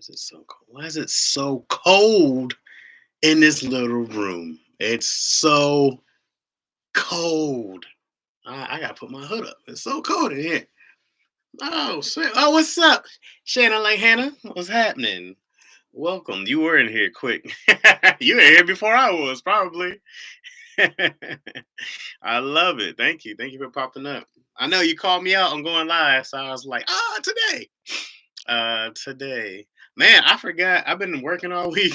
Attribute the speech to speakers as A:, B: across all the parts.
A: is it so cold? Why is it so cold in this little room? It's so cold. I gotta put my hood up. It's so cold in here. Oh shit. Oh, what's up? Shannon like Hannah? What's happening? Welcome. You were in here quick. You were here before I was, probably. I love it. Thank you. Thank you for popping up. I know you called me out on going live, so I was like, today. Today. Man, I forgot. I've been working all week.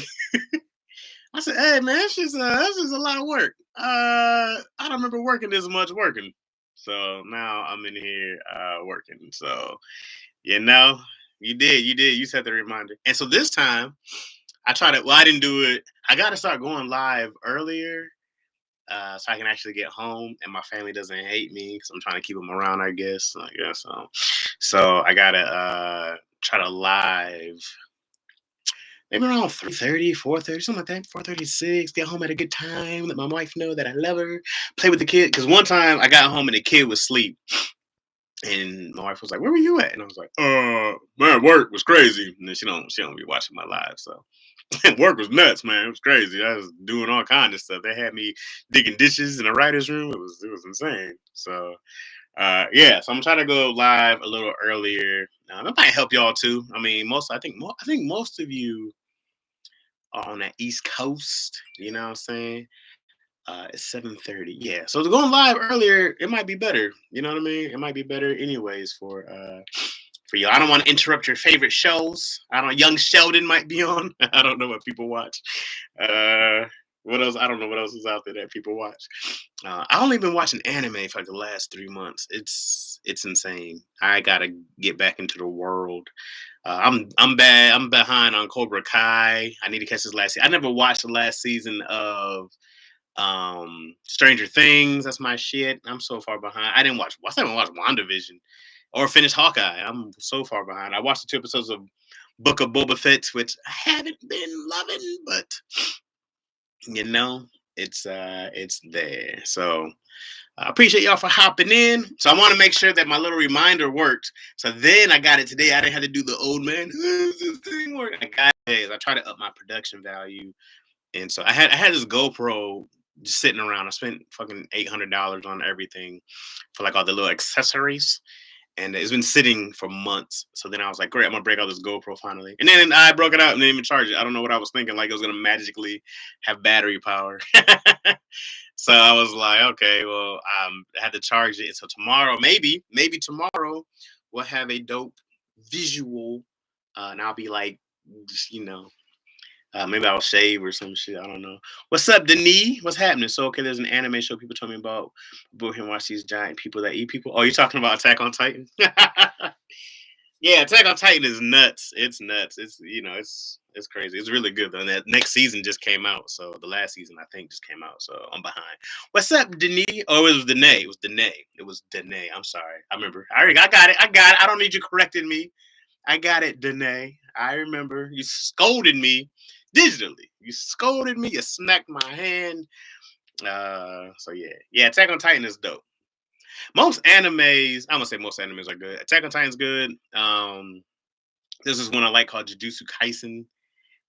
A: I said, hey man, that's just a lot of work. I don't remember working this much working. So now I'm in here working. So you know, you set the reminder. And so this time I tried it. Well, I didn't do it. I gotta start going live earlier. So I can actually get home and my family doesn't hate me because I'm trying to keep them around, I guess. I guess so I gotta try to live maybe around 3:30, 4:30, something like that, 4:36. Get home at a good time. Let my wife know that I love her. Play with the kid. Because one time I got home and the kid was asleep. And my wife was like, "Where were you at?" And I was like, man, work was crazy." And then she don't be watching my live, so work was nuts, man. It was crazy. I was doing all kinds of stuff. They had me digging dishes in the writer's room. It was insane. So yeah, so I'm trying to go live a little earlier. That might help y'all too. I mean, I think most of you are on that East Coast. You know what I'm saying? It's 7:30. Yeah, so going live earlier, it might be better. You know what I mean? It might be better, anyways, for you. I don't want to interrupt your favorite shows. I don't. Young Sheldon might be on. I don't know what people watch. Uh, what else? I don't know what else is out there that people watch. I only been watching anime for like the last 3 months. It's insane. I gotta get back into the world. I'm bad. I'm behind on Cobra Kai. I need to catch this last. I never watched the last season of Stranger Things. That's my shit. I'm so far behind. I still haven't watched WandaVision or finished Hawkeye. I'm so far behind. I watched the 2 episodes of Book of Boba Fett, which I haven't been loving, but you know, it's there. So I appreciate y'all for hopping in. So I want to make sure that my little reminder worked. So then I got it today. I didn't have to do the old man. Does this thing work? I got it. I try to up my production value, and so I had this GoPro just sitting around. I spent fucking $800 on everything for like all the little accessories, and it's been sitting for months. So then I was like, great, I'm gonna break out this GoPro finally. And then I broke it out and didn't even charge it. I don't know what I was thinking, like it was gonna magically have battery power. So I was like, okay, well, I had to charge it. So tomorrow, maybe tomorrow, we'll have a dope visual, and I'll be like, just, maybe I'll shave or some shit. I don't know. What's up, Denis? What's happening? So, okay, there's an anime show people told me about. People can watch these giant people that eat people. Oh, you're talking about Attack on Titan? Yeah, Attack on Titan is nuts. It's nuts. It's crazy. It's really good though. And that next season just came out. So the last season I think just came out. So I'm behind. What's up, Denis? Oh, it was Danae. It was Danae. It was Danae. I'm sorry. I remember. I got it. I got it. I don't need you correcting me. I got it, Danae. I remember. You scolded me digitally. You scolded me. You smacked my hand. So yeah. Yeah, Attack on Titan is dope. Most animes, I'm gonna say most animes are good. Attack on Titan's good. This is one I like called Jujutsu Kaisen.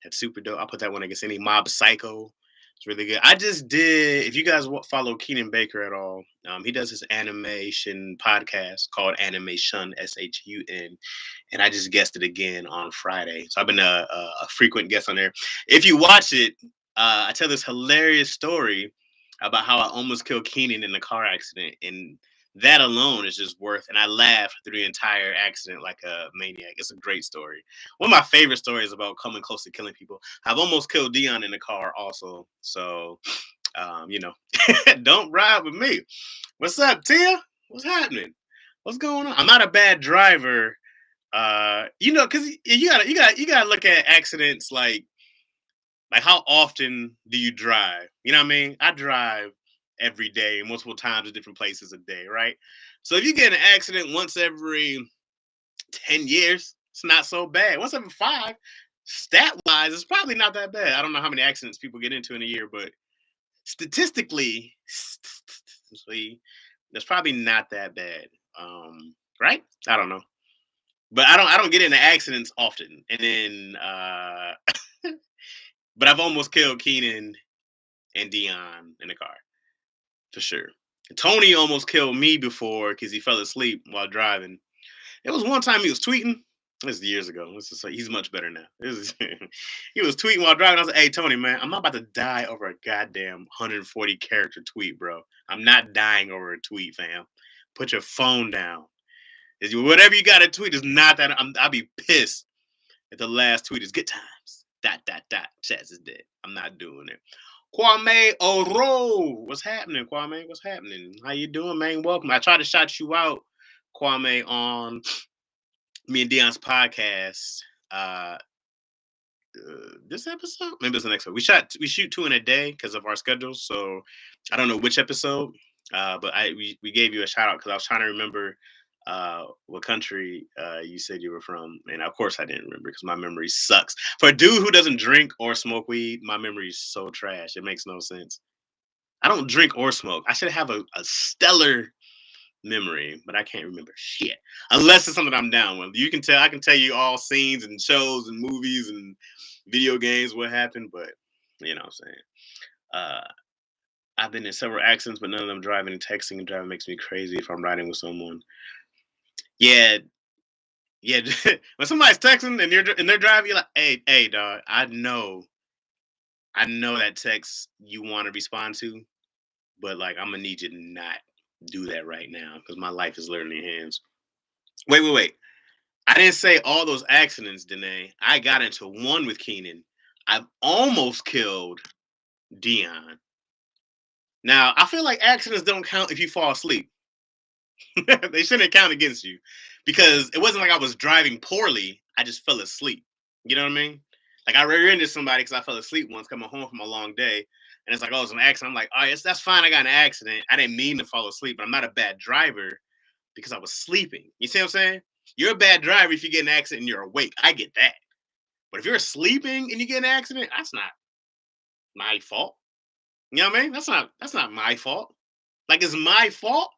A: That's super dope. I'll put that one against any Mob Psycho. It's really good. I just did. If you guys follow Keenan Baker at all, he does his animation podcast called Animation Shun, and I just guessed it again on Friday. So I've been a frequent guest on there. If you watch it, I tell this hilarious story about how I almost killed Keenan in a car accident, and that alone is just worth. And I laughed through the entire accident like a maniac. It's a great story. One of my favorite stories about coming close to killing people. I've almost killed Dion in the car also. So, you know, don't ride with me. What's up, Tia? What's happening? What's going on? I'm not a bad driver. Because you gotta look at accidents like how often do you drive? You know what I mean? I drive every day, multiple times to different places a day, right? So if you get in an accident once every 10 years, it's not so bad. Once every five, stat wise, it's probably not that bad. I don't know how many accidents people get into in a year, but statistically, that's probably not that bad. Right? I don't know. But I don't get into accidents often. And then but I've almost killed Keenan and Dion in the car for sure. Tony almost killed me before because he fell asleep while driving. It was one time he was tweeting. This is years ago. This is he's much better now. He was tweeting while driving. I was like, "Hey Tony, man, I'm not about to die over a goddamn 140 character tweet, bro. I'm not dying over a tweet, fam. Put your phone down. Whatever you got to tweet is not that. I'll be pissed if the last tweet is good times. Dot dot dot. Chaz is dead. I'm not doing it. Kwame Oro, what's happening, Kwame? What's happening? How you doing, man? Welcome. I tried to shout you out, Kwame, on me and Dion's podcast. Uh, this episode, maybe it's the next one. We shoot two in a day because of our schedules, so I don't know which episode. But we gave you a shout out because I was trying to remember what country you said you were from, and of course I didn't remember because my memory sucks. For a dude who doesn't drink or smoke weed, my memory is so trash. It makes no sense. I don't drink or smoke. I should have a stellar memory, but I can't remember shit unless it's something I'm down with. You can tell. I can tell you all scenes and shows and movies and video games what happened, but you know what I'm saying. Uh, I've been in several accidents, but none of them driving and texting and driving makes me crazy if I'm riding with someone. Yeah, yeah. When somebody's texting and they're driving, you're like, hey, dog. I know that text you want to respond to, but like I'm gonna need you to not do that right now because my life is literally in your hands. Wait. I didn't say all those accidents, Danae. I got into one with Keenan. I've almost killed Dion. Now, I feel like accidents don't count if you fall asleep. They shouldn't count against you because it wasn't like I was driving poorly. I just fell asleep. You know what I mean? Like I ran into somebody because I fell asleep once coming home from a long day. And it's like, oh, it's an accident. I'm like, oh, yes, that's fine. I got an accident. I didn't mean to fall asleep, but I'm not a bad driver because I was sleeping. You see what I'm saying? You're a bad driver if you get an accident and you're awake. I get that. But if you're sleeping and you get an accident, that's not my fault. You know what I mean? That's not my fault. Like it's my fault,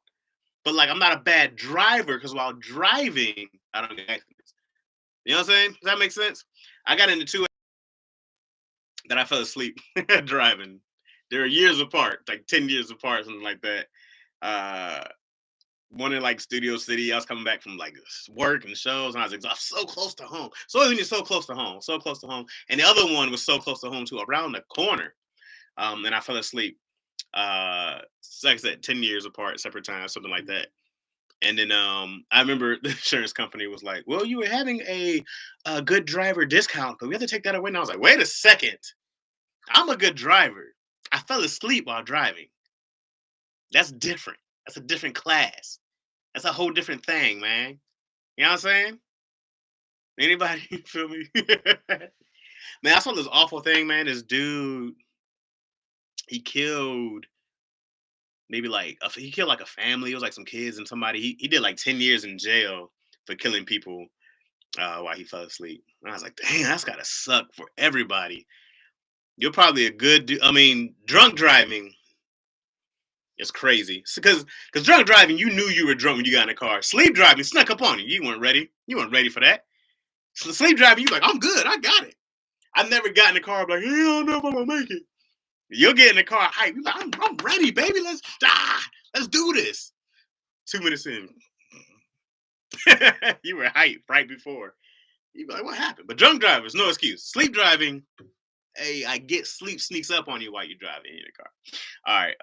A: but like I'm not a bad driver because while driving, I don't get accidents. You know what I'm saying? Does that make sense? I got into two that I fell asleep driving. They were years apart, like 10 years apart, something like that. Uh One in like Studio City. I was coming back from like work and shows, and I was exhausted, so close to home. So when you're so close to home, so close to home, and the other one was so close to home too, around the corner. And I fell asleep. Like I said, 10 years apart, separate times, something like that. And then I remember the insurance company was like, "Well, you were having a good driver discount, but we have to take that away." And I was like, "Wait a second, I'm a good driver. I fell asleep while driving. That's different. That's a different class. That's a whole different thing, man. You know what I'm saying? Anybody feel me?" Man, I saw this awful thing, man. This dude, he killed maybe like he killed like a family. It was like some kids and somebody. He did like 10 years in jail for killing people while he fell asleep. And I was like, damn, that's gotta suck for everybody. You're probably a good I mean, drunk driving is crazy. Because drunk driving, you knew you were drunk when you got in the car. Sleep driving snuck up on you. You weren't ready. You weren't ready for that. So sleep driving, you like, I'm good. I got it. I never got in the car like, hey, I don't know if I'm gonna make it. You'll get in the car hype. You're like, I'm ready, baby. Let's do this. 2 minutes in, you were hyped right before. You be like, what happened? But drunk drivers, no excuse. Sleep driving, hey, I get sleep sneaks up on you while you're driving in your car. All right.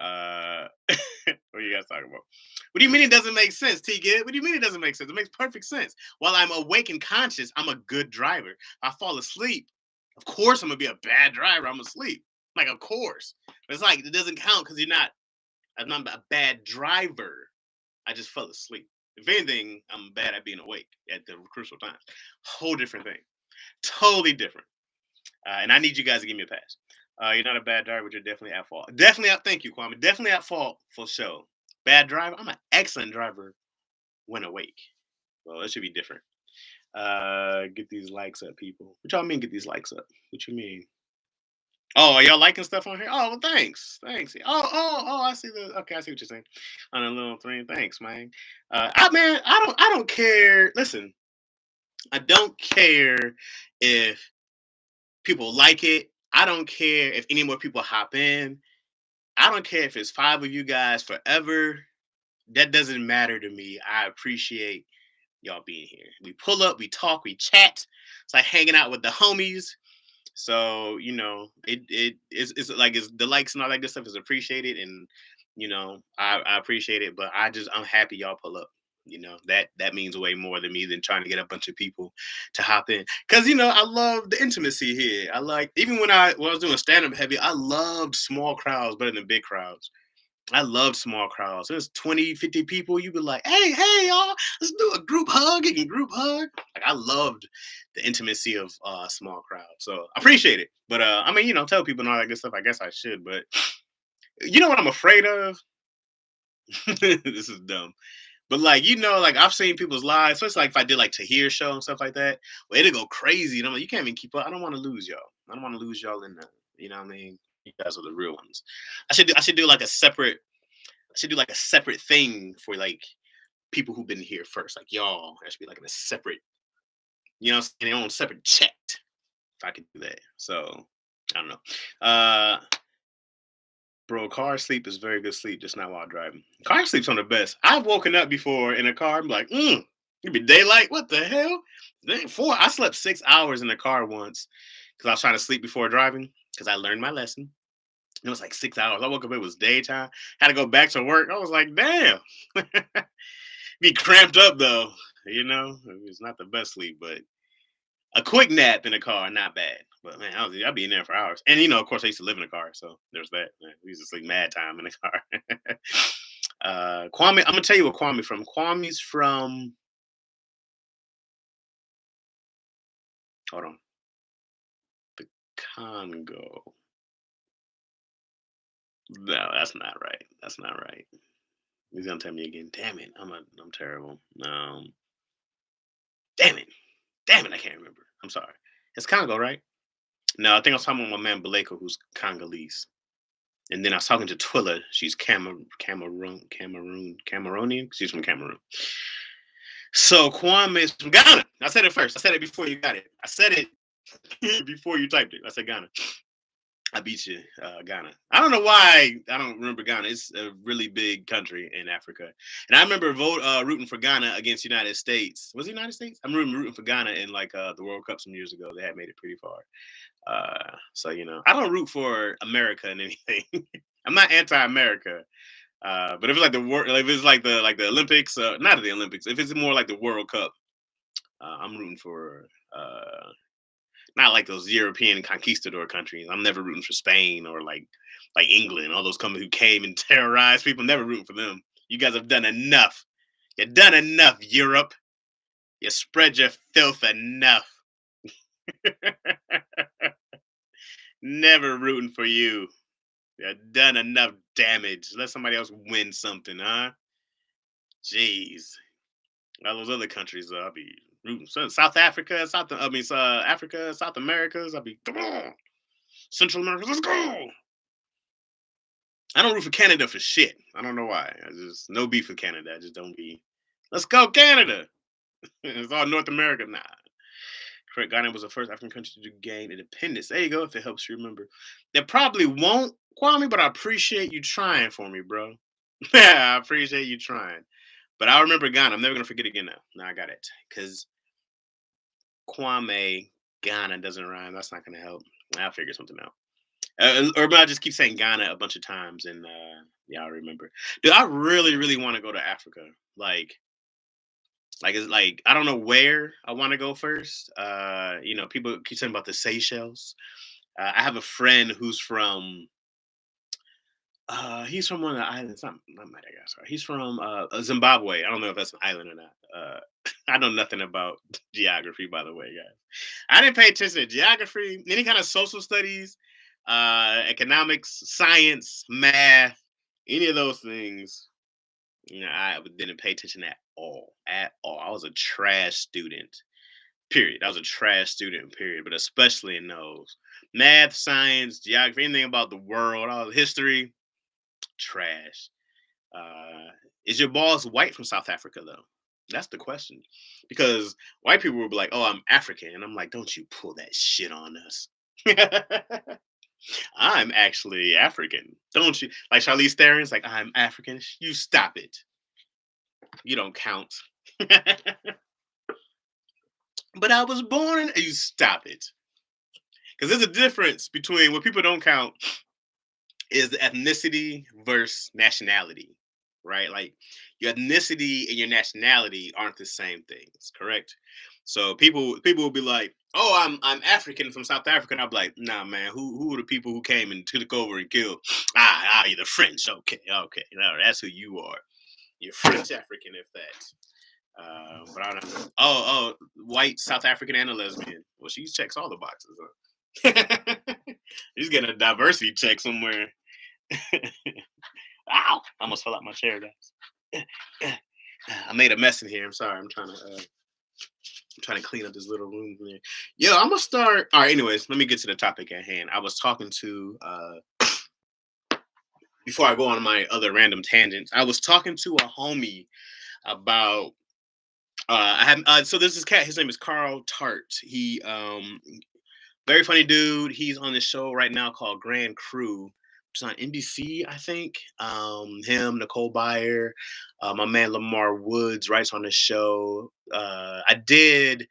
A: What are you guys talking about? What do you mean it doesn't make sense, T Gid? What do you mean it doesn't make sense? It makes perfect sense. While I'm awake and conscious, I'm a good driver. If I fall asleep, of course I'm gonna be a bad driver. I'm asleep. Like, of course. But it's like it doesn't count because I'm not a bad driver. I just fell asleep. If anything, I'm bad at being awake at the crucial times. Whole different thing. Totally different. And I need you guys to give me a pass. You're not a bad driver, but you're definitely at fault. Definitely out. Thank you, Kwame. Definitely at fault for sure. Bad driver. I'm an excellent driver when awake. Well, it should be different. Get these likes up, people. What y'all mean? Get these likes up? What you mean? Oh, are y'all liking stuff on here? Oh, well, thanks. Oh, I see the. Okay, I see what you're saying. On a little thing, thanks, man. Man, I don't care. Listen, I don't care if people like it. I don't care if any more people hop in. I don't care if it's five of you guys forever. That doesn't matter to me. I appreciate y'all being here. We pull up, we talk, we chat. It's like hanging out with the homies. So it's like it's the likes and all that good stuff is appreciated, and I appreciate it. But I'm happy y'all pull up. That means way more than me than trying to get a bunch of people to hop in, because I love the intimacy here. I like, even when I was doing stand up heavy, I loved small crowds better than big crowds. I love small crowds. There's 20, 50 people. You be like, hey, y'all, let's do a group hug. You can group hug. Like, I loved the intimacy of small crowds. So I appreciate it. But I mean, tell people and all that good stuff. I guess I should. But you know what I'm afraid of? This is dumb. But like, like I've seen people's lives, especially like if I did like Tahir show and stuff like that, well, it'll go crazy. And I'm like, you can't even keep up. I don't want to lose y'all. I don't want to lose y'all in the, you know what I mean? You guys are the real ones. I should do like a separate thing for like people who've been here first. Like y'all, that should be like in a separate, their own separate chat. If I could do that. So I don't know. Bro, car sleep is very good sleep, just not while driving. Car sleep's on the best. I've woken up before in a car. I'm like, it'd be daylight. What the hell? I slept 6 hours in the car once because I was trying to sleep before driving because I learned my lesson. It was like 6 hours. I woke up, it was daytime. Had to go back to work. I was like, damn. Be cramped up though. It's not the best sleep, but a quick nap in the car, not bad. But man, I'd be in there for hours. And of course, I used to live in a car, so there's that. Man, we used to sleep mad time in the car. Kwame, I'm gonna tell you where Kwame from. Kwame's from. Hold on, the Congo. No, that's not right. That's not right. He's gonna tell me again. Damn it, I'm terrible. Damn it, damn it, I can't remember. I'm sorry. It's Congo, right? No, I think I was talking about my man Baleko, who's Congolese. And then I was talking to Twilla. She's Cameroonian. She's from Cameroon. So Kwame is from Ghana. I said it first. I said it before you got it. I said it before you typed it. I said Ghana. I beat you, Ghana. I don't know why I don't remember Ghana. It's a really big country in Africa, and I remember rooting for Ghana against United States. Was it United States? I'm rooting for Ghana in like the World Cup some years ago. They had made it pretty far. So I don't root for America in anything. I'm not anti-America. But if it's like the world, if it's like the Olympics, not the Olympics. If it's more like the World Cup, I'm rooting for not like those European conquistador countries. I'm never rooting for Spain or like England, all those companies who came and terrorized people. Never rooting for them. You guys have done enough. You've done enough, Europe. You spread your filth enough. Never rooting for you. You've done enough damage. Let somebody else win something, huh? Jeez. All those other countries, I'll be rooting. So South Africa, Africa, South Americas. I'll be, come on. Central America, let's go. I don't root for Canada for shit. I don't know why. I just no beef with Canada. I just don't be. Let's go, Canada. It's all North America now. Correct. Ghana was the first African country to gain independence. There you go. If it helps you remember, they probably won't, Kwame, but I appreciate you trying for me, bro. Yeah, I appreciate you trying. But I remember Ghana. I'm never gonna forget again now. Now I got it. Because Kwame, Ghana doesn't rhyme. That's not gonna help. I'll figure something out. Or I just keep saying Ghana a bunch of times, and yeah, I remember. Dude, I really, really want to go to Africa. Like it's like I don't know where I want to go first. People keep saying about the Seychelles. I have a friend who's from. He's from one of the islands. Not Madagascar. He's from Zimbabwe. I don't know if that's an island or not. I know nothing about geography, by the way, guys. I didn't pay attention to geography, any kind of social studies, economics, science, math, any of those things. I didn't pay attention at all. At all. I was a trash student. Period. I was a trash student. Period. But especially in those math, science, geography, anything about the world, all the history, trash. Is your boss white from South Africa though? That's the question. Because white people will be like, "Oh, I'm African," and I'm like, "Don't you pull that shit on us." I'm actually African. Don't you? Like Charlize Theron's like, "I'm African." You stop it. You don't count. But I was born in. You stop it. Because there's a difference between what people don't count is the ethnicity versus nationality, right? Like your ethnicity and your nationality aren't the same things, correct? So people will be like, "Oh, I'm African from South Africa." And I'll be like, "Nah, man. Who are the people who came and took over and killed? You're the French. Okay, okay. No, that's who you are. You're French African, if that." But I don't know. White South African and a lesbian. Well, she checks all the boxes. Huh? He's getting a diversity check somewhere. Ow! I almost fell out my chair, guys. I made a mess in here. I'm sorry. I'm trying to clean up this little room here. Yo, I'm gonna start. All right. Anyways, let me get to the topic at hand. I was talking to before I go on my other random tangents. I was talking to a homie about. I have so there's this cat. His name is Carl Tart. He very funny dude. He's on this show right now called Grand Crew. It's on NBC, I think. Him, Nicole Byer, my man Lamar Woods writes on the show. I did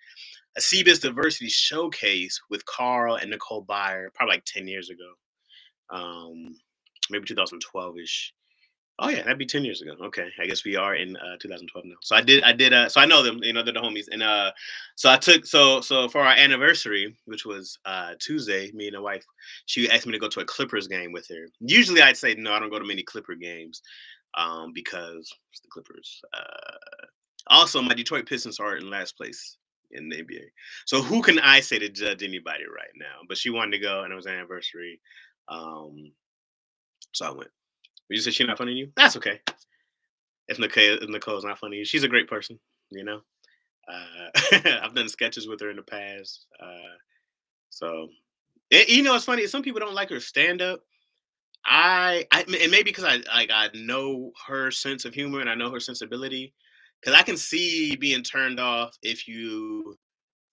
A: a CBS Diversity Showcase with Carl and Nicole Byer probably like 10 years ago, um, maybe 2012 ish. Oh yeah, that'd be 10 years ago. Okay, I guess we are in 2012 now. So so I know them. You know, they're the homies. And so I took so for our anniversary, which was Tuesday, me and the wife, she asked me to go to a Clippers game with her. Usually, I'd say no, I don't go to many Clipper games, because it's the Clippers. Also, my Detroit Pistons are in last place in the NBA. So who can I say to judge anybody right now? But she wanted to go, and it was an anniversary, um, so I went. Would you say she's not funny to you? That's okay. If Nicole's not funny, she's a great person. You know, I've done sketches with her in the past. So you know, it's funny. Some people don't like her stand up. And maybe because I know her sense of humor and I know her sensibility. Because I can see being turned off if you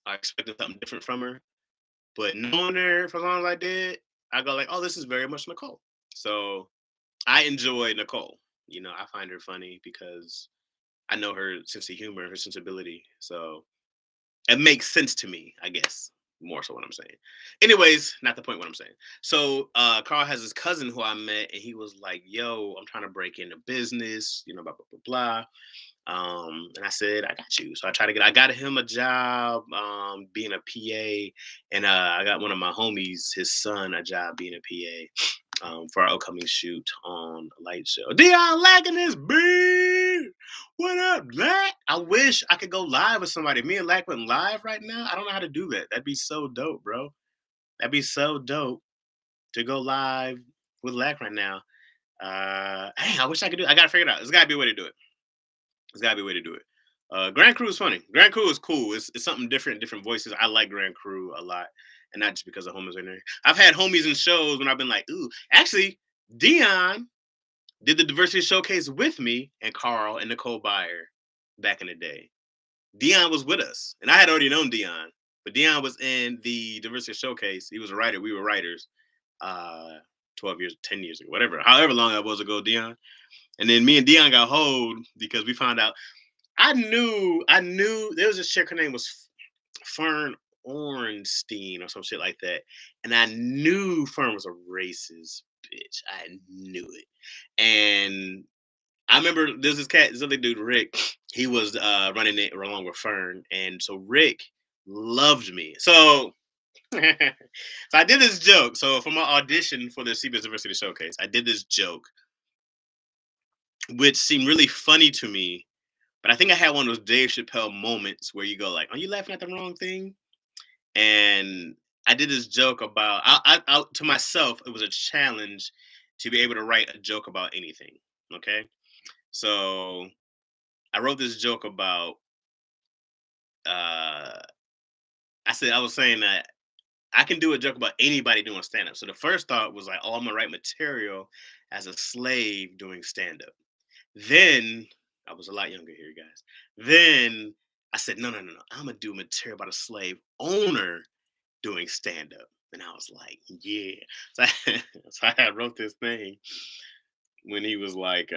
A: are expecting something different from her. But knowing her for as long as I did, I go like, oh, this is very much Nicole. So I enjoy Nicole. You know, I find her funny because I know her sense of humor, her sensibility. So it makes sense to me, I guess. More so what I'm saying. Anyways, not the point what I'm saying. So Carl has his cousin who I met, and he was like, yo, I'm trying to break into business, you know, blah blah blah blah. And I said, I got you. So I got him a job being a PA, and I got one of my homies, his son, a job being a PA for our upcoming shoot on a light show. Dion Lack in this beat. What up, Lack? I wish I could go live with somebody. Me and Lack went live right now. I don't know how to do that. That'd be so dope, bro. That'd be so dope to go live with Lack right now. Hey, I wish I could do it. I gotta figure it out. There's gotta be a way to do it. There's gotta be a way to do it. Grand Crew is funny. Grand Crew is cool. It's something different, different voices. I like Grand Crew a lot, and not just because the homies are in there. I've had homies in shows when I've been like, ooh, actually, Dion did the diversity showcase with me and Carl and Nicole Byer back in the day. Dion was with us, and I had already known Dion, but Dion was in the diversity showcase. He was a writer. We were writers. 12 years, 10 years ago, whatever, however long that was ago, Dion. And then me and Dion got hold because we found out I knew there was a chick. Her name was Fern Ornstein or some shit like that, and I knew Fern was a racist bitch. I knew it, and I remember there's this other dude, Rick. He was running it along with Fern, and so Rick loved me. So. So I did this joke. So for my audition for the CBS Diversity Showcase, I did this joke, which seemed really funny to me. But I think I had one of those Dave Chappelle moments where you go like, "Are you laughing at the wrong thing?" And I did this joke about to myself. It was a challenge to be able to write a joke about anything. Okay, so I wrote this joke about. Uh, I was saying that I can do a joke about anybody doing stand up. So the first thought was like, "Oh, I'm gonna write material as a slave doing stand up." Then I was a lot younger here, guys. Then I said, no, no, no, no. I'm gonna do material about a slave owner doing stand up. And I was like, yeah. So so I wrote this thing when he was like,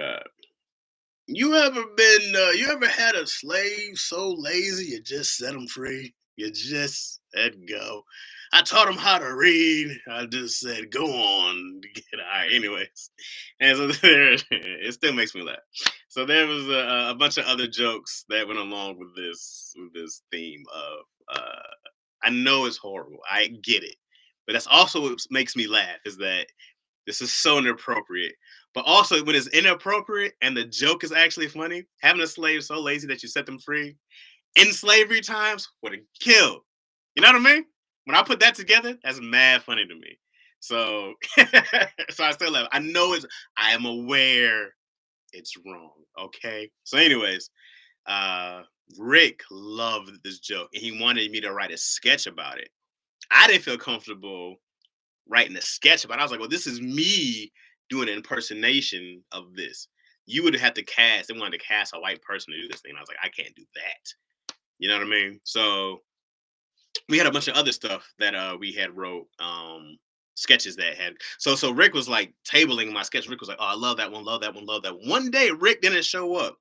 A: you ever had a slave so lazy you just set him free? You just let go. I taught him how to read. I just said, go on, get all right. Anyways, and so there, it still makes me laugh. So there was a bunch of other jokes that went along with this theme of. I know it's horrible. I get it, but that's also what makes me laugh. Is that this is so inappropriate. But also, when it's inappropriate and the joke is actually funny, having a slave so lazy that you set them free in slavery times would have killed. You know what I mean? When I put that together, that's mad funny to me. So, so I still love. I know it's. I am aware it's wrong. Okay. So, anyways, uh, Rick loved this joke and he wanted me to write a sketch about it. I didn't feel comfortable writing a sketch about it. I was like, well, this is me doing an impersonation of this. You would have to cast, they wanted to cast a white person to do this thing. I was like, I can't do that. You know what I mean? So we had a bunch of other stuff that we had wrote sketches that had so Rick was like tabling my sketch. Rick was like, oh, I love that one, love that one, love that one. Day Rick didn't show up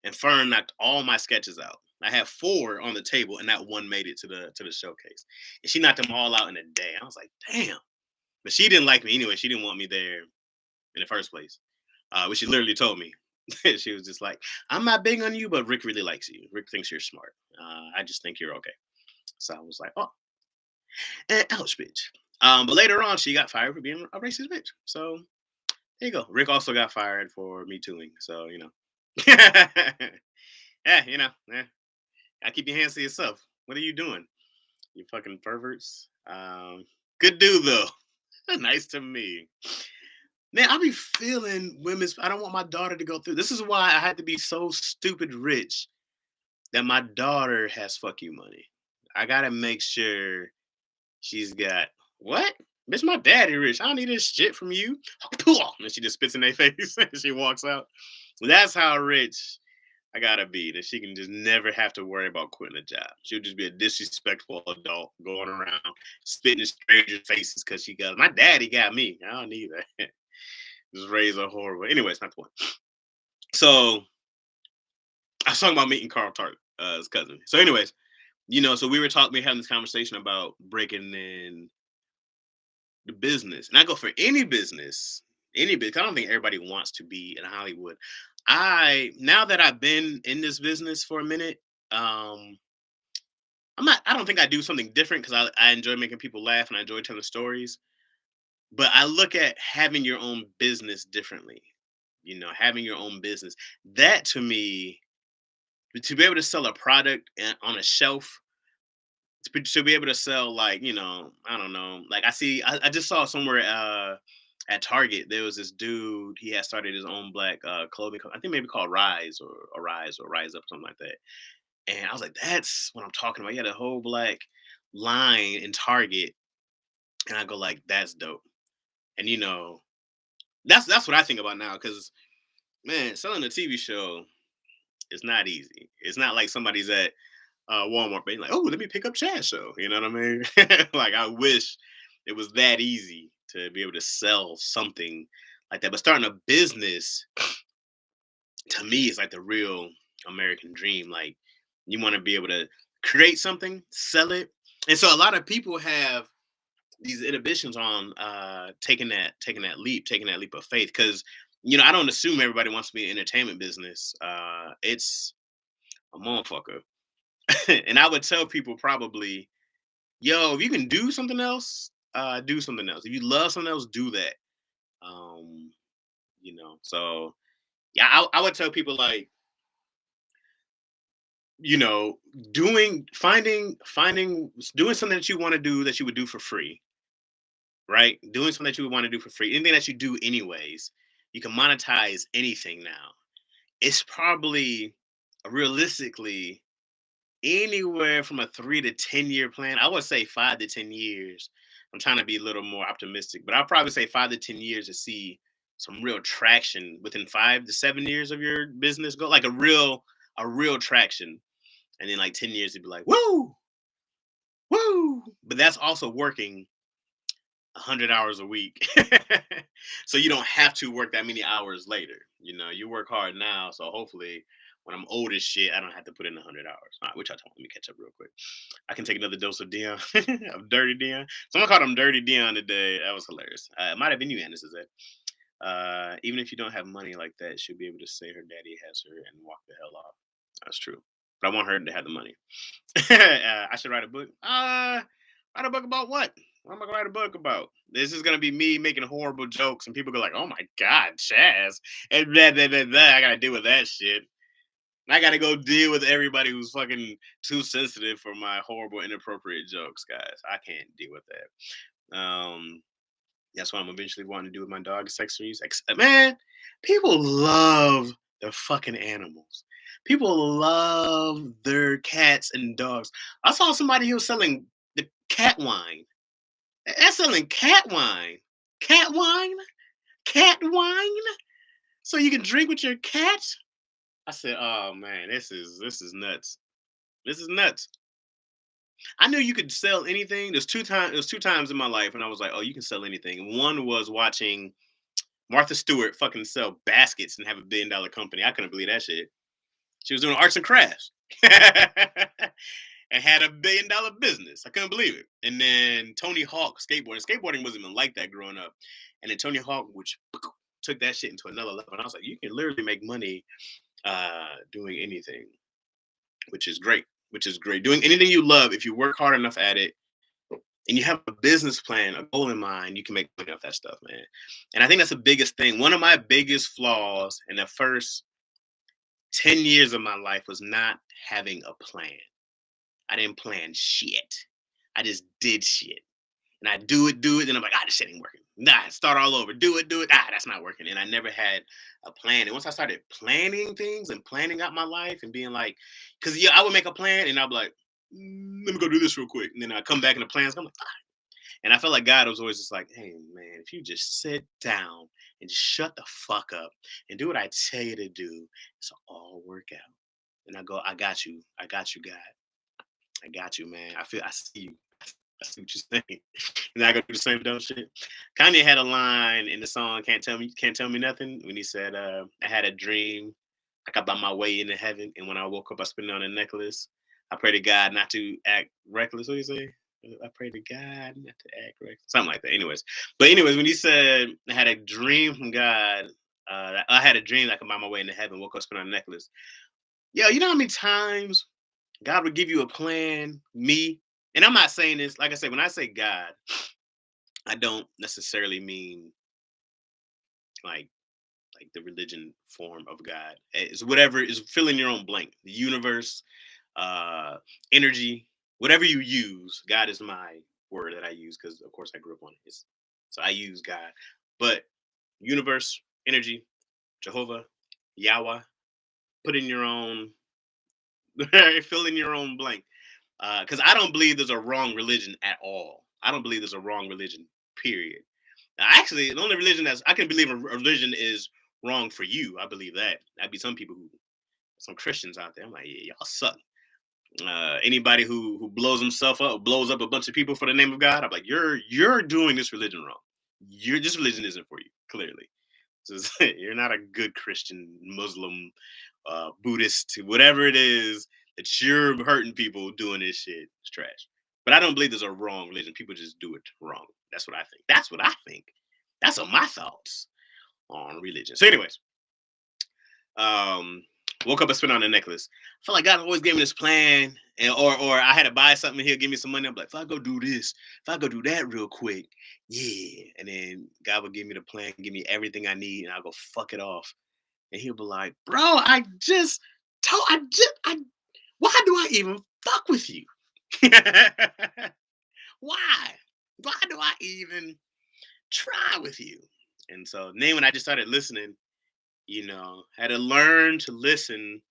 A: and Fern knocked all my sketches out. I had four on the table and that one made it to the showcase. And she knocked them all out in a day. I was like, damn. But she didn't like me anyway. She didn't want me there in the first place. Which she literally told me. She was just like, I'm not big on you, but Rick really likes you. Rick thinks you're smart. I just think you're okay. So I was like, oh, ouch, bitch. But later on, she got fired for being a racist bitch. So there you go. Rick also got fired for me tooing. So, you know. Yeah, you know, I keep your hands to yourself. What are you doing? You fucking perverts. Good dude, though. Nice to me. Man, I be feeling women's. I don't want my daughter to go through. This is why I had to be so stupid rich that my daughter has fuck you money. I gotta make sure she's got what? Bitch, my daddy rich. I don't need this shit from you. And she just spits in their face and she walks out. That's how rich I gotta be. That she can just never have to worry about quitting a job. She'll just be a disrespectful adult going around spitting in strangers' faces because she got my daddy got me. I don't need that. Just raise a horrible. Anyways, not the point. So I was talking about meeting Carl Tart, his cousin. So, anyways, so we were talking, we were having this conversation about breaking in the business, and I go for any business. I don't think everybody wants to be in Hollywood. I now that I've been in this business for a minute, um, I'm not. I don't think I do something different because I enjoy making people laugh and I enjoy telling stories. But I look at having your own business differently. Having your own business. That to me, to be able to sell a product on a shelf, to be able to sell like I don't know, like I just saw somewhere at Target there was this dude, he had started his own black clothing I think maybe called Rise or Rise or Rise Up, something like that. And I was like, that's what I'm talking about. He had a whole black line in Target, and I go like, that's dope. And that's what I think about now, because man, selling a TV show is not easy. It's not like somebody's at Walmart being like, "Oh, let me pick up Chad's show." You know what I mean? Like, I wish it was that easy to be able to sell something like that. But starting a business, to me, is like the real American dream. Like, you want to be able to create something, sell it, and so a lot of people have these inhibitions on taking that leap of faith, because I don't assume everybody wants to be in entertainment business. It's a motherfucker. And I would tell people probably, yo, if you can do something else, do something else. If you love something else, do that. Um, so yeah, I would tell people like, you know, doing something that you want to do that you would do for free, right? Doing something that you would want to do for free, anything that you do anyways, you can monetize anything now. It's probably realistically anywhere from a 3 to 10 year plan. I would say 5 to 10 years. I'm trying to be a little more optimistic, but I'll probably say 5 to 10 years to see some real traction within 5 to 7 years of your business go, like a real traction, and then like 10 years to be like, woo, woo. But that's also working 100 hours a week, so you don't have to work that many hours later. You work hard now, so hopefully, when I'm old as shit, I don't have to put in 100 hours. All right, which I told. Let me catch up real quick. I can take another dose of Dion, of Dirty Dion. Someone called him Dirty Dion today. That was hilarious. It might have been you, Anderson. Even if you don't have money like that, she'll be able to say her daddy has her and walk the hell off. That's true. But I want her to have the money. I should write a book. Write a book about what? What am I gonna write a book about? This is gonna be me making horrible jokes, and people go like, "Oh my god, Chaz," and blah blah blah blah. I gotta deal with that shit. I gotta go deal with everybody who's fucking too sensitive for my horrible, inappropriate jokes, guys. I can't deal with that. That's what I'm eventually wanting to do with my dog accessories. Man, people love their fucking animals. People love their cats and dogs. I saw somebody who was selling the cat wine. They're selling cat wine. Cat wine? Cat wine? So you can drink with your cat? I said, "Oh man, this is nuts. This is nuts." I knew you could sell anything. There's two times in my life, and I was like, "Oh, you can sell anything." One was watching Martha Stewart fucking sell baskets and have a $1 billion company. I couldn't believe that shit. She was doing arts and crafts and had a $1 billion business. I couldn't believe it. And then Tony Hawk skateboarding. Skateboarding wasn't even like that growing up. And then Tony Hawk, which took that shit into another level. And I was like, you can literally make money doing anything, which is great. Which is great. Doing anything you love, if you work hard enough at it, and you have a business plan, a goal in mind, you can make money off that stuff, man. And I think that's the biggest thing. One of my biggest flaws in the first 10 years of my life was not having a plan. I didn't plan shit. I just did shit. And I do it, and I'm like, this shit ain't working. Nah, start all over. Do it. That's not working. And I never had a plan. And once I started planning things and planning out my life and being like, because yeah, I would make a plan and I'd be like, let me go do this real quick. And then I come back in the plans. I'm like, and I felt like God was always just like, hey, man, if you just sit down and just shut the fuck up and do what I tell you to do, it'll all work out. And I go, I got you. I got you, God. I got you, man. I see you. I see what you're saying. And I go do the same dumb shit. Kanye had a line in the song Can't Tell Me Nothing, when he said, I had a dream. I got by my way into heaven. And when I woke up, I spit it on a necklace. I pray to God not to act reckless. What do you say? I pray to God not to act reckless. Something like that. Anyways, when he said I had a dream from God, I had a dream that I could buy my way into heaven, woke up, spit on a necklace. Yo, you know how many times God would give you a plan, and I'm not saying this, like I said, when I say God, I don't necessarily mean like the religion form of God. It's whatever is fill in your own blank. The universe, uh, energy, whatever you use. God is my word that I use because, of course, I grew up on it. So I use God. But universe, energy, Jehovah, Yahweh, put in your own, fill in your own blank. Because I don't believe there's a wrong religion at all. I don't believe there's a wrong religion, period. Now, actually, the only religion I can believe a religion is wrong for you. I believe that. That'd be some people some Christians out there. I'm like, yeah, y'all suck. Anybody who blows himself up, blows up a bunch of people for the name of God, I'm like, you're doing this religion wrong. This religion isn't for you, clearly. You're not a good Christian, Muslim, Buddhist, whatever it is that you're hurting people doing this shit. It's trash. But I don't believe there's a wrong religion. People just do it wrong. That's what I think. That's what I think. That's what my thoughts on religion. So, anyways, um, woke up and spent on a necklace. I feel like God always gave me this plan, or I had to buy something. He'll give me some money. I'm like, if I go do this, if I go do that real quick, yeah. And then God will give me the plan, give me everything I need, and I'll go fuck it off. And he'll be like, bro, I just told, why do I even fuck with you? Why? Why do I even try with you? And so then when I just started listening, had to learn to listen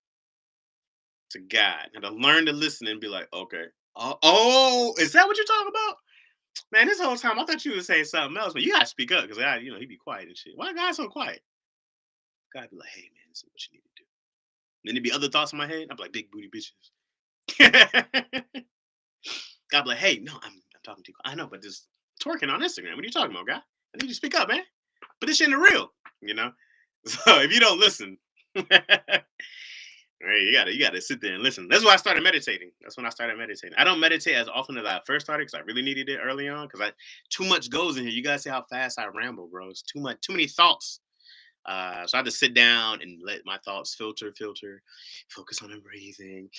A: to God, had to learn to listen and be like, okay, oh, is that what you're talking about? Man, this whole time I thought you would say something else, but you gotta speak up because I, he be quiet and shit. Why God so quiet? God be like, hey man, this is what you need to do. Then there be other thoughts in my head. I'm like, big booty bitches. God be like, hey, no, I'm talking to you. I know, but this twerking on Instagram. What are you talking about, guy? I need you to speak up, man. But this shit ain't real, you know. So if you don't listen, right, you gotta sit there and listen. That's why I started meditating. That's when I started meditating. I don't meditate as often as I first started because I really needed it early on. Because I too much goes in here. You guys see how fast I ramble, bro. It's too much, too many thoughts. So I had to sit down and let my thoughts filter, focus on the breathing,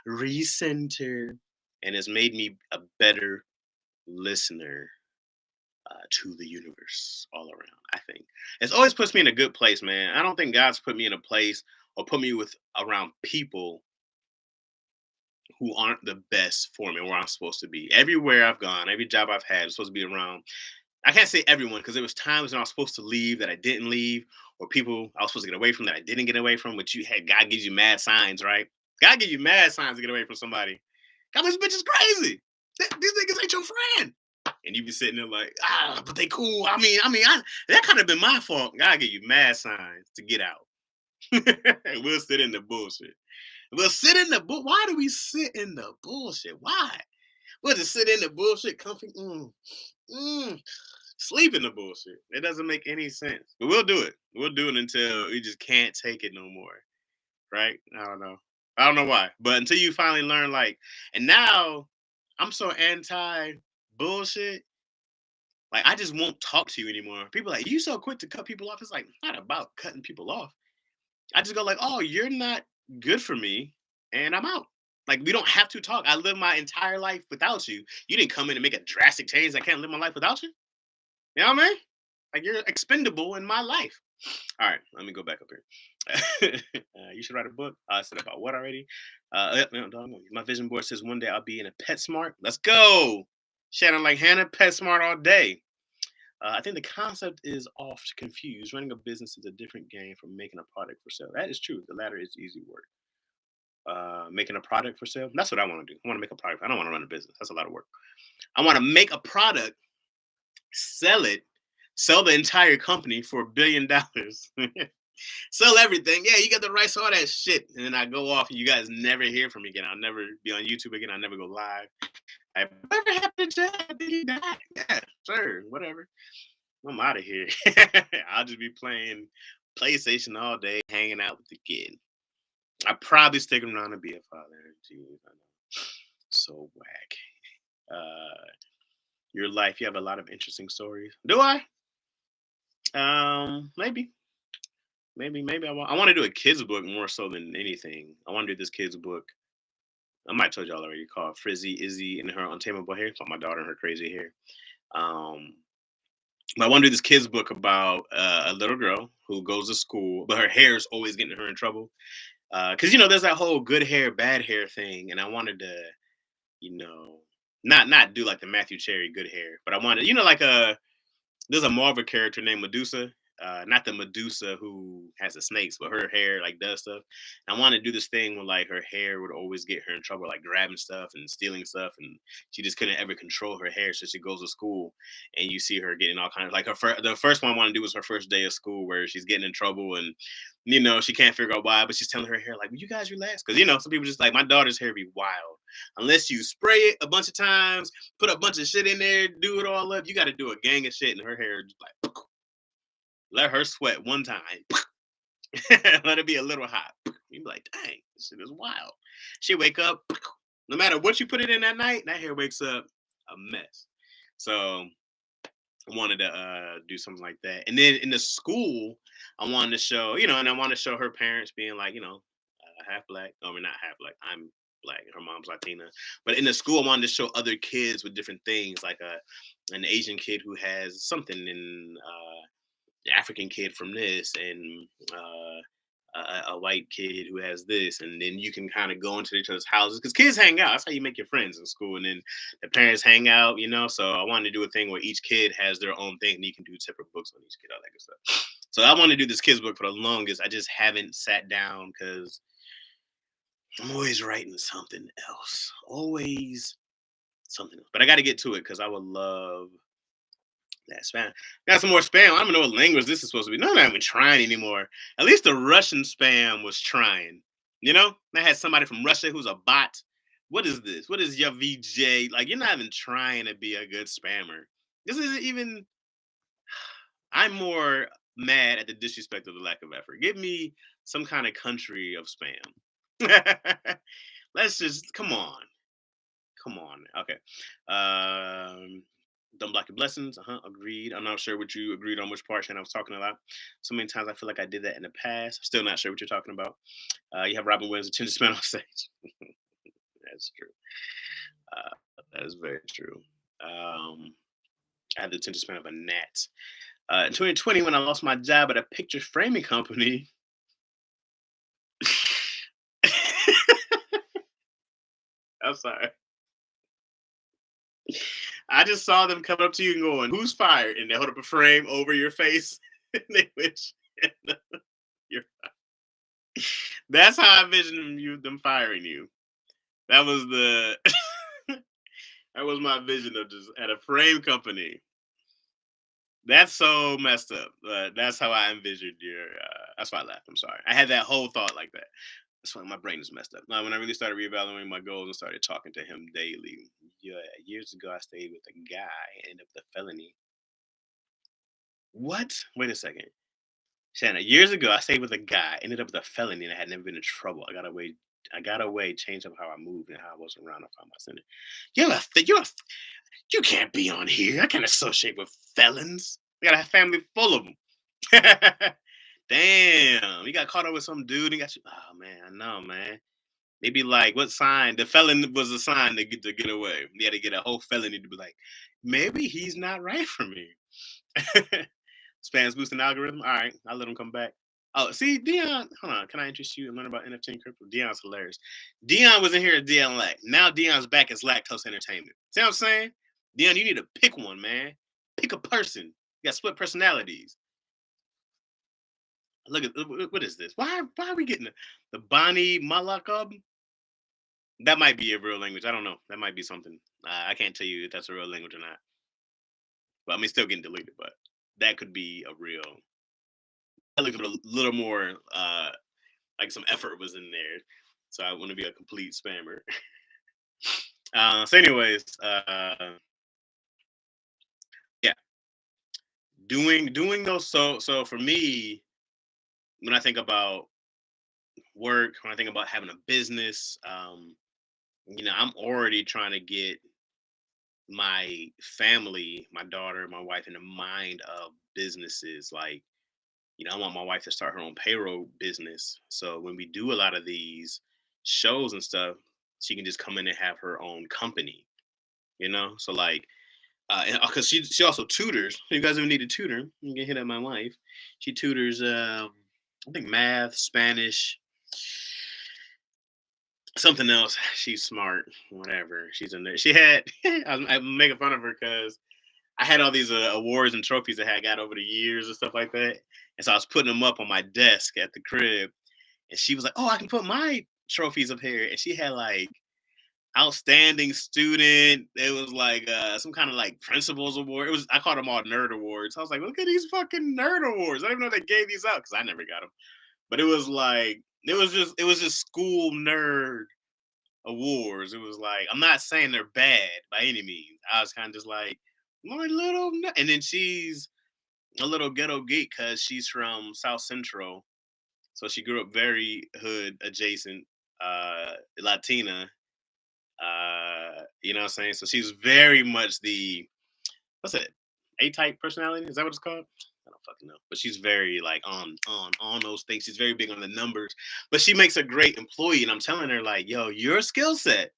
A: recenter, and it's made me a better listener to the universe all around. I think it's always puts me in a good place, man. I don't think God's put me in a place or put me with around people who aren't the best for me where I'm supposed to be. Everywhere I've gone, every job I've had, I'm supposed to be around. I can't say everyone because there was times when I was supposed to leave that I didn't leave, or people I was supposed to get away from that I didn't get away from. But you had God gives you mad signs, right? God gives you mad signs to get away from somebody. God, this bitch is crazy. These niggas ain't your friend. And you be sitting there like, but they cool. That kind of been my fault. God give you mad signs to get out. We'll sit in the bullshit. We'll sit in the bull. Why do we sit in the bullshit? Why? We'll just sit in the bullshit, comfy. Mm, Sleep in the bullshit. It doesn't make any sense. But we'll do it. We'll do it until we just can't take it no more. Right? I don't know. I don't know why. But until you finally learn, like, and now I'm so anti bullshit. Like, I just won't talk to you anymore. People are like, you so quick to cut people off. It's like, not about cutting people off. I just go like, oh, you're not good for me, and I'm out. Like, we don't have to talk. I live my entire life without you. You didn't come in and make a drastic change. I can't live my life without you. You know what I mean? Like, you're expendable in my life. All right, let me go back up here. You should write a book. I said about what already? My vision board says one day I'll be in a PetSmart. Let's go. Shannon like Hannah, PetSmart all day. I think the concept is oft confused. Running a business is a different game from making a product for sale. That is true. The latter is easy work. Making a product for sale. That's what I want to do. I want to make a product. I don't want to run a business. That's a lot of work. I want to make a product, sell it, sell the entire company for $1 billion. Sell everything. Yeah, you got the rights to all that shit. And then I go off and you guys never hear from me again. I'll never be on YouTube again. I'll never go live. Whatever happened to Chad? Did he die? Yeah, sure, whatever. I'm out of here. I'll just be playing PlayStation all day, hanging out with the kid. I probably stick around to be a father. Jeez, I know. So whack. Uh, your life, you have a lot of interesting stories. Do I? Maybe. Maybe I want to do a kids book more so than anything. I want to do this kids book. I might told y'all already called Frizzy, Izzy, and her untamable hair. It's about my daughter and her crazy hair. Um, but I want to do this kids book about a little girl who goes to school, but her hair is always getting her in trouble. Because there's that whole good hair, bad hair thing, and I wanted to, you know, not do like the Matthew Cherry good hair, but I wanted, like there's a Marvel character named Medusa. Not the Medusa who has the snakes, but her hair like does stuff. And I want to do this thing where like her hair would always get her in trouble, like grabbing stuff and stealing stuff, and she just couldn't ever control her hair. So she goes to school, and you see her getting all kinds of like the first one I want to do was her first day of school where she's getting in trouble, and she can't figure out why, but she's telling her hair like, "Will you guys relax?" Because some people just like my daughter's hair be wild unless you spray it a bunch of times, put a bunch of shit in there, do it all up. You got to do a gang of shit, and her hair just like let her sweat one time, let it be a little hot. You be like, dang, this shit is wild. She wake up, no matter what you put it in that night, that hair wakes up a mess. So I wanted to do something like that. And then in the school, I wanted to show, and I want to show her parents being like, half black. I mean, not half black. I'm black. Her mom's Latina. But in the school, I wanted to show other kids with different things, like an Asian kid who has something in African kid from this, and a white kid who has this, and then you can kind of go into each other's houses because kids hang out. That's how you make your friends in school, and then the parents hang out. So I wanted to do a thing where each kid has their own thing, and you can do separate books on each kid, all that good stuff. So I want to do this kids book for the longest. I just haven't sat down because I'm always writing something else. Always something else. But I got to get to it because I would love that spam. Got some more spam. I don't even know what language this is supposed to be. No, I'm not even trying anymore. At least the Russian spam was trying. You know, I had somebody from Russia who's a bot. What is this? What is your VJ? Like, you're not even trying to be a good spammer. This isn't even. I'm more mad at the disrespect of the lack of effort. Give me some kind of country of spam. Let's just come on. Come on. Okay. Don't block your blessings. Agreed. I'm not sure what you agreed on, which part, and I was talking about. So many times I feel like I did that in the past. I'm still not sure what you're talking about. You have Robin Williams attention span on stage. That's true. That is very true. I have the attention span of a gnat. In 2020, when I lost my job at a picture framing company, I'm sorry. I just saw them come up to you and going, "Who's fired?" And they hold up a frame over your face. And they wish you're. That's how I envisioned them firing you. That was the that was my vision of just at a frame company. That's so messed up. That's how I envisioned your. That's why I laughed. I'm sorry. I had that whole thought like that. That's why my brain is messed up. Now, when I really started reevaluating my goals and started talking to him daily, yeah, years ago I stayed with a guy and ended up with a felony. What? Wait a second. Shanna, years ago I stayed with a guy, ended up with a felony, and I had never been in trouble. I got away, changed up how I moved and how I was around. I found my center. You can't be on here. I can't associate with felons. I got a family full of them. Damn, you got caught up with some dude and got you. Oh man, I know, man. Maybe like what sign? The felon was a sign to get away. You had to get a whole felony to be like, maybe he's not right for me. Spams boosting algorithm. All right, I'll let him come back. Oh, see, Dion. Hold on. Can I interest you and learn about NFT and crypto? Dion's hilarious. Dion was in here at Dion Lack. Now Dion's back as Lactose Entertainment. See what I'm saying? Dion, you need to pick one, man. Pick a person. You got split personalities. Look at what is this? Why are we getting the Bonnie Malakab? That might be a real language. I don't know. That might be something. I can't tell you if that's a real language or not. But I mean, still getting deleted. But that could be a real. I look at a little more. Like some effort was in there. So I want to be a complete spammer. So, anyways, yeah, doing those. So for me, when I think about work, when I think about having a business, I'm already trying to get my family, my daughter, my wife, in the mind of businesses. Like, I want my wife to start her own payroll business. So when we do a lot of these shows and stuff, she can just come in and have her own company. So like, because she also tutors. If you guys ever need a tutor, you can hit up my wife. She tutors, I think math, Spanish, something else. She's smart, whatever. She's in there. She had. I'm making fun of her because I had all these awards and trophies that I got over the years and stuff like that. And so I was putting them up on my desk at the crib. And she was like, "Oh, I can put my trophies up here." And she had like outstanding student. It was like some kind of like principals award. I called them all nerd awards. I was like, "Look at these fucking nerd awards." I didn't even know they gave these out because I never got them. But it was like it was just school nerd awards. It was like, I'm not saying they're bad by any means. I was kind of just like, my little, and then she's a little ghetto geek because she's from South Central, so she grew up very hood adjacent, Latina. You know what I'm saying? So she's very much the what's it? A type personality? Is that what it's called? I don't fucking know. But she's very like on those things. She's very big on the numbers. But she makes a great employee. And I'm telling her, like, yo, your skill set.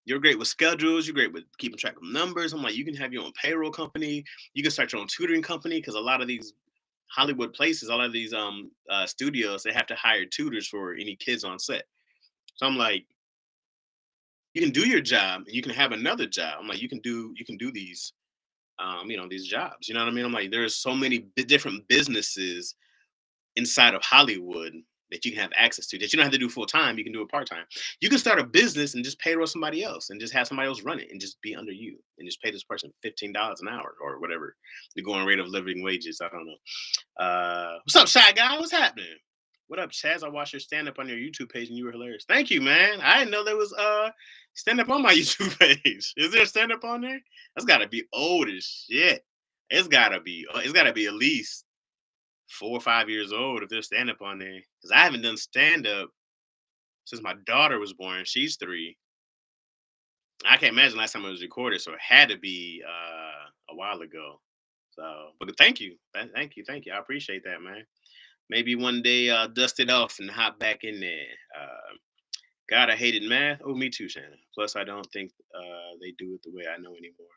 A: You're great with schedules. You're great with keeping track of numbers. I'm like, you can have your own payroll company. You can start your own tutoring company because a lot of these Hollywood places, a lot of these studios, they have to hire tutors for any kids on set. So I'm like, you can do your job and you can have another job. I'm like, you can do these jobs. You know what I mean? I'm like, there's so many different businesses inside of Hollywood that you can have access to that you don't have to do full time. You can do it part time. You can start a business and just payroll somebody else and just have somebody else run it and just be under you and just pay this person $15 an hour or whatever the going rate of living wages. I don't know. What's up, Shy Guy? What's happening? What up, Chaz? I watched your stand up on your YouTube page and you were hilarious. Thank you, man. I didn't know there was stand up on my YouTube page. Is there stand up on there? That's gotta be old as shit. It's gotta be at least 4 or 5 years old if there's stand up on there. Because I haven't done stand up since my daughter was born. She's 3. I can't imagine last time it was recorded, so it had to be a while ago. So, but thank you, thank you. I appreciate that, man. Maybe one day dust it off and hop back in there. God, I hated math. Oh, me too, Shannon. Plus, I don't think they do it the way I know anymore.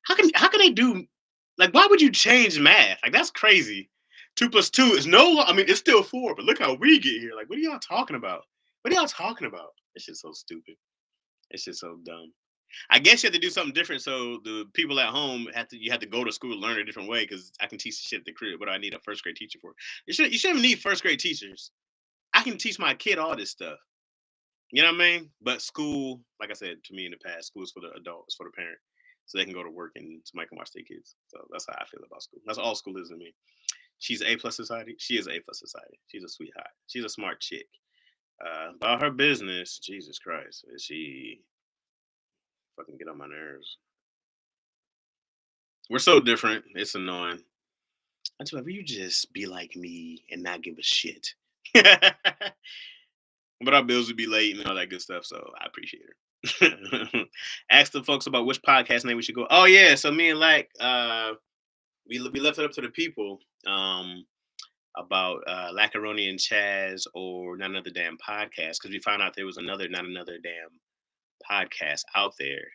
A: How can they do like why would you change math? Like that's crazy. 2 plus 2 is I mean, it's still 4, but look how we get here. Like, what are y'all talking about? What are y'all talking about? This shit's so stupid. It's just so dumb. I guess you have to do something different so the people at home have to go to school and learn a different way because I can teach shit at the crib. What do I need a first grade teacher for? You shouldn't need first grade teachers. I can teach my kid all this stuff. You know what I mean? But school, like I said to me in the past, school is for the adults, for the parent, so they can go to work and somebody can watch their kids. So that's how I feel about school. That's all school is to me. She's A plus society. She is A plus society. She's a sweetheart. She's a smart chick. About her business, Jesus Christ, is she fucking get on my nerves. We're so different. It's annoying. I just you just be like me and not give a shit. But our bills would be late and all that good stuff, so I appreciate her. Ask the folks about which podcast name we should go. Oh yeah, so me and we left it up to the people about Lacaroni and Chaz or not another damn podcast because we found out there was another not another damn podcast out there.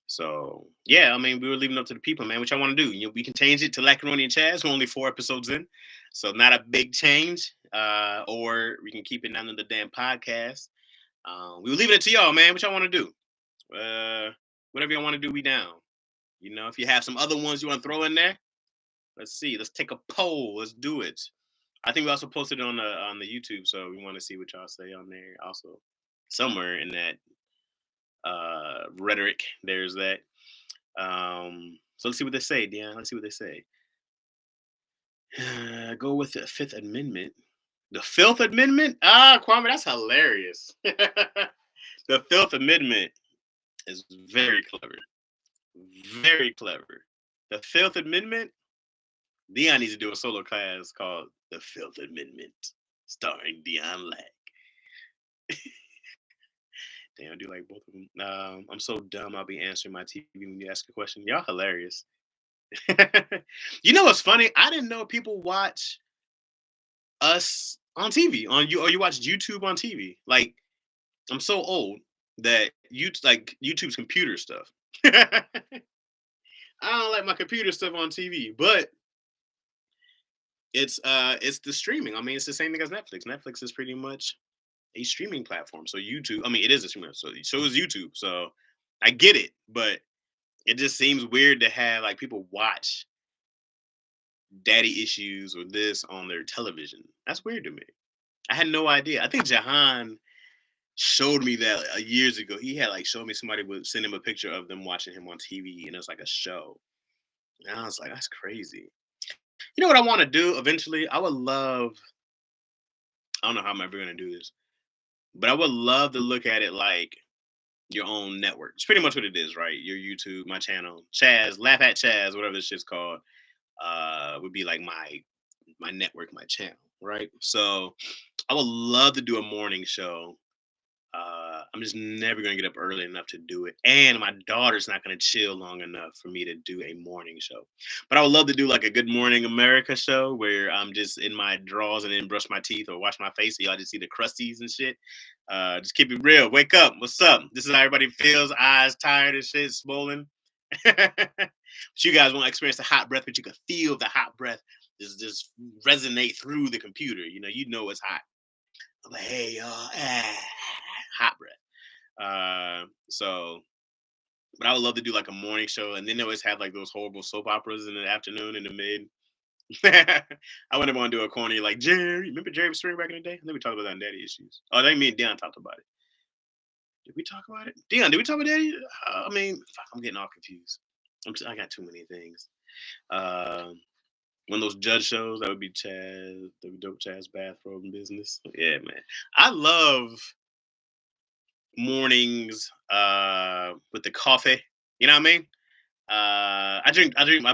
A: So yeah, I mean, we were leaving it up to the people, man. What y'all want to do? We can change it to Lacaroni and Chaz. We're only 4 episodes in, so not a big change. Or we can keep it down to the damn podcast. We were leaving it to y'all, man. What y'all want to do? Whatever y'all want to do, we down. If you have some other ones you want to throw in there, let's see. Let's take a poll. Let's do it. I think we also posted it on the YouTube, so we want to see what y'all say on there. Also, somewhere in that rhetoric, there's that. So let's see what they say, Dion. Let's see what they say. Go with the Fifth Amendment. The Filth Amendment? Ah, Kwame, that's hilarious. The Filth Amendment is very clever. Very clever. The Filth Amendment? Dion needs to do a solo class called The Filth Amendment, starring Dion Lack. Damn, I do like both of them. I'm so dumb. I'll be answering my TV when you ask a question. Y'all hilarious. You know what's funny? I didn't know people watch us on TV on you or you watch YouTube on TV. Like I'm so old that YouTube's computer stuff. I don't like my computer stuff on TV, but it's the streaming. I mean, it's the same thing as Netflix. Netflix is pretty much a streaming platform. So YouTube, I mean, it is a streaming. So is YouTube. So I get it, but it just seems weird to have like people watch daddy issues or this on their television. That's weird to me. I had no idea. I think Jahan showed me that years ago. He had like showed me somebody would send him a picture of them watching him on TV, and it was like a show. And I was like, that's crazy. You know what I want to do eventually? I would love. I don't know how I'm ever gonna do this, but I would love to look at it like your own network. It's pretty much what it is, right? Your YouTube, my channel, Chaz, Laugh at Chaz, whatever this shit's called, would be like my network, my channel, right? So I would love to do a morning show. I'm just never gonna get up early enough to do it, and my daughter's not gonna chill long enough for me to do a morning show. But I would love to do like a Good Morning America show where I'm just in my drawers and then brush my teeth or wash my face, so y'all just see the crusties and shit. Just keep it real. Wake up. What's up? This is how everybody feels. Eyes tired and shit, swollen. But you guys want to experience the hot breath, but you can feel the hot breath just resonate through the computer. You know it's hot. I'm like, hey y'all, hot breath. So, but I would love to do like a morning show, and then they always have like those horrible soap operas in the afternoon, in the mid. I wouldn't want to do a corny like Jerry. Remember Jerry Spring back in the day? I think we talked about that in Daddy Issues. Oh, I think me and Dion talked about it. Did we talk about it? Dion, did we talk about Daddy? I mean, fuck, I'm getting all confused. I got too many things. Um, One of those judge shows that would be Chaz, the dope Chaz bathrobe and business. Yeah, man. I love mornings with the coffee. You know what I mean? I've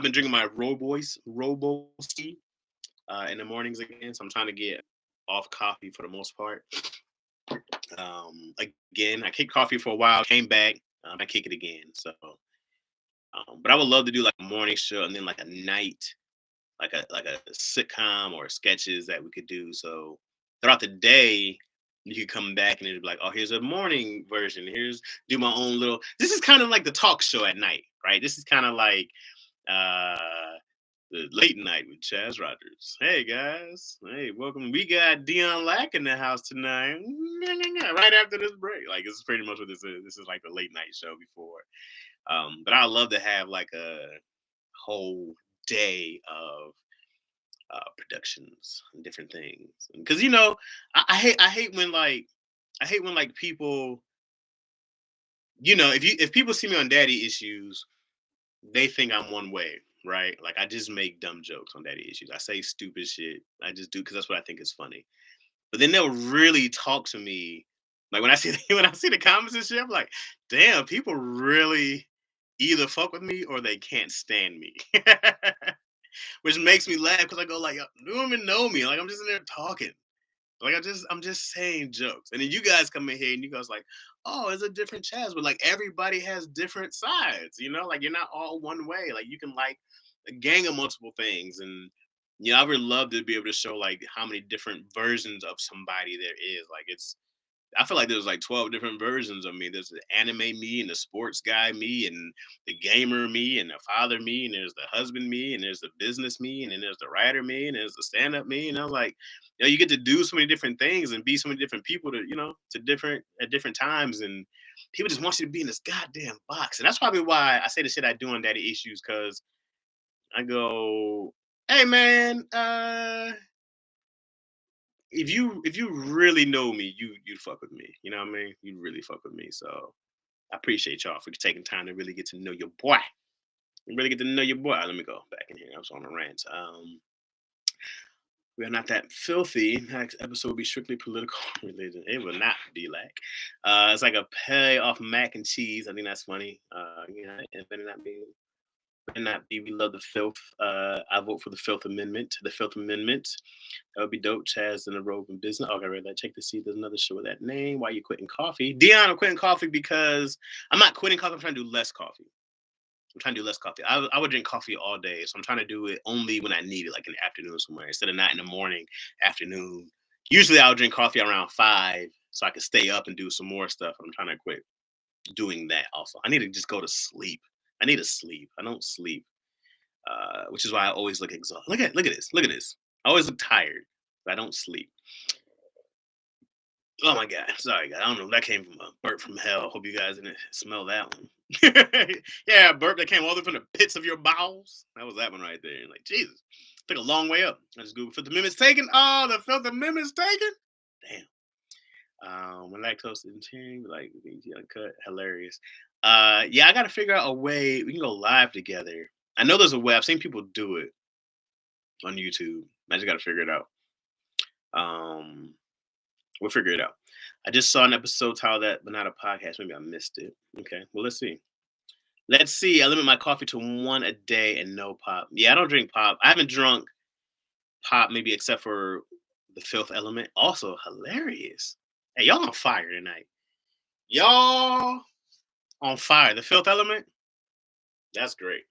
A: been drinking my Robo tea in the mornings again. So I'm trying to get off coffee for the most part. Again, I kicked coffee for a while, came back, I kick it again. So, but I would love to do like a morning show and then like a night, like a sitcom or sketches that we could do. So throughout the day, you could come back and it'd be like, oh, here's a morning version. Here's do my own little. This is kind of like the talk show at night, right? This is kind of like uh the late night with Chaz Rogers. Hey guys, hey, welcome. We got Dion Lack in the house tonight. Right after this break, like this is pretty much what this is. This is like the late night show before. But I love to have like a whole day of productions and different things. Because I hate when like people, if people see me on Daddy Issues, they think I'm one way, right? Like I just make dumb jokes on Daddy Issues. I say stupid shit. I just do because that's what I think is funny. But then they'll really talk to me. Like when I see when I see the comments and shit, I'm like, damn, people really either fuck with me or they can't stand me. Which makes me laugh because I go like, you don't even know me. Like I'm just in there talking. Like I'm just saying jokes. And then you guys come in here and you guys like, oh, it's a different Chaz, but like everybody has different sides, like you're not all one way. Like you can like a gang of multiple things. And I would love to be able to show like how many different versions of somebody there is. Like I feel like there's like 12 different versions of me. There's the anime me and the sports guy me and the gamer me and the father me and there's the husband me and there's the business me and then there's the writer me and there's the stand-up me. And I was like, you get to do so many different things and be so many different people to different at different times. And people just want you to be in this goddamn box. And that's probably why I say the shit I do on Daddy Issues, because I go, hey man, if you really know me, you'd fuck with me. You know what I mean? You'd really fuck with me. So I appreciate y'all for taking time to really get to know your boy. Really get to know your boy. Let me go back in here. I was on a rant. We are not that filthy. Next episode will be strictly political religion. It will not be like. It's like a pay off mac and cheese. I think that's funny. It better not be. Better not be. We love the filth. I vote for the filth amendment. The filth amendment. That would be dope. Chaz in the robe and business. Okay, right. Check to see if there's another show with that name. Why you quitting coffee? Dion, I'm quitting coffee because I'm not quitting coffee. I'm trying to do less coffee. I'm trying to do less coffee. I would drink coffee all day. So I'm trying to do it only when I need it, like in the afternoon somewhere, instead of not in the morning, afternoon. Usually I'll drink coffee around 5 so I can stay up and do some more stuff. I'm trying to quit doing that also. I need to just go to sleep. I need to sleep. I don't sleep. Which is why I always look exhausted. Look at this. Look at this. I always look tired. But I don't sleep. Oh my god. Sorry, guys. I don't know. That came from a burp from hell. Hope you guys didn't smell that one. Yeah, a burp that came all the way from the pits of your bowels. That was that one right there. Like Jesus. Took a long way up. I just Googled Fifth Amendment's taken. Oh, the Fifth Amendment's taken. Damn. When lactose intending, like cut, hilarious. Yeah, I gotta figure out a way we can go live together. I know there's a way. I've seen people do it on YouTube. I just gotta figure it out. Um, we'll figure it out. I just saw an episode titled that, but not a podcast. Maybe I missed it. Okay, well let's see. Let's see. I limit my coffee to one a day and no pop. Yeah, I don't drink pop. I haven't drunk pop maybe except for the filth element. Also hilarious. Hey, y'all on fire tonight. Y'all on fire. The filth element. That's great.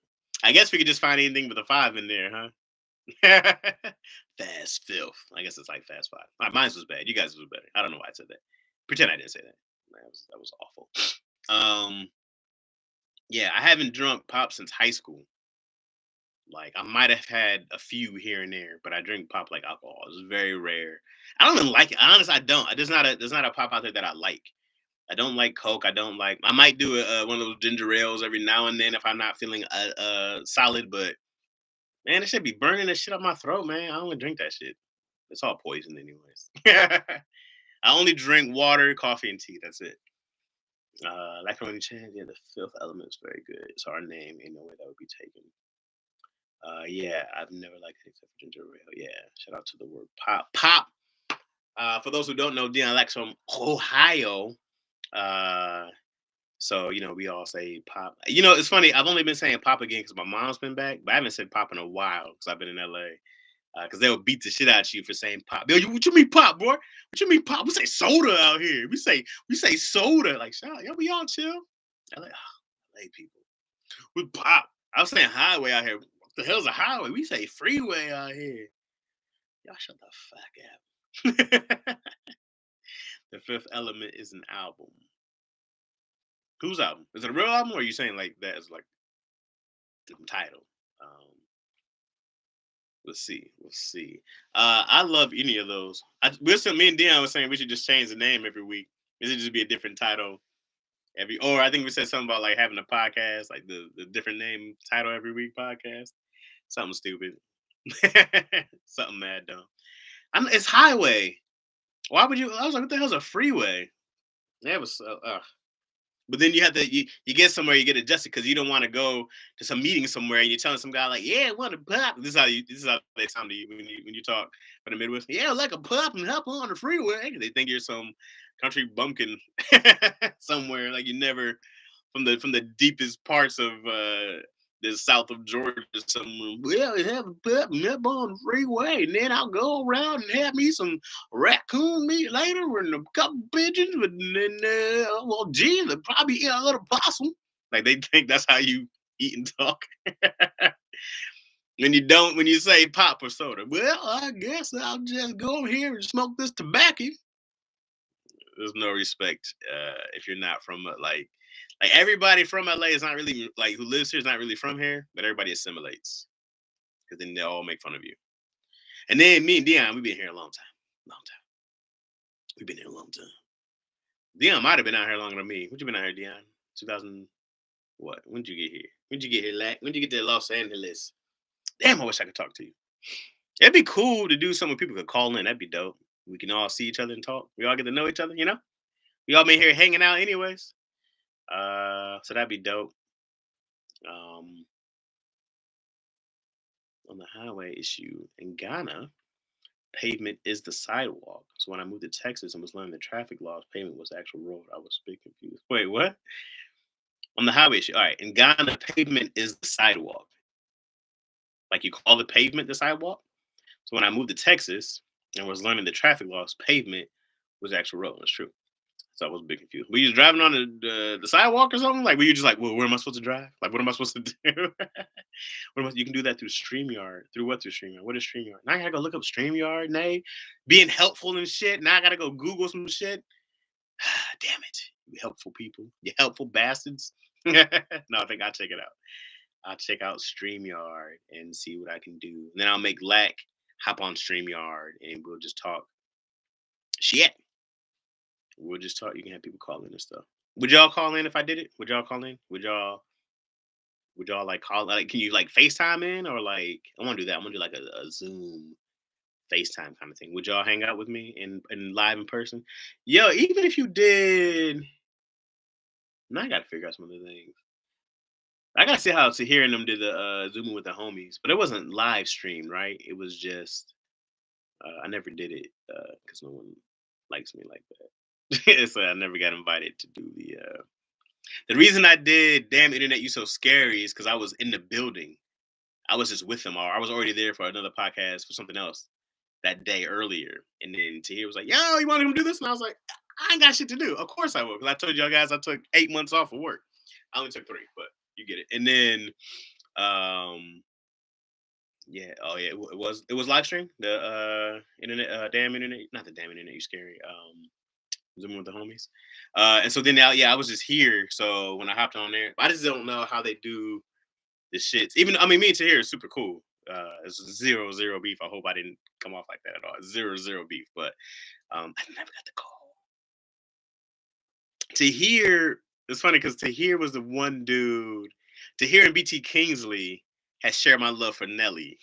A: I guess we could just find anything with a five in there, huh? Fast filth. I guess it's like fast five. Mine was bad. You guys was better. I don't know why I said that. Pretend I didn't say that. That was awful. Um, yeah, I haven't drunk pop since high school. Like I might have had a few here and there, but I drink pop like alcohol. It's very rare. I don't even like it. Honestly, I don't. There's not a pop out there that I like. I don't like Coke. I don't like. I might do one of those ginger ales every now and then if I'm not feeling solid, but Man, it should be burning the shit up my throat, man. I only drink that shit. It's all poison, anyways. I only drink water, coffee, and tea. That's it. Like only change. Yeah, the fifth element is very good. It's our name. Ain't no way that would be taken. Yeah, I've never liked it except for ginger ale. Yeah, shout out to the word pop. Pop. For those who don't know, Dion Lex from Ohio. Uh, so we all say pop. It's funny. I've only been saying pop again because my mom's been back, but I haven't said pop in a while because I've been in LA. Because they'll beat the shit out of you for saying pop. What you mean pop, boy? What you mean pop? We say soda out here. We say soda. Like, shut up, yo, we all chill. LA people with pop. I was saying highway out here. What the hell's a highway? We say freeway out here. Y'all shut the fuck up. The Fifth Element is an album. Whose album? Is it a real album, or are you saying like that as like the title? Um, let's see. Let's see. I love any of those. Me and Dion was saying we should just change the name every week. It should just be a different title or I think we said something about like having a podcast, like the different name title every week podcast. Something stupid. Something mad dumb. It's highway. Why would you? I was like, what the hell's a freeway? That was But then you get somewhere, you get adjusted because you don't want to go to some meeting somewhere and you're telling some guy like, yeah, what a pop. This is how they sound to you when you talk from the Midwest. Yeah, like a pop and hop on the freeway. They think you're some country bumpkin somewhere, like you never from the deepest parts of the south of Georgia. Somewhere. Well, have a pop and hop on the freeway, and then I'll go around and have me some raccoon meat later and a couple pigeons, and then well, gee, they'll probably eat a little possum. Like they think that's how you eat and talk. When you say pop or soda, well, I guess I'll just go here and smoke this tobacco. There's no respect if you're not from like everybody from LA is not really like who lives here is not really from here, but everybody assimilates because then they all make fun of you. And then me and Dion, we've been here a long time, long time. We've been here a long time. Dion might have been out here longer than me. When you been out here, Dion? 2000 what? When did you get here? When did you get here? When did you get to Los Angeles? Damn, I wish I could talk to you. It'd be cool to do something people could call in. That'd be dope. We can all see each other and talk. We all get to know each other, you know? We all been here hanging out anyways. So that'd be dope. Um, on the highway issue in Ghana, pavement is the sidewalk. So when I moved to Texas and was learning the traffic laws, pavement was the actual road. I was a bit confused. Wait, what? On the highway issue. All right. In Ghana, pavement is the sidewalk. Like you call the pavement the sidewalk. So when I moved to Texas and was learning the traffic laws, pavement was the actual road. That's true. So I was a bit confused. Were you just driving on the sidewalk or something? Like, were you just like, well, where am I supposed to drive? Like, what am I supposed to do? You can do that through StreamYard. Through what? Through StreamYard? What is StreamYard? Now I gotta go look up StreamYard, Nay. Being helpful and shit. Now I gotta go Google some shit. Damn it. You helpful people. You helpful bastards. No, I think I'll check it out. I'll check out StreamYard and see what I can do. And then I'll make Lack hop on StreamYard and we'll just talk shit. We'll just talk. You can have people call in and stuff. Would y'all call in if I did it? Would y'all call in? Would y'all like call like can you like FaceTime in or like I want to do that. I want to do like a Zoom FaceTime kind of thing. Would y'all hang out with me in live in person? Yo, even if you did, now I gotta figure out some other things. I gotta see how Tahir and them did the Zooming with the homies, but it wasn't live streamed, right? It was just I never did it because no one likes me like that. So I never got invited to do the reason I did damn internet you so scary is because I was in the building. I was just with them or I was already there for another podcast for something else that day earlier. And then Tahir was like, yo, you want to do this? And I was like, I ain't got shit to do. Of course I will. Because I told y'all guys I took 8 months off of work. I only took 3, but you get it. And then yeah, oh yeah, it was live stream. The internet damn internet, not the damn internet, you scary. Zooming with the homies. And so then now, yeah, I was just here. So when I hopped on there, I just don't know how they do the shits. Even I mean, me and Tahir is super cool. It's zero beef. I hope I didn't come off like that at all. Zero beef. But I never got the call. Tahir, it's funny because Tahir was the one dude. Tahir and BT Kingsley has shared my love for Nelly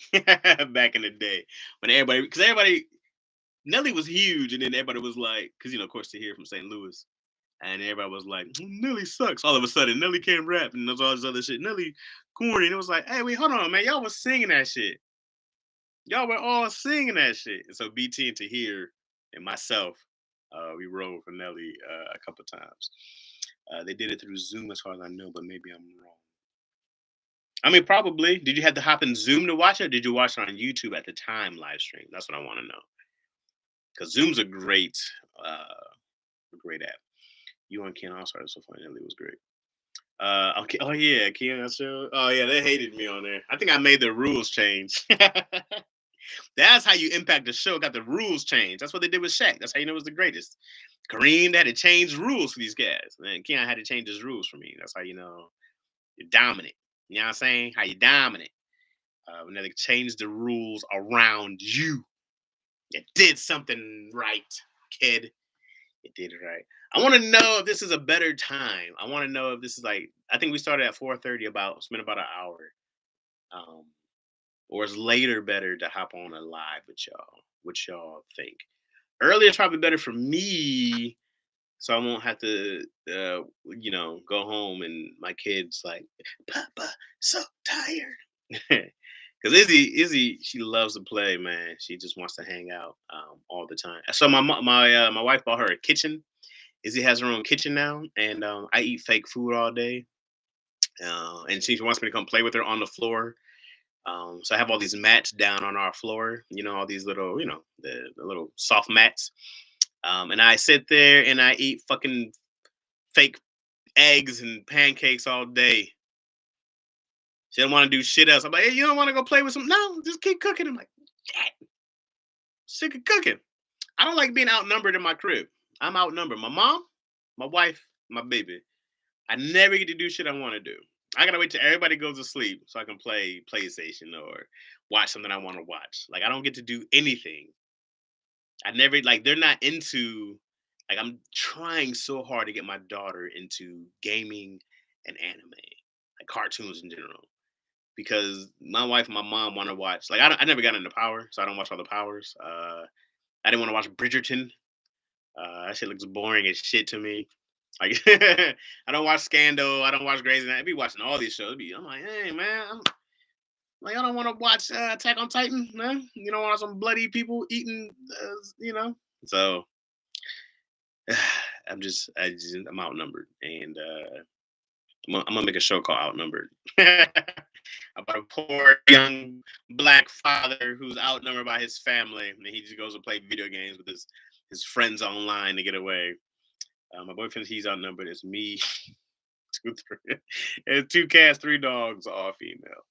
A: back in the day when everybody Nelly was huge, and then everybody was like, because of course, to hear from St. Louis, and everybody was like, Nelly sucks. All of a sudden, Nelly can't rap, and there's all this other shit. Nelly corny, and it was like, hey, wait, hold on, man, y'all was singing that shit. Y'all were all singing that shit. And so BT and Tahir and myself, we rode for Nelly a couple times. They did it through Zoom, as far as I know, but maybe I'm wrong. I mean, probably. Did you have to hop in Zoom to watch it, or did you watch it on YouTube at the time live stream? That's what I want to know. Because Zoom's a great app. You and Ken also are so funny. Nelly was great. Okay. Oh yeah, Ken show. Oh yeah, they hated me on there. I think I made the rules change. That's how you impact the show. Got the rules changed. That's what they did with Shaq. That's how you know it was the greatest. Kareem had to change rules for these guys. And Keon had to change his rules for me. That's how you know you're dominant. You know what I'm saying? How you dominant. When they changed the rules around you. You did something right, kid. You did it right. I want to know if this is a better time. I want to know if this is like I think we started at 4:30 spent about an hour. Um, or is later better to hop on a live with y'all? What y'all think? Earlier is probably better for me, so I won't have to, go home and my kids like, Papa, so tired. Because Izzy, she loves to play, man. She just wants to hang out all the time. So my wife bought her a kitchen. Izzy has her own kitchen now, and I eat fake food all day. And she wants me to come play with her on the floor. So I have all these mats down on our floor, all these little, the little soft mats. And I sit there and I eat fucking fake eggs and pancakes all day. She don't want to do shit else. I'm like, hey, you don't want to go play with some? No, just keep cooking. I'm like, "Dad, sick of cooking. I don't like being outnumbered in my crib. I'm outnumbered. My mom, my wife, my baby. I never get to do shit I want to do. I gotta wait till everybody goes to sleep so I can play PlayStation or watch something I want to watch. Like I don't get to do anything. I never like they're not into like I'm trying so hard to get my daughter into gaming and anime, like cartoons in general. Because my wife and my mom want to watch like I never got into Power, so I don't watch all the Powers. I didn't want to watch Bridgerton. That shit looks boring as shit to me. Like I don't watch Scandal. I don't watch Grey's Anatomy. I be watching all these shows. I'm like, hey man, like I don't want to watch Attack on Titan, man. You don't want some bloody people eating, So I'm outnumbered, and I'm gonna make a show called Outnumbered about a poor young black father who's outnumbered by his family, and he just goes to play video games with his friends online to get away. My boyfriend, he's outnumbered. It's me, two, three, and two cats, three dogs, all female.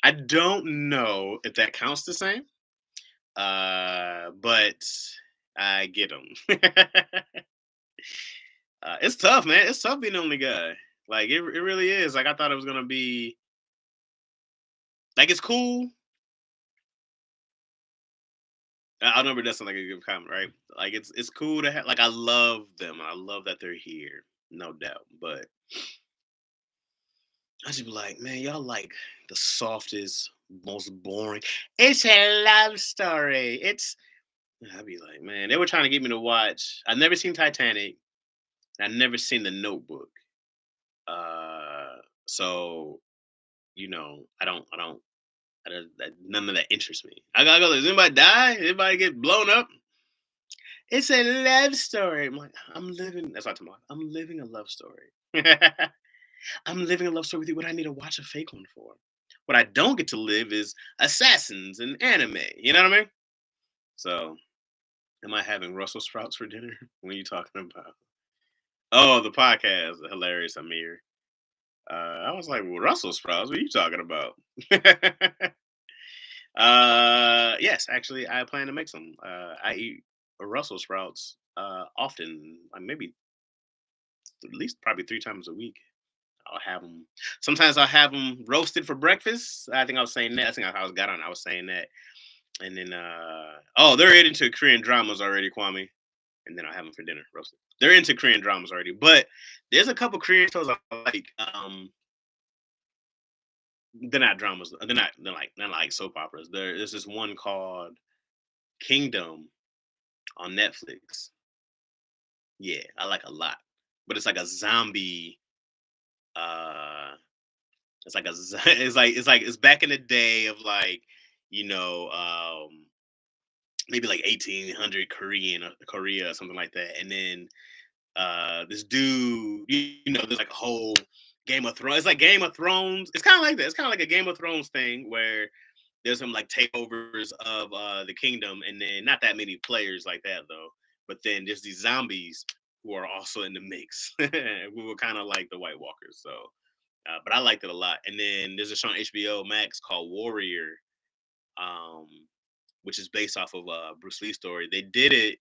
A: I don't know if that counts the same, but I get them. It's tough, man. It's tough being the only guy. Like it really is. Like I thought it was gonna be like it's cool. Outnumbered doesn't like a good comment, right? Like it's cool to have. Like I love them. I love that they're here, no doubt. But I just be like, man, y'all like the softest, most boring. It's a love story. I'd be like, man, they were trying to get me to watch. I've never seen Titanic. I've never seen The Notebook. So none of that interests me. I gotta go. Does anybody die? Anybody get blown up? It's a love story. I'm like, I'm living. That's not tomorrow. I'm living a love story. I'm living a love story with you. What I need to watch a fake one for? What I don't get to live is assassins and anime. You know what I mean? So, am I having Russell sprouts for dinner? What are you talking about? Oh, the podcast, hilarious Amir. I was like, well, Russell sprouts. What are you talking about? Yes, actually, I plan to make some. I eat Russell sprouts often, maybe at least probably 3 times a week. I'll have them. Sometimes I'll have them roasted for breakfast. I think I was saying that. I think I was got on. I was saying that, and then oh, they're into Korean dramas already, Kwame. And then I'll have them for dinner roasted. They're into Korean dramas already, but there's a couple Korean shows I like. they're not dramas. They're not like soap operas. There's this one called Kingdom on Netflix. Yeah, I like a lot. But it's like a zombie. Uh, it's like it's back in the day of like you know maybe like 1800 Korea or something like that, and then this dude, there's like a whole Game of Thrones. It's like Game of Thrones. It's kind of like that. It's kind of like a Game of Thrones thing where there's some like takeovers of the kingdom, and then not that many players like that though. But then there's these zombies who are also in the mix. We were kind of like the White Walkers. So, but I liked it a lot. And then there's a show on HBO Max called Warrior, um, which is based off of Bruce Lee story. They did it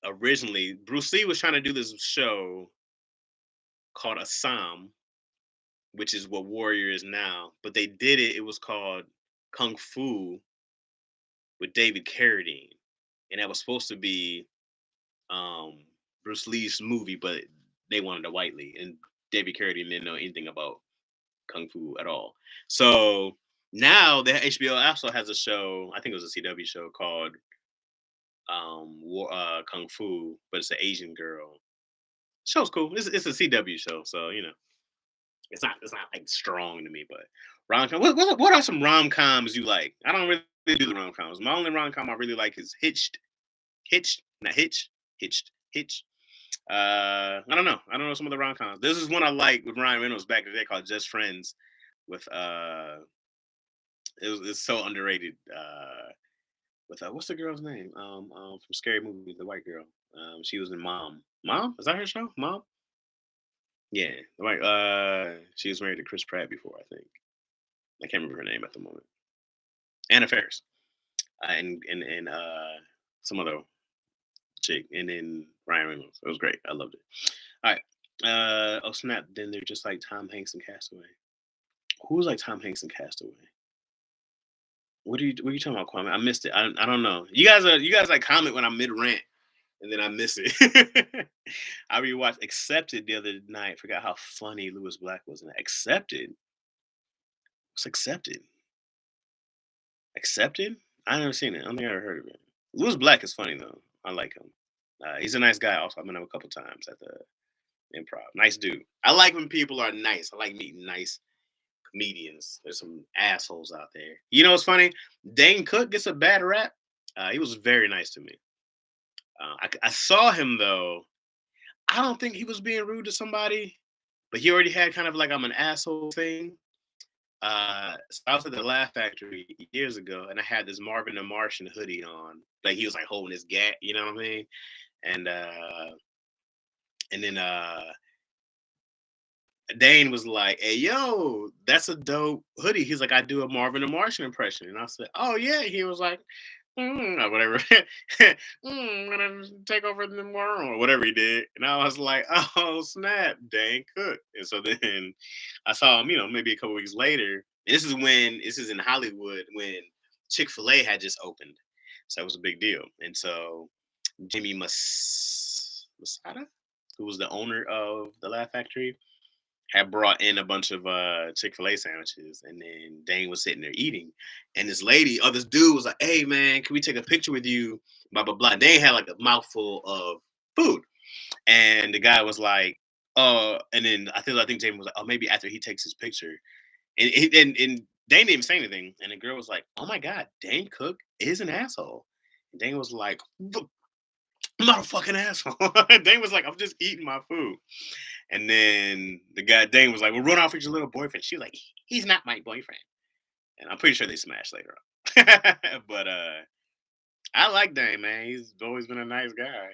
A: originally. Bruce Lee was trying to do this show called Assam, which is what Warrior is now. But they did it. It was called Kung Fu with David Carradine, and that was supposed to be um, Bruce Lee's movie, but they wanted a White Lee, and David Carradine didn't know anything about Kung Fu at all. So now the HBO also has a show. I think it was a CW show called Kung Fu, but it's an Asian girl. Show's cool. It's a CW show, so it's not like strong to me, but rom com. What are some rom coms you like? I don't really do the rom coms. My only rom com I really like is Hitched, not Hitch. I don't know. I don't know some of the rom coms. This is one I like with Ryan Reynolds back in the day called Just Friends. With it's so underrated. With what's the girl's name? From Scary Movie, the white girl. She was in Mom. Mom, is that her show? Mom. Yeah, the white. She was married to Chris Pratt before, I think. I can't remember her name at the moment. Anna Faris, and some other chick, and then Ryan Reynolds. It was great. I loved it. All right. Oh snap! Then they're just like Tom Hanks and Castaway. Who's like Tom Hanks and Castaway? What are you talking about, Kwame? I missed it. I don't know. You guys like comment when I'm mid rant and then I miss it. I rewatched Accepted the other night. Forgot how funny Lewis Black was in that. Accepted. What's Accepted? Accepted? I never seen it. I don't think I ever heard of it. Lewis Black is funny though. I like him. He's a nice guy. Also, I've met him a couple times at the improv. Nice dude. I like when people are nice. I like meeting nice comedians. There's some assholes out there. You know what's funny? Dane Cook gets a bad rap. He was very nice to me. I saw him though. I don't think he was being rude to somebody, but he already had kind of like I'm an asshole thing. So I was at the Laugh Factory years ago, and I had this Marvin the Martian hoodie on. Like he was like holding his gat, you know what I mean? And then Dane was like, "Hey, yo, that's a dope hoodie." He's like, "I do a Marvin the Martian impression," and I said, "Oh yeah." He was like, or whatever, I'm gonna take over the world, or whatever he did, and I was like, "Oh snap, Dane Cook!" And so then I saw him, maybe a couple weeks later. And this is in Hollywood when Chick-fil-A had just opened, so it was a big deal. And so Jimmy Masada, who was the owner of the Laugh Factory, had brought in a bunch of Chick-fil-A sandwiches, and then Dane was sitting there eating. And this lady, or this dude was like, "Hey man, can we take a picture with you?" Blah blah blah. Dane had like a mouthful of food. And the guy was like, and then I think Dane was like, "Oh, maybe after he takes his picture." And Dane didn't even say anything. And the girl was like, "Oh my god, Dane Cook is an asshole." And Dane was like, "I'm not a fucking asshole." Dane was like, "I'm just eating my food." And then the guy Dane was like, "Well, run off with your little boyfriend." She was like, "He's not my boyfriend." And I'm pretty sure they smashed later on. But I like Dane, man. He's always been a nice guy.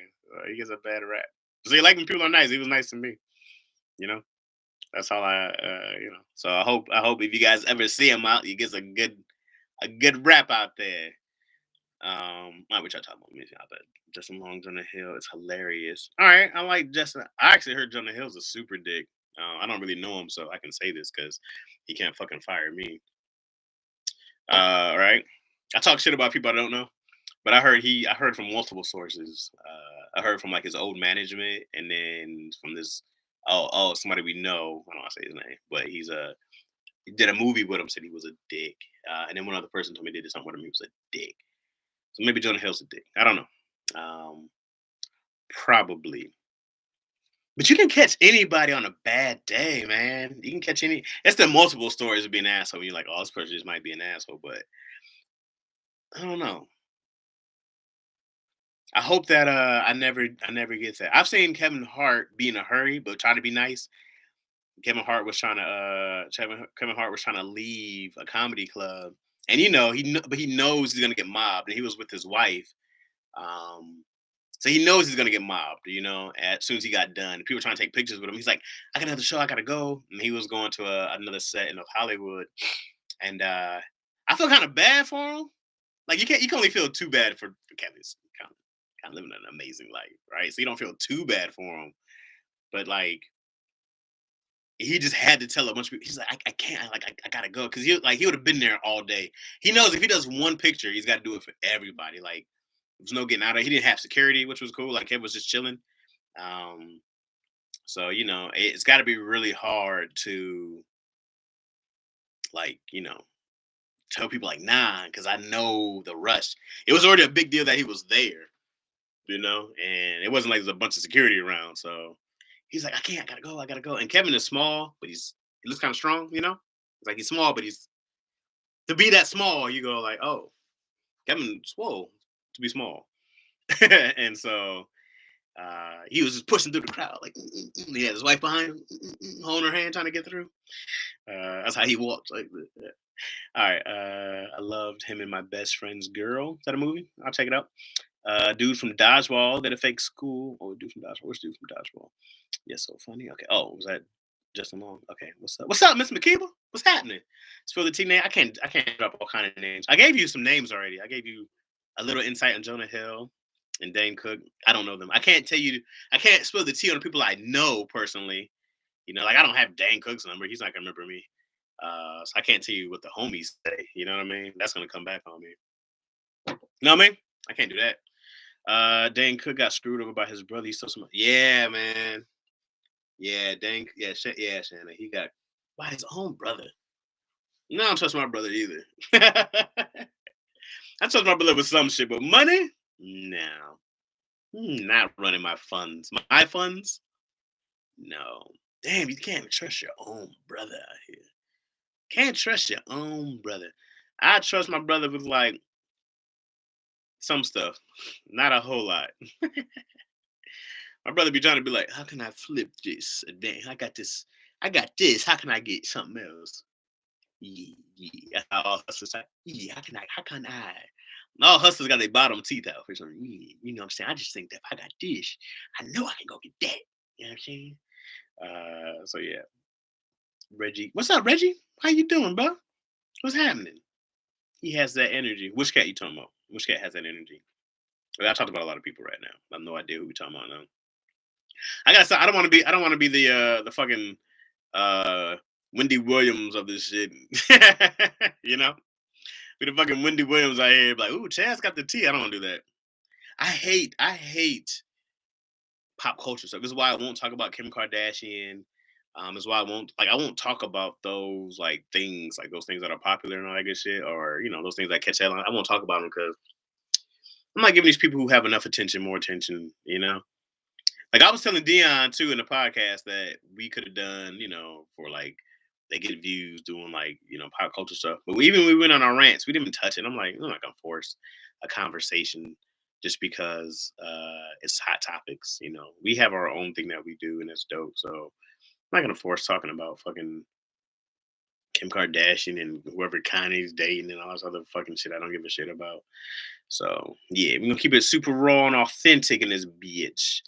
A: He gets a bad rap. So you like when people are nice. He was nice to me. You know, that's all I. So I hope if you guys ever see him out, he gets a good rap out there. Which I talk about music, but Justin Long's on the Hill is hilarious. All right, I like Justin. I actually heard Jonah Hill's a super dick. I don't really know him, so I can say this because he can't fucking fire me. All right, I talk shit about people I don't know, but I heard from multiple sources. I heard from like his old management, and then from this somebody we know. I don't want to say his name, but he's a did a movie with him, said he was a dick. And then one other person told me they did something with him, he was a dick. So maybe Jonah Hill's a dick. I don't know. Probably. But you can catch anybody on a bad day, man. You can catch any. It's the multiple stories of being an asshole. You're like, oh, this person just might be an asshole, but I don't know. I hope that I never get that. I've seen Kevin Hart be in a hurry but try to be nice. Kevin Hart was trying to leave a comedy club, and but he knows he's gonna get mobbed, and he was with his wife. Um, so he knows he's gonna get mobbed. As soon as he got done, people were trying to take pictures with him. He's like, "I got another show, I gotta go," and he was going to another set in Hollywood, and I feel kind of bad for him. Like you can only feel too bad for Kevin. He's kind of living an amazing life, right? So you don't feel too bad for him, but like he just had to tell a bunch of people. He's like, I can't. I gotta go because he would have been there all day. He knows if he does one picture, he's got to do it for everybody. Like there's no getting out of it. He didn't have security, which was cool. Like Kevin was just chilling. Um, so it's got to be really hard to like tell people like nah, because I know the rush. It was already a big deal that he was there, and it wasn't like there's a bunch of security around. So he's like, I can't, I gotta go, I gotta go. And Kevin is small, but he looks kind of strong. It's like he's small, but he's to be that small, you go like, oh, Kevin swole to be small. And so he was just pushing through the crowd, like he had his wife behind him, holding her hand, trying to get through. That's how he walked. Like, yeah. All right. I loved him and my best friend's girl. Is that a movie? I'll check it out. Dude from Dodgeball did a fake school. Oh, dude from Dodgeball. Where's dude from Dodgeball? Yeah, so funny. Okay. Oh, was that Justin Long? Okay. What's up? What's up, Miss McKeever? What's happening? Spill the tea name. I can't drop all kind of names. I gave you some names already. I gave you a little insight on Jonah Hill and Dane Cook. I don't know them. I can't tell you. I can't spill the tea on the people I know personally. Like I don't have Dane Cook's number. He's not gonna remember me. So I can't tell you what the homies say. You know what I mean? That's gonna come back on me. You know what I mean? I can't do that. Dane Cook got screwed over by his brother. He's so smart. Yeah, man. Yeah, Dane. Yeah, yeah, Shannon. He got by his own brother. No, I don't trust my brother either. I trust my brother with some shit, but money? No. Not running my funds. My funds? No. Damn, you can't even trust your own brother out here. Can't trust your own brother. I trust my brother with like some stuff, not a whole lot. My brother be trying to be like, how can I flip this? Advance? I got this. How can I get something else? Yeah, yeah. That's how all hustlers say, yeah, how can I? All hustlers got their bottom teeth out for something. Yeah, you know what I'm saying? I just think that if I got this, I know I can go get that. You know what I'm saying? So yeah. Reggie. What's up, Reggie? How you doing, bro? What's happening? He has that energy. Which cat you talking about? Which cat has that energy? I talked about a lot of people right now. I have no idea who we talking about now. I gotta say, I don't want to be. I don't want to be the fucking uh Wendy Williams of this shit. you know, be the fucking Wendy Williams out here, like, ooh, Chaz got the tea. I don't want to do that. I hate pop culture stuff. This is why I won't talk about Kim Kardashian. Is why I won't talk about those like things like those things that are popular and all that good shit, or those things that catch headlines. I won't talk about them because I'm not giving these people who have enough attention more attention. Like I was telling Dion too in the podcast that we could have done, for like they get views doing like pop culture stuff. But even when we went on our rants, we didn't even touch it. I'm like, I'm not gonna force a conversation just because it's hot topics. We have our own thing that we do and it's dope. So I'm not gonna force talking about fucking Kim Kardashian and whoever Kanye's dating and all this other fucking shit I don't give a shit about. So yeah, we're gonna keep it super raw and authentic in this bitch.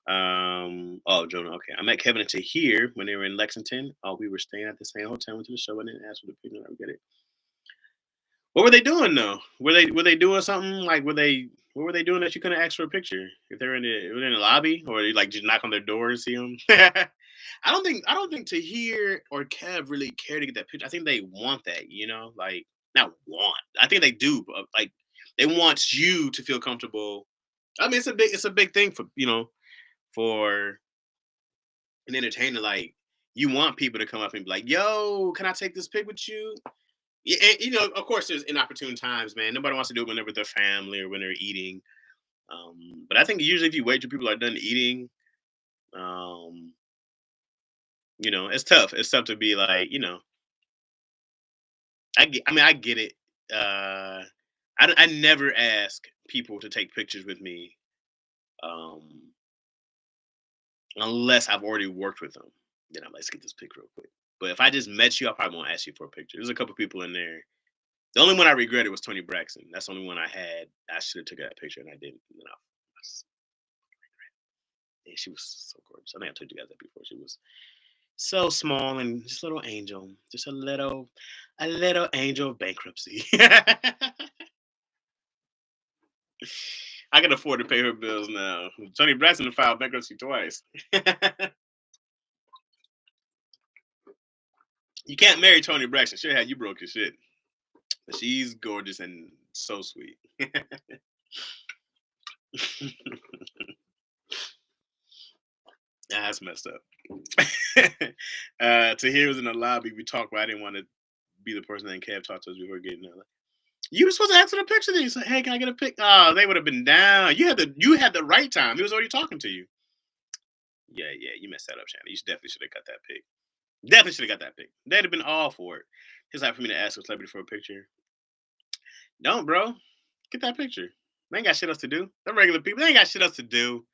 A: Oh, Jonah. Okay, I met Kevin and Tahir when they were in Lexington. Oh, we were staying at the same hotel. Went to the show and then asked for the picture. I get it. What were they doing though? Were they doing something like what were they doing that you couldn't ask for a picture if they were in the lobby or you like just knock on their door and see them? I don't think Tahir or Kev really care to get that picture. I think they want that. Like not want. I think they do, but like they want you to feel comfortable. I mean, it's a big thing for an entertainer. Like You want people to come up and be like, "Yo, can I take this pic with you?" Yeah, and, of course, there's inopportune times, man. Nobody wants to do it whenever they're family or when they're eating. But I think usually if you wait till people are done eating, um, it's tough. It's tough to be like, I get it. Uh, I never ask people to take pictures with me, um, unless I've already worked with them. Then I'm like, let's get this pic real quick. But if I just met you, I probably won't ask you for a picture. There's a couple people in there. The only one I regretted was Tony Braxton. That's the only one I had. I should have took that picture and I didn't. Yeah, she was so gorgeous. I think I told you guys that before. She was so small and just a little angel, just a little angel of bankruptcy. I can afford to pay her bills now. Tony Braxton filed bankruptcy twice. You can't marry Tony Braxton. Sure had you broke your shit. But she's gorgeous and so sweet. That's messed up. Tahir was in the lobby. We talked, but I didn't want to be the person that Kev talked to us before getting there. Like, you were supposed to ask for the picture. Then you said, "Hey, can I get a pic?" Oh, they would have been down. You had the right time. He was already talking to you. Yeah, yeah, you messed that up, Shannon. Definitely should have got that pic. Definitely should have got that pic. They'd have been all for it. It's like for me to ask a celebrity for a picture. Don't, bro. Get that picture. They ain't got shit else to do. They're regular people. They ain't got shit else to do.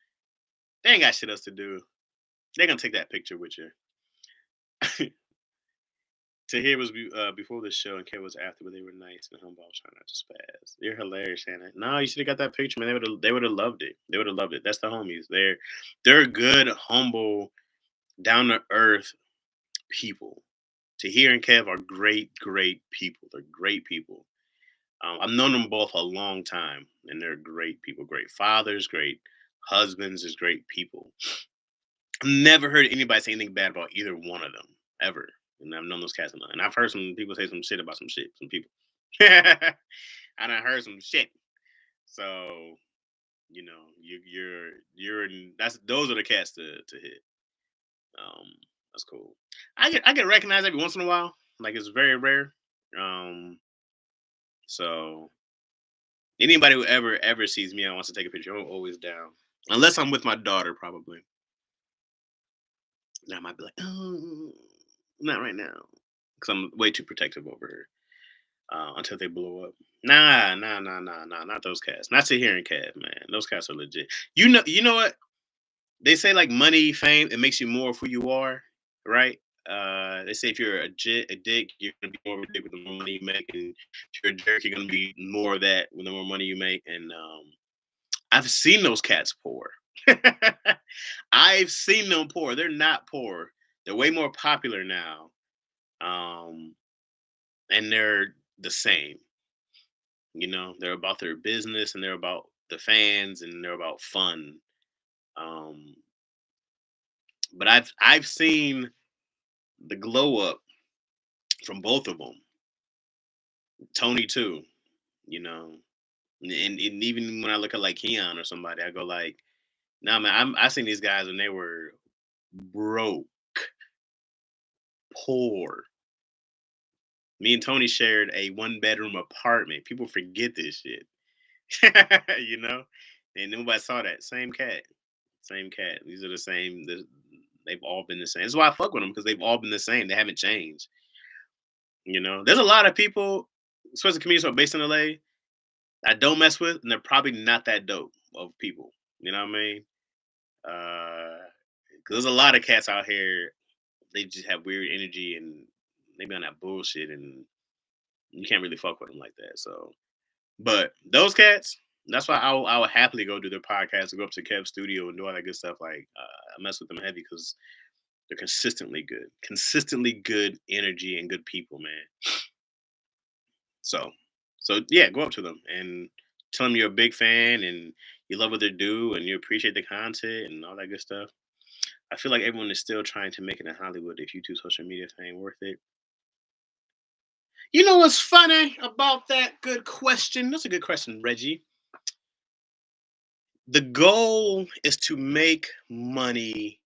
A: They ain't got shit else to do. They're gonna take that picture with you. Tahir was before the show and Kev was after, but they were nice and humble. I was trying not to spaz. You're hilarious, Shannon. No, you should have got that picture, man. They would have loved it. They would have loved it. That's the homies. They're good, humble, down to earth people. Tahir and Kev are great, great people. They're great people. I've known them both a long time, and they're great people. Great fathers, great husbands, is great people. I've never heard anybody say anything bad about either one of them ever. And I've known those cats a lot. And I've heard some people say some shit about some shit, some people. And I heard some shit. So, that's those are the cats to hit. Um, that's cool. I get recognized every once in a while. Like it's very rare. Um, so anybody who ever sees me and wants to take a picture, I'm always down. Unless I'm with my daughter, probably. Then I might be like, oh, not right now, because I'm way too protective over her. Until they blow up. Nah, nah, nah, nah, nah, not those cats. Not to hearing cat, man. Those cats are legit. You know what? They say like money, fame, it makes you more of who you are, right? They say if you're a dick, you're gonna be more of a dick with the more money you make, and if you're a jerk, you're gonna be more of that with the more money you make. And I've seen those cats poor. I've seen them poor. They're not poor. They're way more popular now, um, and they're the same. They're about their business and they're about the fans and they're about fun. Um, but I've seen the glow up from both of them. Tony too, you know, and even when I look at like Keon or somebody, I go like, nah, man, I seen these guys when they were broke, poor. Me and Tony shared a one bedroom apartment. People forget this shit, you know, and nobody saw that. Same cat. Same cat. These are the same. They've all been the same. That's why I fuck with them because they've all been the same. They haven't changed. There's a lot of people, especially comedians who are based in LA, I don't mess with, and they're probably not that dope of people. You know what I mean? Because there's a lot of cats out here. They just have weird energy and they be on that bullshit, and you can't really fuck with them like that. So, but those cats, that's why I would happily go do their podcast, or go up to Kev's studio and do all that good stuff. Like I mess with them heavy because they're consistently good energy and good people, man. So, so yeah, go up to them and tell them you're a big fan and you love what they do and you appreciate the content and all that good stuff. I feel like everyone is still trying to make it in Hollywood. If YouTube social media fame worth it? You know what's funny about that? Good question. That's a good question, Reggie. The goal is to make money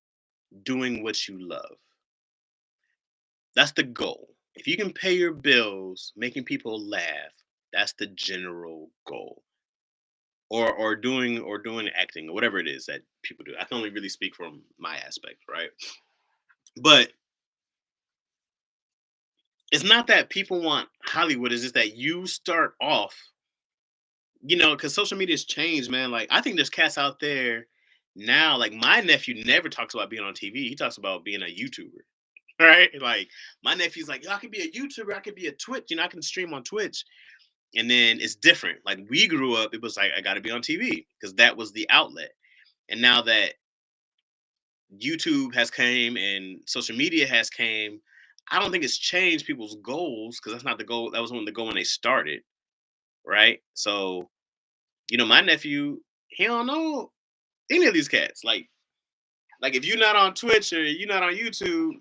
A: doing what you love. That's the goal. If you can pay your bills, making people laugh, that's the general goal. Or doing acting or whatever it is that people do. I can only really speak from my aspect, right? But it's not that people want Hollywood, it's just that you start off, because social media has changed, man. Like I think there's cats out there now. Like my nephew never talks about being on TV. He talks about being a YouTuber. Right? Like my nephew's like, "Yo, I could be a YouTuber, I could be a Twitch, I can stream on Twitch." And then it's different. Like we grew up, it was like I gotta be on TV because that was the outlet. And now that YouTube has came and social media has came, I don't think it's changed people's goals because that's not the goal. That was one the goal when they started, right? So, my nephew, he don't know any of these cats. Like if you're not on Twitch or you're not on YouTube,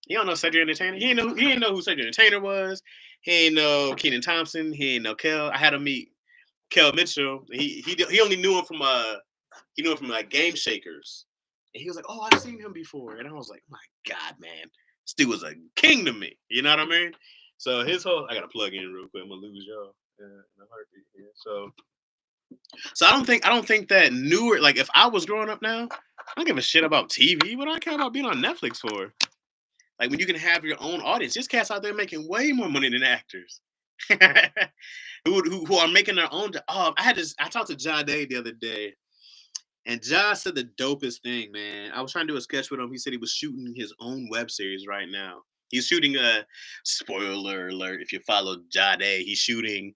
A: he don't know Cedric Entertainer. He ain't know who Cedric Entertainer was. He ain't know Keenan Thompson. He ain't know Kel. I had him meet Kel Mitchell. He only knew him from like Game Shakers. And he was like, "Oh, I've seen him before." And I was like, "My God, man, this dude was a king to me." You know what I mean? So his whole I gotta plug in real quick. I'm gonna lose y'all in a heartbeat here. So I don't think that newer like if I was growing up now, I don't give a shit about TV. What do I care about being on Netflix for? Like when you can have your own audience. There's cats out there making way more money than actors. who are making their own. Oh, I talked to John Day the other day, and John said the dopest thing, man. I was trying to do a sketch with him. He said he was shooting his own web series right now. He's shooting a spoiler alert. If you follow Jade, he's shooting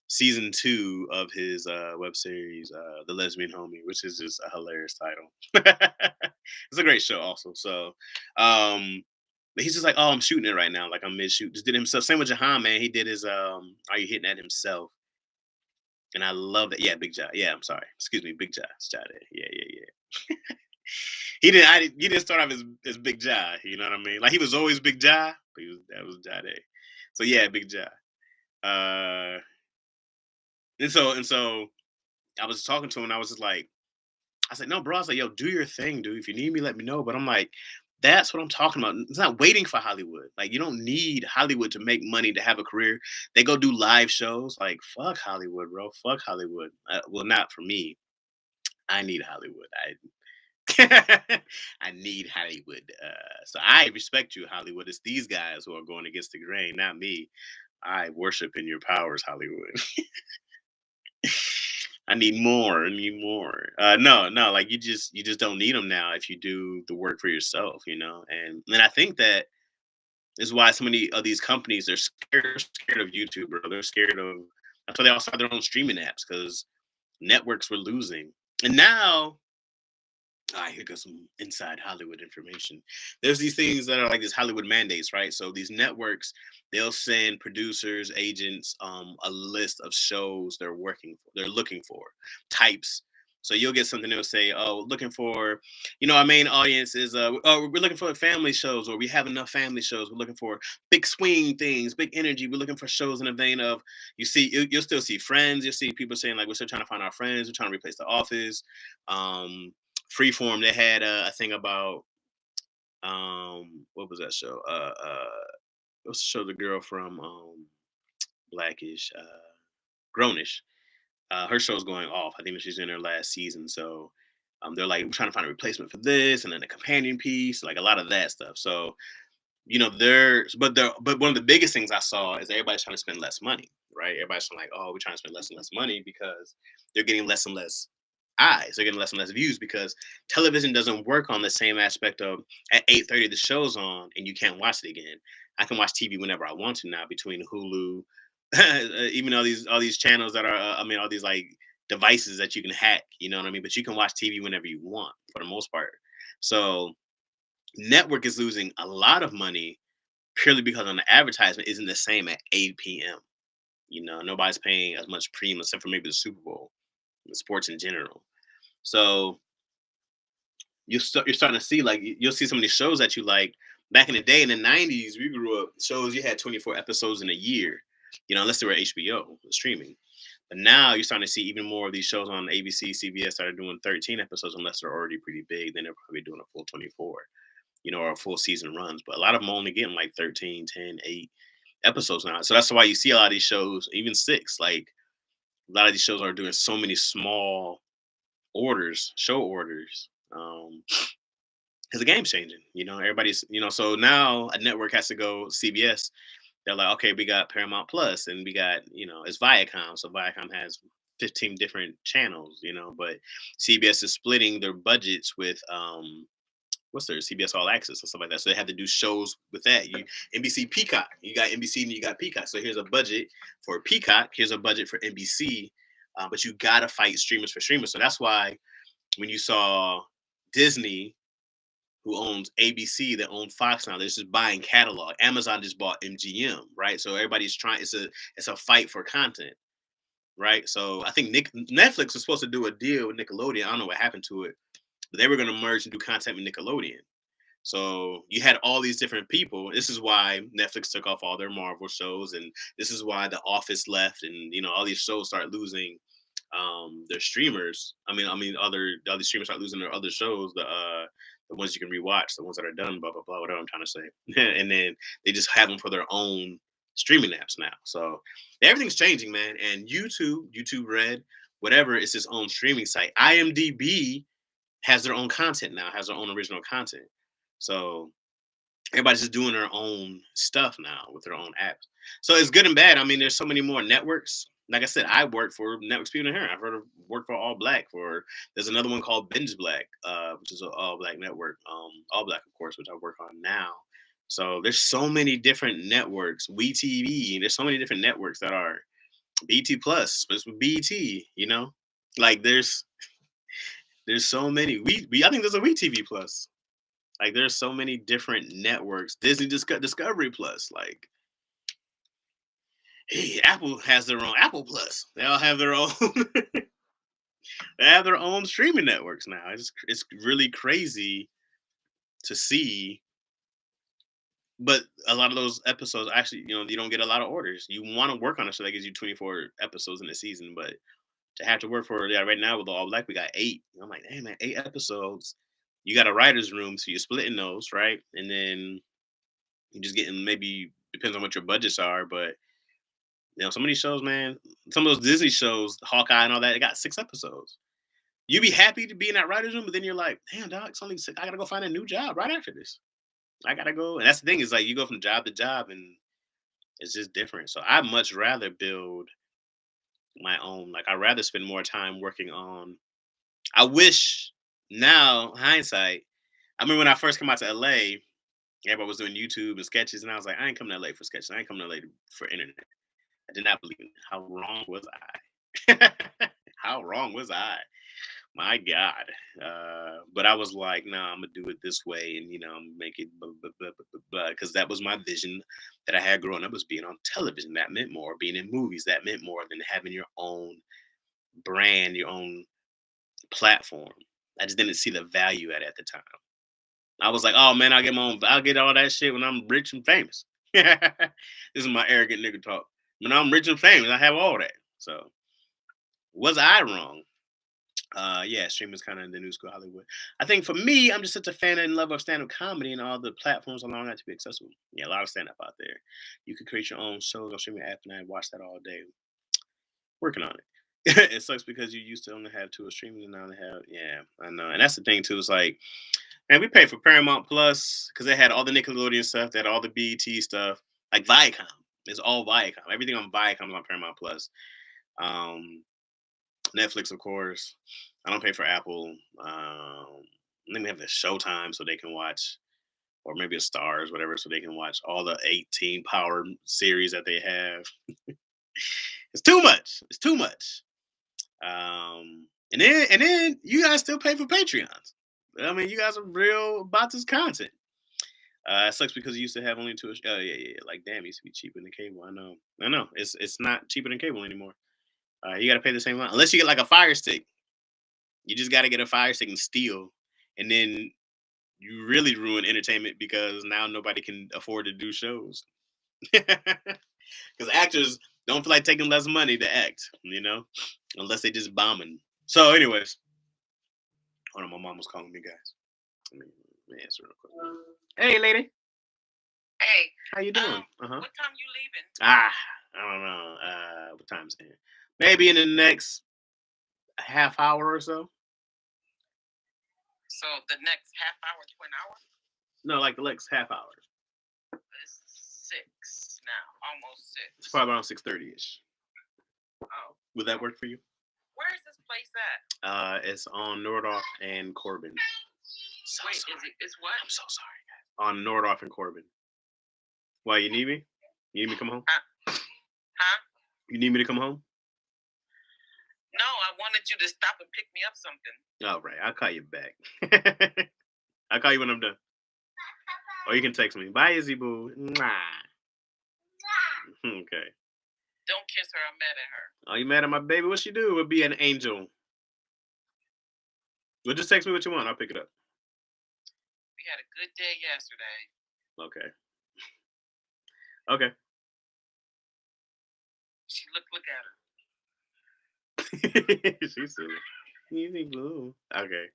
A: season 2 of his web series, The Lesbian Homie, which is just a hilarious title. It's a great show, also. So, but he's just like, "Oh, I'm shooting it right now. Like I'm mid shoot." Just did it himself. Same with Jahan, man. He did his "Are You Hitting At" himself, and I love that. Yeah, Big Jai. Yeah, I'm sorry. Excuse me, Big Jai. It's Jai. Yeah, yeah, yeah. He didn't start off as Big Jai. You know what I mean? Like he was always Big Jai, but that was Jai Day. So yeah, Big Jai. Uh, and so I was talking to him, and I was just like, I said, "No, bro." I was like, "Yo, do your thing, dude. If you need me, let me know." But I'm like, that's what I'm talking about. It's not waiting for Hollywood. Like, you don't need Hollywood to make money to have a career. They go do live shows. Like, fuck Hollywood, bro. Fuck Hollywood. Well, not for me. I need Hollywood. I need Hollywood. So I respect you, Hollywood. It's these guys who are going against the grain, not me. I worship in your powers, Hollywood. I need more. I need more. No, no, like you just don't need them now if you do the work for yourself, And I think that is why so many of these companies are scared of YouTube, bro. They're scared of. That's why they also have their own streaming apps because networks were losing, and now here goes some inside Hollywood information. There's these things that are like these Hollywood mandates, right? So these networks, they'll send producers, agents, a list of shows they're looking for, types. So you'll get something that'll say, "Oh, looking for, our main audience is, oh, we're looking for family shows, or we have enough family shows. We're looking for big swing things, big energy. We're looking for shows in the vein of, you'll still see Friends. You'll see people saying like, we're still trying to find our friends. We're trying to replace The Office." Um, Freeform, they had a thing about what was that show? What's the show? The girl from Blackish, Grownish. Her show's going off. I think she's in her last season. So they're like, we're trying to find a replacement for this, and then a companion piece, like a lot of that stuff. So but one of the biggest things I saw is everybody's trying to spend less money, right? Everybody's trying like, "Oh, we're trying to spend less and less money because they're getting less and less eyes. They're getting less and less views because television doesn't work on the same aspect of at 8:30 the show's on and you can't watch it again. I can watch TV whenever I want to now between Hulu, even all these channels that are, all these like devices that you can hack. You know what I mean? But you can watch TV whenever you want for the most part. So network is losing a lot of money purely because on the advertisement isn't the same at 8 p.m. Nobody's paying as much premium except for maybe the Super Bowl, and sports in general. So you're starting to see like you'll see some of these shows that you like. Back in the day in the '90s, we grew up shows you had 24 episodes in a year, unless they were HBO streaming. But now you're starting to see even more of these shows on ABC, CBS that are doing 13 episodes, unless they're already pretty big. Then they're probably doing a full 24. or full season runs. But a lot of them only getting like 13, 10, 8 episodes now. So that's why you see a lot of these shows, even 6. Like a lot of these shows are doing so many small show orders. Because the game's changing. Everybody's, so now a network has to go CBS. They're like, okay, we got Paramount Plus, and we got, it's Viacom. So Viacom has 15 different channels, but CBS is splitting their budgets with what's their CBS All Access and stuff like that. So they have to do shows with that. NBC Peacock, you got NBC and you got Peacock. So here's a budget for Peacock. Here's a budget for NBC. But you gotta fight streamers for streamers. So that's why when you saw Disney, who owns ABC, that own Fox now, they're just buying catalog. Amazon just bought MGM, right? So everybody's trying. It's a fight for content, right? So I think Netflix was supposed to do a deal with Nickelodeon. I don't know what happened to it, but they were going to merge and do content with Nickelodeon. So you had all these different people. This is why Netflix took off all their Marvel shows, and this is why The Office left, and all these shows start losing their streamers. Other streamers start losing their other shows. The ones you can rewatch, the ones that are done, blah blah blah. Whatever I'm trying to say, and then they just have them for their own streaming apps now. So everything's changing, man. And YouTube Red, whatever, it's its own streaming site. IMDb has their own content now, has their own original content. So everybody's just doing their own stuff now with their own apps. So it's good and bad. I mean, there's so many more networks. Like I said, I work for networks people in here. I've heard of work for All Black. There's another one called Binge Black, which is an All Black network. All Black, of course, which I work on now. So there's so many different networks. WeTV. There's so many different networks that are BT Plus, but it's with BT. Like there's so many. We I think there's a WeTV Plus. Like there's so many different networks. Disney Discovery Plus. Like, hey, Apple has their own Apple Plus. They all have their own. They have their own streaming networks now. It's really crazy to see. But a lot of those episodes actually, you don't get a lot of orders. You want to work on a show that gives you 24 episodes in a season, but to have to work for, yeah, right now with All Black we got 8. I'm like, damn man, 8 episodes. You got a writer's room, so you're splitting those, right? And then you're just getting, maybe depends on what your budgets are, but some of these shows, man, some of those Disney shows, Hawkeye and all that, it got 6 episodes. You be happy to be in that writer's room, but then you're like, damn dog, it's only 6. I gotta go find a new job right after this. I gotta go. And that's the thing, is like you go from job to job and it's just different. So I'd much rather build my own, like I'd rather spend more time working on, I wish, now hindsight, I remember when I first came out to LA, everybody was doing YouTube and sketches, and I was like, I ain't coming to LA for sketches. I ain't coming to LA for internet. I did not believe it. How wrong was I? How wrong was I? My God. But I was like, no, I'm gonna do it this way, and make it because that was my vision that I had growing up, was being on television. That meant more. Being in movies, that meant more than having your own brand, your own platform. I just didn't see the value at the time. I was like, oh man, I'll get all that shit when I'm rich and famous. This is my arrogant nigga talk. When I'm rich and famous, I have all that. So was I wrong? Yeah, streaming's kind of the new school Hollywood. I think for me, I'm just such a fan and love of stand-up comedy and all the platforms allowing that to be accessible. Yeah, a lot of stand-up out there. You can create your own shows on streaming app, and I watch that all day. Working on it. It sucks because you used to only have 2 streaming, and now they have. Yeah, I know, and that's the thing too. It's like, and we paid for Paramount Plus because they had all the Nickelodeon stuff, they had all the BET stuff, like Viacom. It's all Viacom. Everything on Viacom is on Paramount Plus. Um, Netflix, of course. I don't pay for Apple. Then we have the Showtime, so they can watch, or maybe a Stars, whatever, so they can watch all the 18 Power series that they have. It's too much. It's too much. And then you guys still pay for Patreons. I mean, you guys are real about this content. It sucks because you used to have only 2. Oh yeah. Like damn, it used to be cheaper than cable. I know. I know. It's not cheaper than cable anymore. You got to pay the same amount unless you get like a Fire Stick. You just got to get a Fire Stick and steal, and then you really ruin entertainment because now nobody can afford to do shows because actors don't feel like taking less money to act, unless they just bombing. So, anyways, hold on, my mom was calling me, guys. Let me answer real quick. Hey, lady.
B: Hey,
A: How you doing?
B: what time you leaving?
A: Ah, I don't know. What time's it? Maybe in the next half hour or so.
B: So the next half hour to an hour?
A: No, like the next half hour.
B: It's 6 now, almost 6.
A: It's probably around 6:30ish.
B: Oh,
A: Would that work for you?
B: where is this place at?
A: It's on Nordhoff and Corbin.
B: Wait, sorry. It's what?
A: I'm so sorry, guys. On Nordhoff and Corbin. Why, you need me? You need me to come home?
B: Huh?
A: You need me to come home?
B: No, I wanted you to stop and pick me up something.
A: All right, I'll call you back. I'll call you when I'm done. Or you can text me. Bye, Izzy Boo. Mwah. Okay.
B: Don't kiss her. I'm mad at her.
A: Oh, you mad at my baby? What she do? Would be an angel. Well, just text me what you want. I'll pick it up.
B: We had a good day yesterday.
A: Okay. Okay.
B: She look
A: at her. She's silly. Izzy Boo. Okay.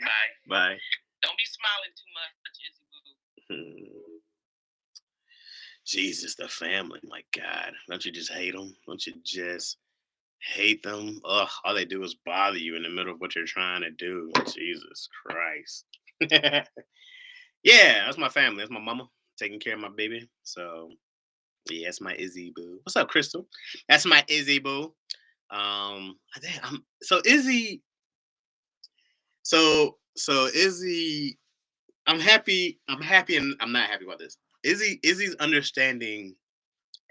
B: Bye.
A: Bye.
B: Don't be smiling too much, Izzy Boo.
A: Jesus, the family. My God. Don't you just hate them? Don't you just hate them? Ugh, all they do is bother you in the middle of what you're trying to do. Jesus Christ. Yeah, that's my family. That's my mama taking care of my baby. So, yeah, that's my Izzy Boo. What's up, Crystal? That's my Izzy Boo. So Izzy. So Izzy. I'm happy. I'm happy, and I'm not happy about this. Izzy's understanding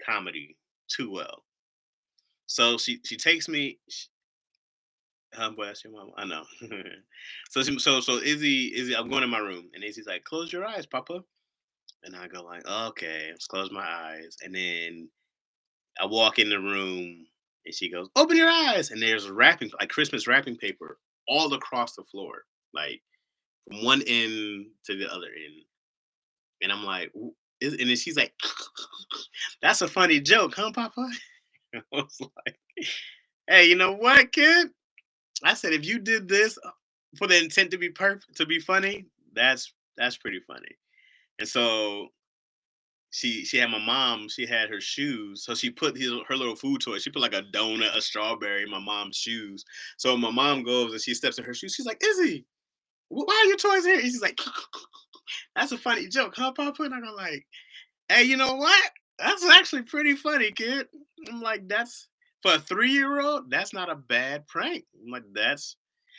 A: comedy too well. So she takes me. Boy, that's your mama. I know. So Izzy, I'm going in my room, and Izzy's like, "Close your eyes, Papa." And I go like, "Okay," just close my eyes, and then I walk in the room, and she goes, "Open your eyes," and there's wrapping, like Christmas wrapping paper, all across the floor, like from one end to the other end. And I'm like, and then she's like, "That's a funny joke, huh, Papa?" I was like, "Hey, you know what, kid?" I said, "If you did this for the intent to be perfect, to be funny, that's pretty funny." And so she had my mom. She had her shoes, so she put her little food toy. She put like a donut, a strawberry in my mom's shoes. So my mom goes and she steps in her shoes. She's like, "Izzy, why are your toys here?" And she's like, "That's a funny joke, huh, Papa?" And I go like, "Hey, you know what? That's actually pretty funny, kid." I'm like, "That's for a 3-year-old. That's not a bad prank." I'm like, "That's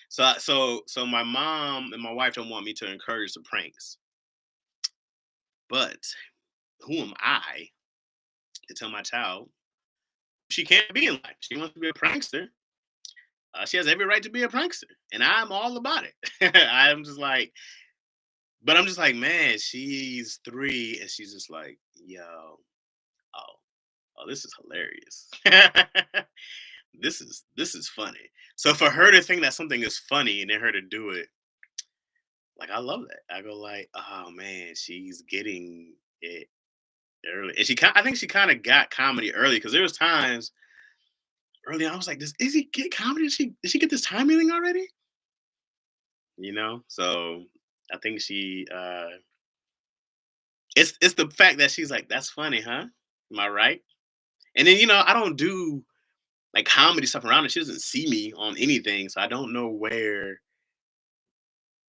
A: so." My mom and my wife don't want me to encourage the pranks, but who am I to tell my child she can't be in life? She wants to be a prankster. She has every right to be a prankster, and I'm all about it. I'm just like, but I'm just like, man, she's 3, and she's just like, yo, oh, oh, this is hilarious. This is funny. So for her to think that something is funny and then her to do it, like I love that. I go like, oh man, she's getting it early, and I think she kind of got comedy early because there was times early on I was like, does Izzy get comedy? Did she get this timing thing already? So I think she it's the fact that she's like, that's funny, huh? Am I right? And then I don't do like comedy stuff around her. She doesn't see me on anything, so I don't know where.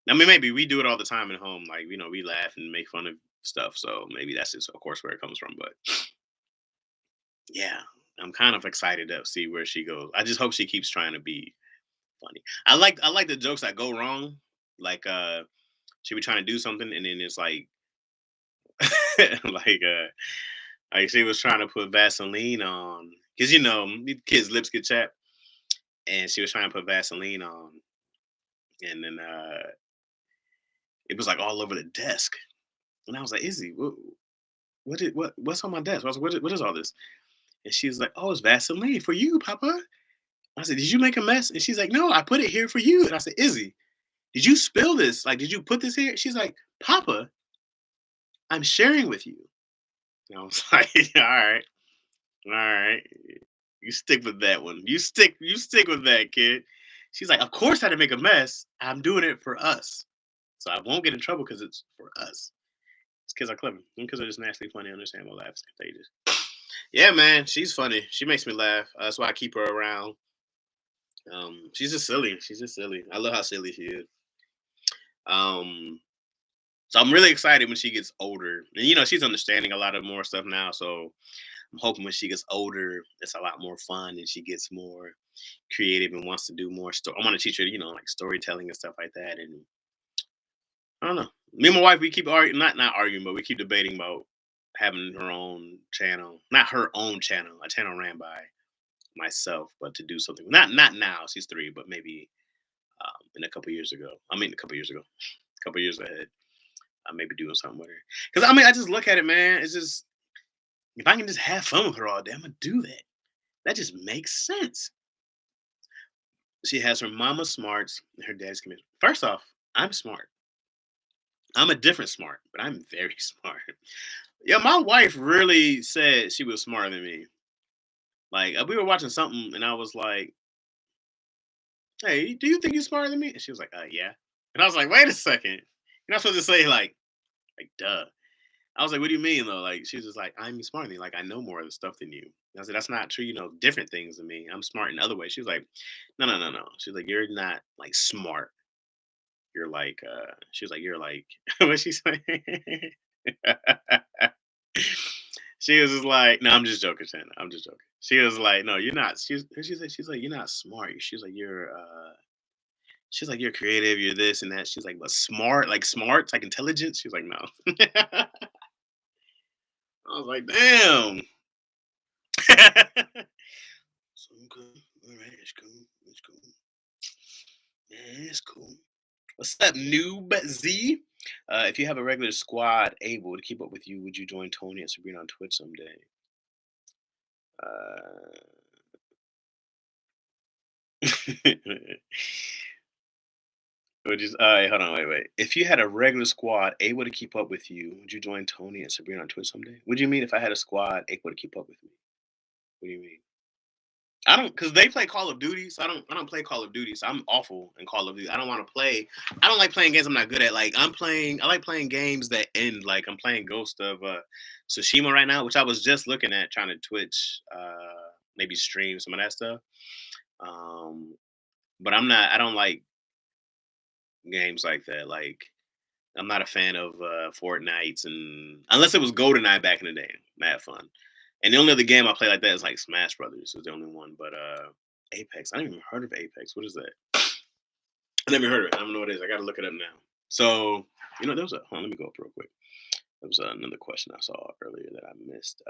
A: I mean, maybe we do it all the time at home. Like, we laugh and make fun of stuff. So maybe that's just, of course, where it comes from. But yeah, I'm kind of excited to see where she goes. I just hope she keeps trying to be funny. I like the jokes that go wrong. Like, she be trying to do something, and then it's like, like, like she was trying to put Vaseline on because these kids' lips get chapped, and she was trying to put Vaseline on, and then it was like all over the desk, and I was like, Izzy, what's on my desk? I was like, what is all this? And she's like, oh, it's Vaseline for you, Papa. I said, did you make a mess? And she's like, no, I put it here for you. And I said, Izzy, did you spill this? Like, did you put this here? She's like, Papa, I'm sharing with you. And I was like, all right. You stick with that one. You stick with that, kid. She's like, of course I didn't make a mess. I'm doing it for us. So I won't get in trouble because it's for us. These kids are clever. Them kids are just naturally funny, understand what laughs contagious. Yeah, man, she's funny. She makes me laugh. That's why I keep her around. She's just silly. She's just silly. I love how silly she is. Um, so I'm really excited when she gets older. And she's understanding a lot of more stuff now. So I'm hoping when she gets older, it's a lot more fun and she gets more creative and wants to do more stuff. I want to teach her, like storytelling and stuff like that. And I don't know. Me and my wife, we keep arguing, not arguing, but we keep debating about having her own channel. Not her own channel, a channel ran by myself, but to do something. Not now. She's 3, but maybe in a couple years ago. I mean, a couple years ago, a couple years ahead. I maybe doing something with her. Because I just look at it, man. It's just if I can just have fun with her all day, I'm gonna do that. That just makes sense. She has her mama smarts and her dad's commitment. First off, I'm smart. I'm a different smart, but I'm very smart. Yeah, my wife really said she was smarter than me. Like we were watching something, and I was like, "Hey, do you think you're smarter than me?" And she was like, yeah." And I was like, "Wait a second. You're not supposed to say like, duh." I was like, "What do you mean though?" Like she was just like, "I'm smarter than you. Like I know more of the stuff than you." And I said, "That's not true. You know different things than me. I'm smart in other ways." She was like, "No, no, no, no." She's like, "You're not like smart. You're like," she was like, "You're like," what she say? She was just like, "No, I'm just joking, Shannon. I'm just joking." She was like, "No, you're not." She's like, "You're not smart." She's like, she's like, "You're creative. You're this and that." She's like, "But smart, like smarts, like intelligence." She's like, "No." I was like, "Damn." So okay, all right, it's cool. It's cool. Yeah, it's cool. What's up, noob Z? If you have a regular squad able to keep up with you, would you join Tony and Sabrina on Twitch someday? Uh, all right, hold on, wait. If you had a regular squad able to keep up with you, would you join Tony and Sabrina on Twitch someday? What do you mean if I had a squad able to keep up with me? What do you mean? I don't, because they play Call of Duty, so I don't play Call of Duty, so I'm awful in Call of Duty. I don't want to play. I don't like playing games I'm not good at. Like I like playing games that end. Like I'm playing Ghost of Tsushima right now, which I was just looking at trying to Twitch, maybe stream some of that stuff. Um, but I'm not. I don't like games like that. Like I'm not a fan of Fortnites, and unless it was GoldenEye back in the day, mad fun. And the only other game I play like that is like Smash Brothers is the only one. But Apex, I didn't even heard of Apex. What is that? I never heard of it. I don't know what it is. I got to look it up now. So there was a. Hold on, let me go up real quick. There was another question I saw earlier that I missed.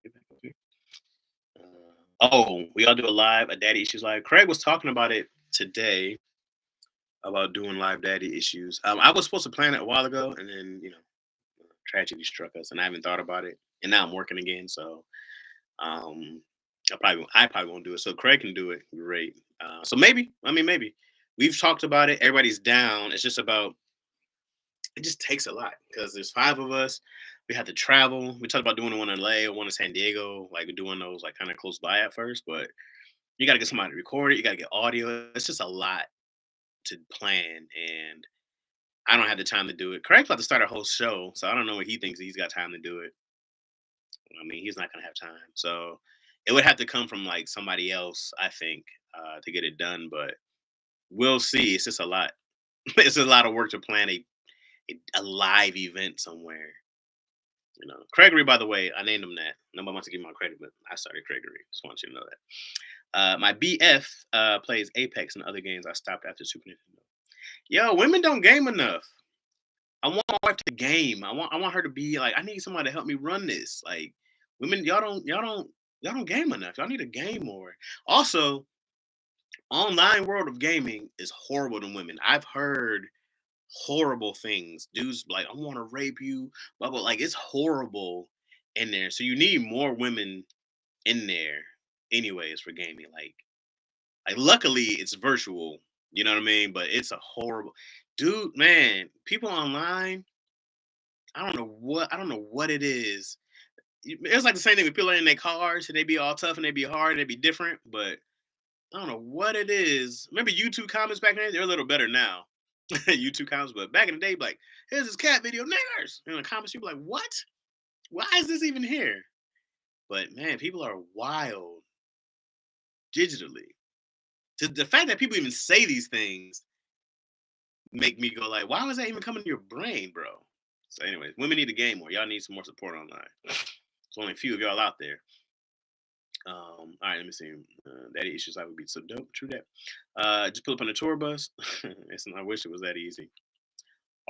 A: Get back up here. We all do a live, a daddy issues live. Craig was talking about it today about doing live daddy issues. I was supposed to plan it a while ago, and then tragedy struck us, and I haven't thought about it. And now I'm working again, so um, I probably won't do it. So Craig can do it. Great. So maybe, maybe we've talked about it. Everybody's down. It's just about it just takes a lot because there's 5 of us. We have to travel. We talked about doing one in LA or one in San Diego, like doing those like kind of close by at first, but you got to get somebody to record it. You got to get audio. It's just a lot to plan, and I don't have the time to do it. Craig's about to start a whole show, so I don't know what he thinks he's got time to do it. He's not gonna have time. So it would have to come from like somebody else, I think, to get it done. But we'll see. It's just a lot. It's a lot of work to plan a live event somewhere. Gregory, by the way, I named him that. Nobody wants to give him my credit, but I started Gregory. Just want you to know that. My BF plays Apex and other games I stopped after Super Nintendo. Yo, women don't game enough. I want my wife to game. I want her to be like, I need somebody to help me run this. Like women, y'all don't game enough. Y'all need to game more. Also, online world of gaming is horrible to women. I've heard horrible things. Dudes like, I want to rape you, blah blah. Like it's horrible in there. So you need more women in there, anyways, for gaming. Like luckily it's virtual. You know what I mean? But it's a horrible, dude. Man, people online. I don't know what it is. It's like the same thing with people in their cars. They be all tough and they be hard and they be different. But I don't know what it is. Remember YouTube comments back then? They're a little better now. YouTube comments, but back in the day, like, here's this cat video, niggers. In the comments, you be like, what? Why is this even here? But man, people are wild digitally. The fact that people even say these things make me go like, why was that even coming to your brain, bro? So, anyways, women need to game more. Y'all need some more support online. There's only a few of y'all out there. All right, let me see. Daddy issues I would be so dope. True that. Just pull up on the tour bus. I wish it was that easy.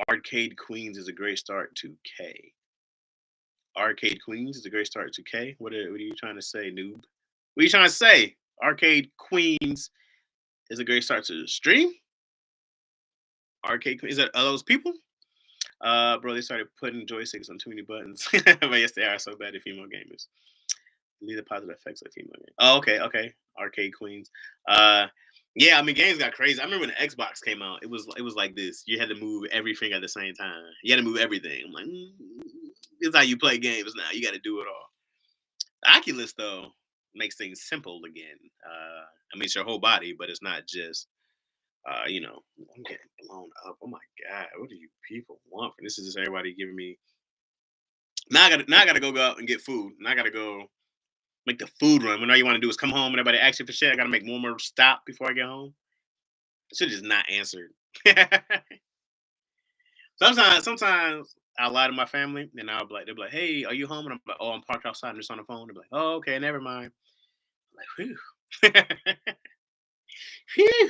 A: Arcade Queens is a great start to K. Arcade Queens is a great start to K. What are you trying to say, noob? What are you trying to say? Arcade Queens is a great start to the stream. Arcade Queens, is that are those people? Bro, they started putting joysticks on too many buttons. But yes, they are so bad at female gamers. Lead the positive effects of female games. Oh, okay, okay. Arcade Queens. Uh, yeah, I mean, games got crazy. I remember when the Xbox came out. It was like this. You had to move everything at the same time. You had to move everything. I'm like, this is how you play games now. You got to do it all. The Oculus though makes things simple again. I mean, it's your whole body, but it's not just. I'm getting blown up. Oh my god, what do you people want? This is just everybody giving me. Now I gotta go out and get food. Now I gotta go make the food run. When all you want to do is come home and everybody asks you for shit, I gotta make one more stop before I get home. I should just not answered. sometimes I lie to my family and I'll be like, they'll be like, "Hey, are you home?" And I'm like, "Oh, I'm parked outside. I'm just on the phone." They're like, "Oh, okay, never mind." I'm like, whew. Phew.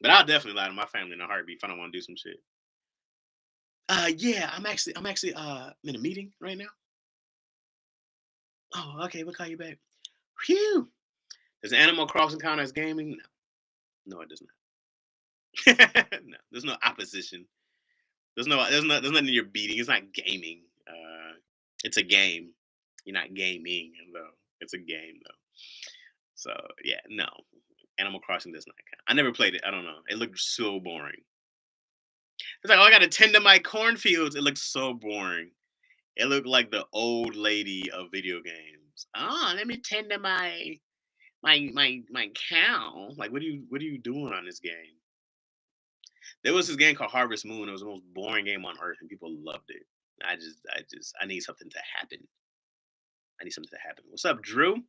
A: But I'll definitely lie to my family in a heartbeat if I don't want to do some shit. Yeah, I'm actually in a meeting right now. Oh, okay, we'll call you back. Phew. Does Animal Crossing count as gaming? No, no, it does not. No, there's no opposition. There's nothing you're beating. It's not gaming. It's a game. You're not gaming though. It's a game though. So yeah, no. Animal Crossing does not count. I never played it. I don't know. It looked so boring. It's like, oh, I got to tend to my cornfields. It looks so boring. It looked like the old lady of video games. Oh, let me tend to my cow. Like, what are you doing on this game? There was this game called Harvest Moon. It was the most boring game on earth, and people loved it. I need something to happen. I need something to happen. What's up, Drew?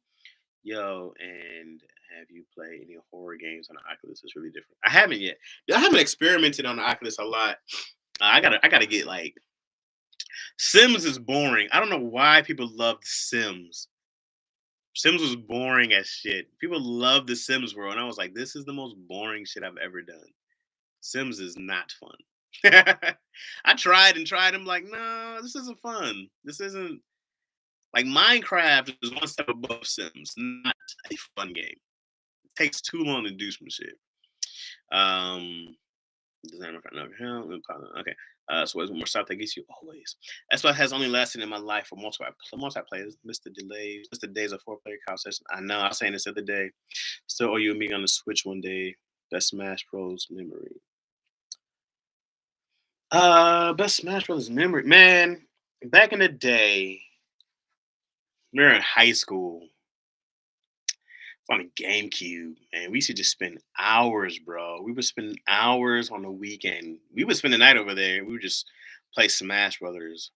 A: Yo, and have you played any horror games on the Oculus? It's really different. I haven't yet. I haven't experimented on the Oculus a lot. I gotta get like Sims is boring. I don't know why people love Sims. Sims was boring as shit. People love the Sims world, and I was like, this is the most boring shit I've ever done. Sims is not fun. I tried and tried. I'm like, no, this isn't fun. This isn't like Minecraft is one step above Sims. Not a fun game. It takes too long to do some shit. Um, designer for another account. Okay. So where's more stuff that gets you always? That's what has only lasted in my life for multiplayer. Mr. Delays, Mr. Days of 4 player couch session. I know. I was saying this the other day. Still owe you and me on the Switch one day. Best Smash Bros. Memory. Best Smash Brothers memory, man. Back in the day, we were in high school on a GameCube, and we used to just spend hours, bro. We would spend hours on the weekend. We would spend the night over there. We would just play Smash Brothers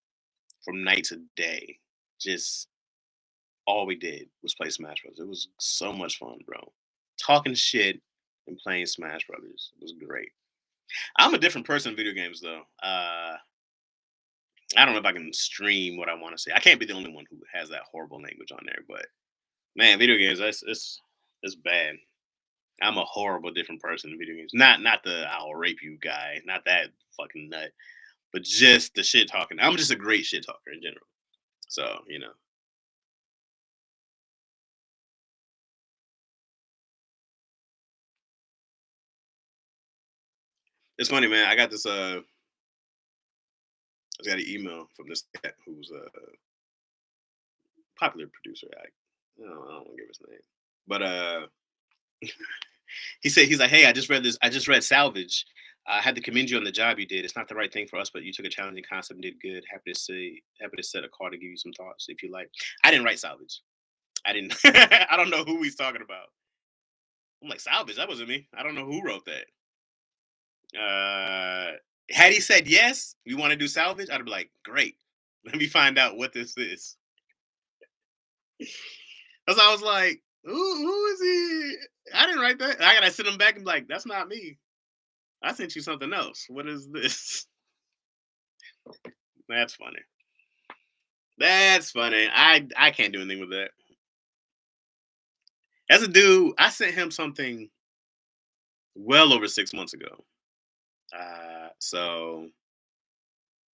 A: from night to day. Just all we did was play Smash Brothers. It was so much fun, bro. Talking shit and playing Smash Brothers. It was great. I'm a different person in video games, though. I don't know if I can stream what I want to say. I can't be the only one who has that horrible language on there, but man, video games, it's bad. I'm a horrible different person in video games. Not the I'll rape you guy, not that fucking nut, but just the shit talking. I'm just a great shit talker in general. So, it's funny, man. I got an email from this cat who's a popular producer. I don't want to give his name. But he's like, "Hey, I just read Salvage. I had to commend you on the job you did. It's not the right thing for us, but you took a challenging concept and did good. Happy to set a call to give you some thoughts if you like." I didn't write Salvage. I didn't. I don't know who he's talking about. I'm like, salvage? That wasn't me. I don't know who wrote that. Uh, had he said yes, we want to do salvage, I'd be like, great. Let me find out what this is. Because I was like, who is he? I didn't write that. I gotta send him back and be like, that's not me. I sent you something else. What is this? That's funny. That's funny. I can't do anything with that. As a dude, I sent him something well over 6 months ago. So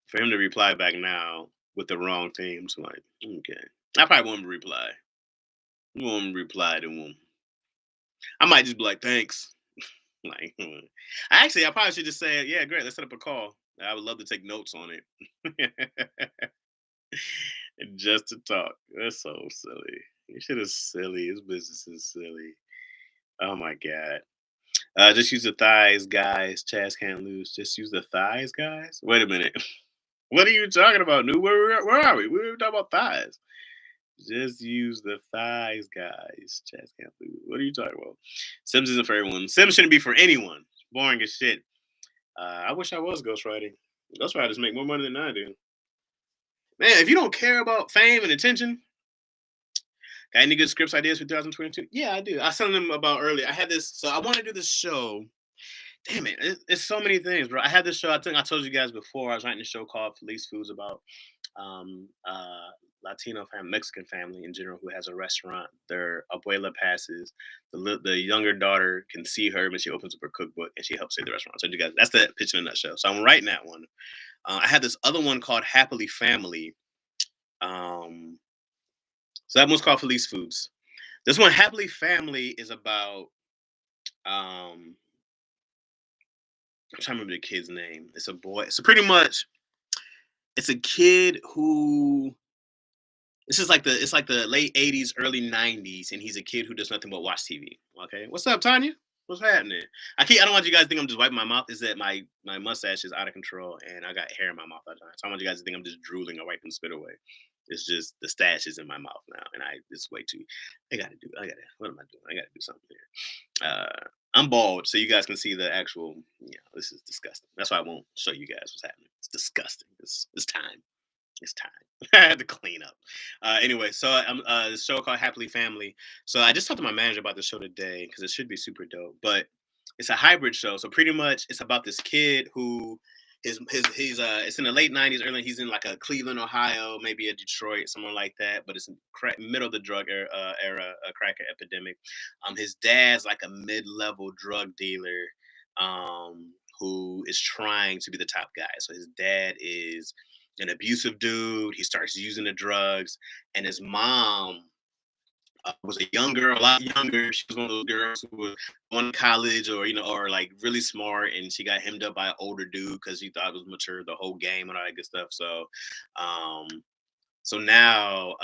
A: for him to reply back now with the wrong themes, like, okay. I probably won't reply. Won't reply to him. I might just be like, thanks. Like, I probably should just say, yeah, great. Let's set up a call. I would love to take notes on it. Just to talk. That's so silly. You shit is silly. His business is silly. Oh my god. Just use the thighs, guys. Chaz can't lose. Just use the thighs, guys. Wait a minute. What are you talking about, new? Where are we? We were talking about thighs. Just use the thighs, guys. Chaz can't lose. What are you talking about? Sims isn't for everyone. Sims shouldn't be for anyone. Boring as shit. I wish I was ghostwriting. Ghostwriters make more money than I do. Man, if you don't care about fame and attention, got any good scripts ideas for 2022? Yeah, I do. I sent them about earlier. I had this, so I want to do this show. Damn it, it's so many things, bro. I had this show. I think I told you guys before. I was writing a show called Police Foods about um, uh, Latino family, Mexican family in general, who has a restaurant. Their abuela passes. The younger daughter can see her when she opens up her cookbook and she helps save the restaurant. So you guys, that's the pitch in a nutshell. So I'm writing that one. I had this other one called Happily Family. Um, so that one's called Police Foods. This one, Happily Family, is about um I'm trying to remember the kid's name. It's a boy. So pretty much it's a kid who this is like the late 80s, early 90s, and he's a kid who does nothing but watch TV. Okay. What's up, Tanya? What's happening? I don't want you guys to think I'm just wiping my mouth. Is that my mustache is out of control and I got hair in my mouth all the time. So I want you guys to think I'm just drooling or wiping spit away. It's just the stash is in my mouth now, and it's way too. I gotta. What am I doing? I gotta do something here. I'm bald, so you guys can see the actual. This is disgusting. That's why I won't show you guys what's happening. It's disgusting. It's time. It's time. I had to clean up. Anyway, so I'm this show called Happily Family. So I just talked to my manager about the show today because it should be super dope. But it's a hybrid show. So pretty much it's about this kid who he's it's in the late 90s, early he's in like a Cleveland, Ohio, maybe a Detroit, somewhere like that. But it's in middle of the drug era, a cracker epidemic. His dad's like a mid-level drug dealer who is trying to be the top guy. So his dad is an abusive dude. He starts using the drugs, and his mom was a young girl, a lot younger. She was one of those girls who was going to college, or or like really smart, and she got hemmed up by an older dude because she thought it was mature, the whole game and all that good stuff. Um, so now,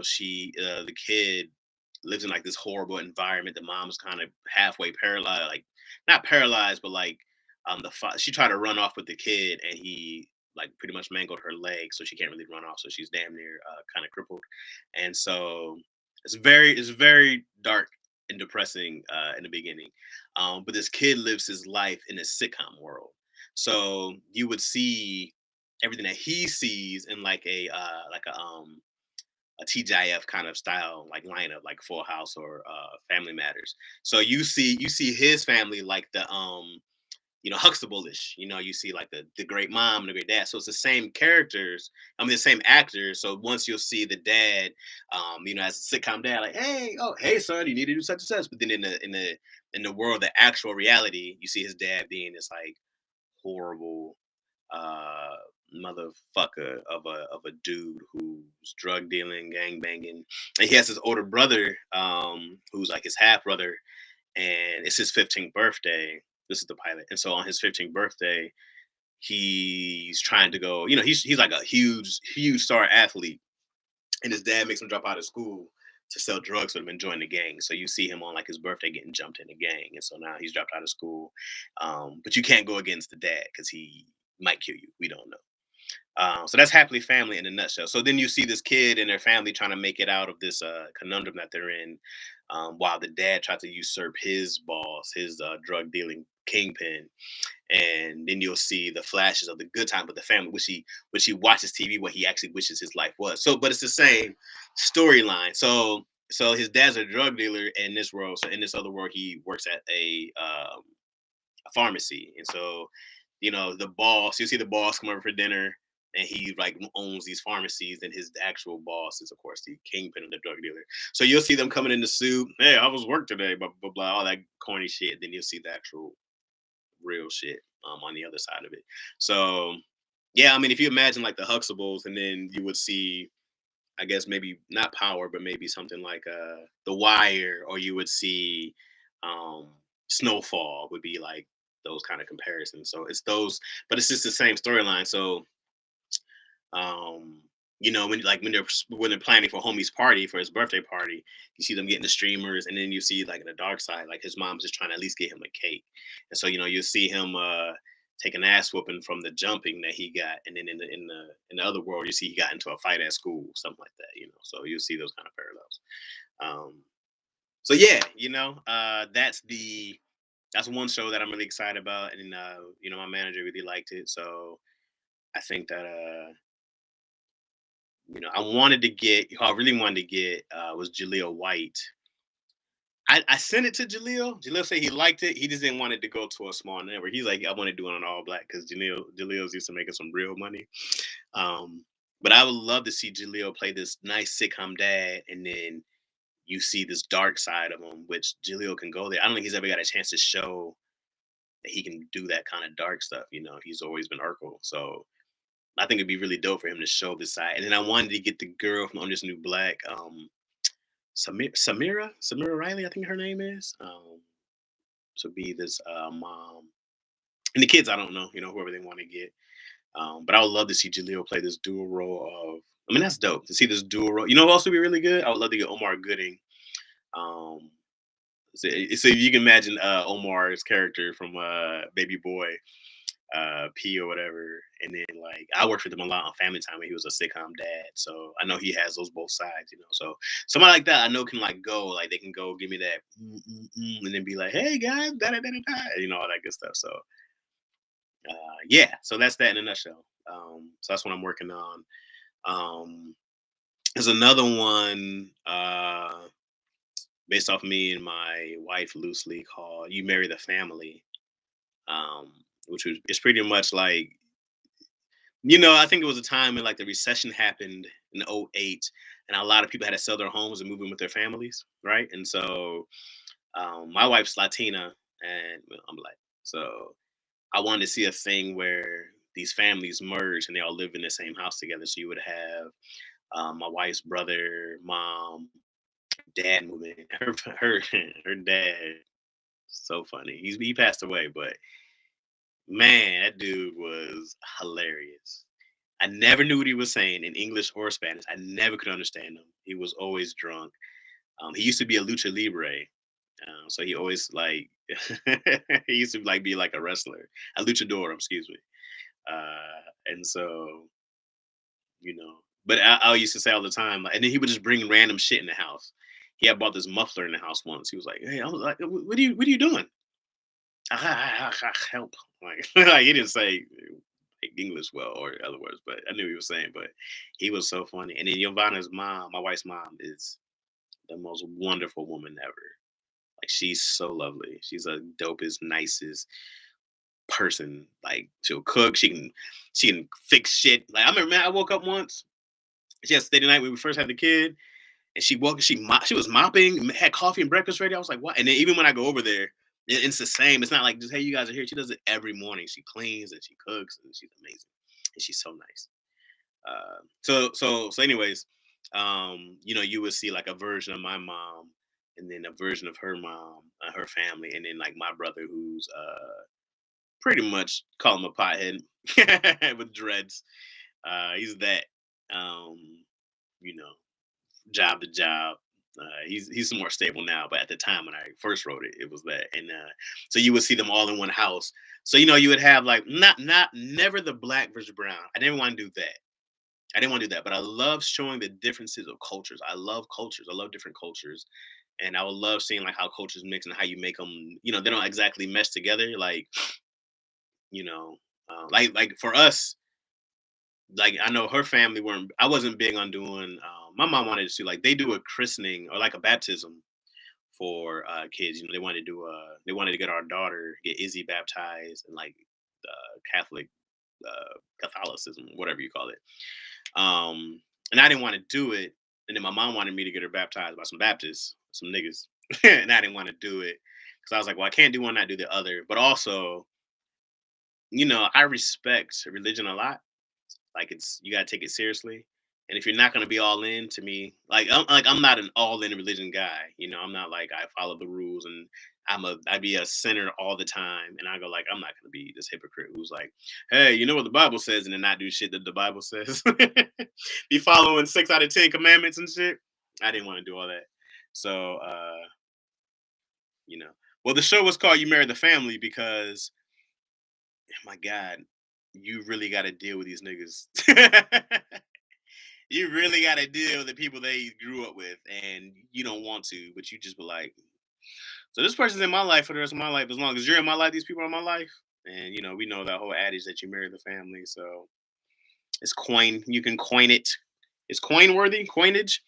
A: she the kid lives in like this horrible environment. The mom's kind of halfway paralyzed, like not paralyzed, but like she tried to run off with the kid, and he like pretty much mangled her leg, so she can't really run off. So she's damn near kind of crippled, and so it's very dark and depressing in the beginning. But this kid lives his life in a sitcom world, so you would see everything that he sees in a TGIF kind of style like lineup, like Full House or Family Matters. So you see his family like the Huxtable-ish. You see like the great mom and the great dad. So it's the same characters. I mean the same actors. So once you'll see the dad, as a sitcom dad, like, hey, oh, hey son, you need to do such and such. But then in the world, the actual reality, you see his dad being this like horrible uh motherfucker of a dude who's drug dealing, gang banging, and he has his older brother, who's like his half brother, and it's his 15th birthday. This is the pilot, and so on his 15th birthday, he's trying to go. He's like a huge star athlete, and his dad makes him drop out of school to sell drugs for him and join the gang. So you see him on like his birthday getting jumped in the gang, and so now he's dropped out of school. But you can't go against the dad because he might kill you. We don't know. So that's happily family in a nutshell. So then you see this kid and their family trying to make it out of this conundrum that they're in, while the dad tried to usurp his boss, his drug dealing kingpin. And then you'll see the flashes of the good time with the family, which he watches TV, what he actually wishes his life was. So, but it's the same storyline. So his dad's a drug dealer in this world. So in this other world, he works at a pharmacy, and so the boss. You see the boss come over for dinner, and he like owns these pharmacies, and his actual boss is of course the kingpin of the drug dealer. So you'll see them coming in the suit. Hey, how was work today? Blah blah blah, all that corny shit. Then you'll see the actual real shit on the other side of it. So yeah, I mean, if you imagine like the Huxtables, and then you would see, I guess maybe not Power, but maybe something like The Wire, or you would see um, Snowfall would be like those kind of comparisons. So it's those, but it's just the same storyline. So um, when they're planning for homie's party for his birthday party, you see them getting the streamers, and then you see like in the dark side, like his mom's just trying to at least get him a cake, and so you see him take an ass whooping from the jumping that he got, and then in the other world, you see he got into a fight at school, something like that, So you'll see those kind of parallels. Um, so yeah, that's one show that I'm really excited about, and my manager really liked it, so I think that I really wanted to get was Jaleel White. I sent it to Jaleel. Jaleel said he liked it. He just didn't want it to go to a small network. He's like, I want to do it on all black because Jaleel's used to making some real money. Um, but I would love to see Jaleel play this nice sitcom dad, and then you see this dark side of him, which Jaleel can go there. I don't think he's ever got a chance to show that he can do that kind of dark stuff. He's always been Urkel. So I think it'd be really dope for him to show this side. And then I wanted to get the girl from Orange is the New Black, Samira Riley, I think her name is, to be this mom. And the kids, I don't know, whoever they want to get. But I would love to see Jaleel play this dual role of. I mean, that's dope to see this dual role. You know, what else would be really good? I would love to get Omar Gooding. Um, so if you can imagine Omar's character from Baby Boy, P or whatever. And then like I worked with him a lot on Family Time when he was a sitcom dad. So I know he has those both sides. So somebody like that I know can like go, like they can go give me that and then be like, hey guys, da da da da da, all that good stuff. So yeah, so that's that in a nutshell. So that's what I'm working on. Um there's another one based off me and my wife loosely called You Marry the Family. Um which was it's pretty much like I think it was a time when like the recession happened in '08, and a lot of people had to sell their homes and move in with their families, right? And so my wife's Latina, and well, I'm black. So I wanted to see a thing where these families merge and they all live in the same house together. So you would have my wife's brother, mom, dad moving. Her dad, so funny. He passed away, but man, that dude was hilarious. I never knew what he was saying in English or Spanish. I never could understand him. He was always drunk. He used to be a lucha libre, so he always like he used to like be like a wrestler, a luchador, excuse me. And so but I used to say all the time, like, and then he would just bring random shit in the house. He had bought this muffler in the house once. He was like, "Hey," I was like, what are you doing?" Help. Like, like he didn't say English well or other words, but I knew what he was saying. But he was so funny. And then Giovanna's mom, my wife's mom, is the most wonderful woman ever. Like she's so lovely. She's a dopest, nicest person. Like she'll cook. She can fix shit. Like I remember, man, I woke up once. Yesterday night when we first had the kid, and she was mopping, had coffee and breakfast ready. I was like, what? And then even when I go over there, it's the same. It's not like just hey, you guys are here. She does it every morning. She cleans and she cooks, and she's amazing, and she's so nice. So anyways, you would see like a version of my mom, and then a version of her mom, her family, and then like my brother who's pretty much call him a pothead with dreads. He's that. Um, you know, job to job. He's more stable now, but at the time when I first wrote it, it was that. And so you would see them all in one house. So you would have like not never the black versus brown. I didn't want to do that. I didn't want to do that, but I love showing the differences of cultures. I love cultures. I love different cultures, and I would love seeing like how cultures mix and how you make them. They don't exactly mesh together. Like you know, like for us, like I know her family weren't. I wasn't big on doing. My mom wanted to do like they do a christening or like a baptism for kids. They wanted to do they wanted to get our daughter get Izzy baptized in like Catholic Catholicism, whatever you call it. And I didn't want to do it. And then my mom wanted me to get her baptized by some Baptists, some niggas, and I didn't want to do it because I was like, well, I can't do one, not do the other. But also, I respect religion a lot. Like you gotta take it seriously. And if you're not gonna be all in, to me, I'm not an all in religion guy. I'm not like I follow the rules and I'd be a sinner all the time. And I go like I'm not gonna be this hypocrite who's like, hey, you know what the Bible says, and then not do shit that the Bible says. Be following 6 out of 10 commandments and shit. I didn't want to do all that. So you know. Well, the show was called You Marry the Family because my God, you really got to deal with these niggas. You really got to deal with the people they grew up with, and you don't want to, but you just be like, so this person's in my life for the rest of my life. As long as you're in my life, these people are in my life. And we know that whole adage that you marry the family. So it's coin. You can coin it. It's coin worthy coinage.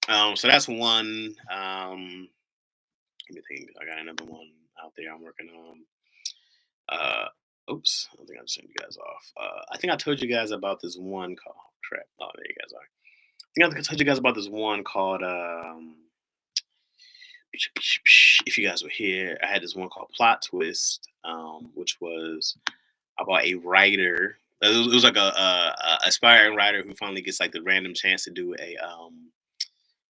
A: So that's one. Let me think. I got another one out there I'm working on. Uh, oops, I don't think I just sent you guys off. I think I told you guys about this one called crap. Oh, there you guys are. I think I told you guys about this one called if you guys were here, I had this one called Plot Twist, which was about a writer. It was like a aspiring writer who finally gets like the random chance to do a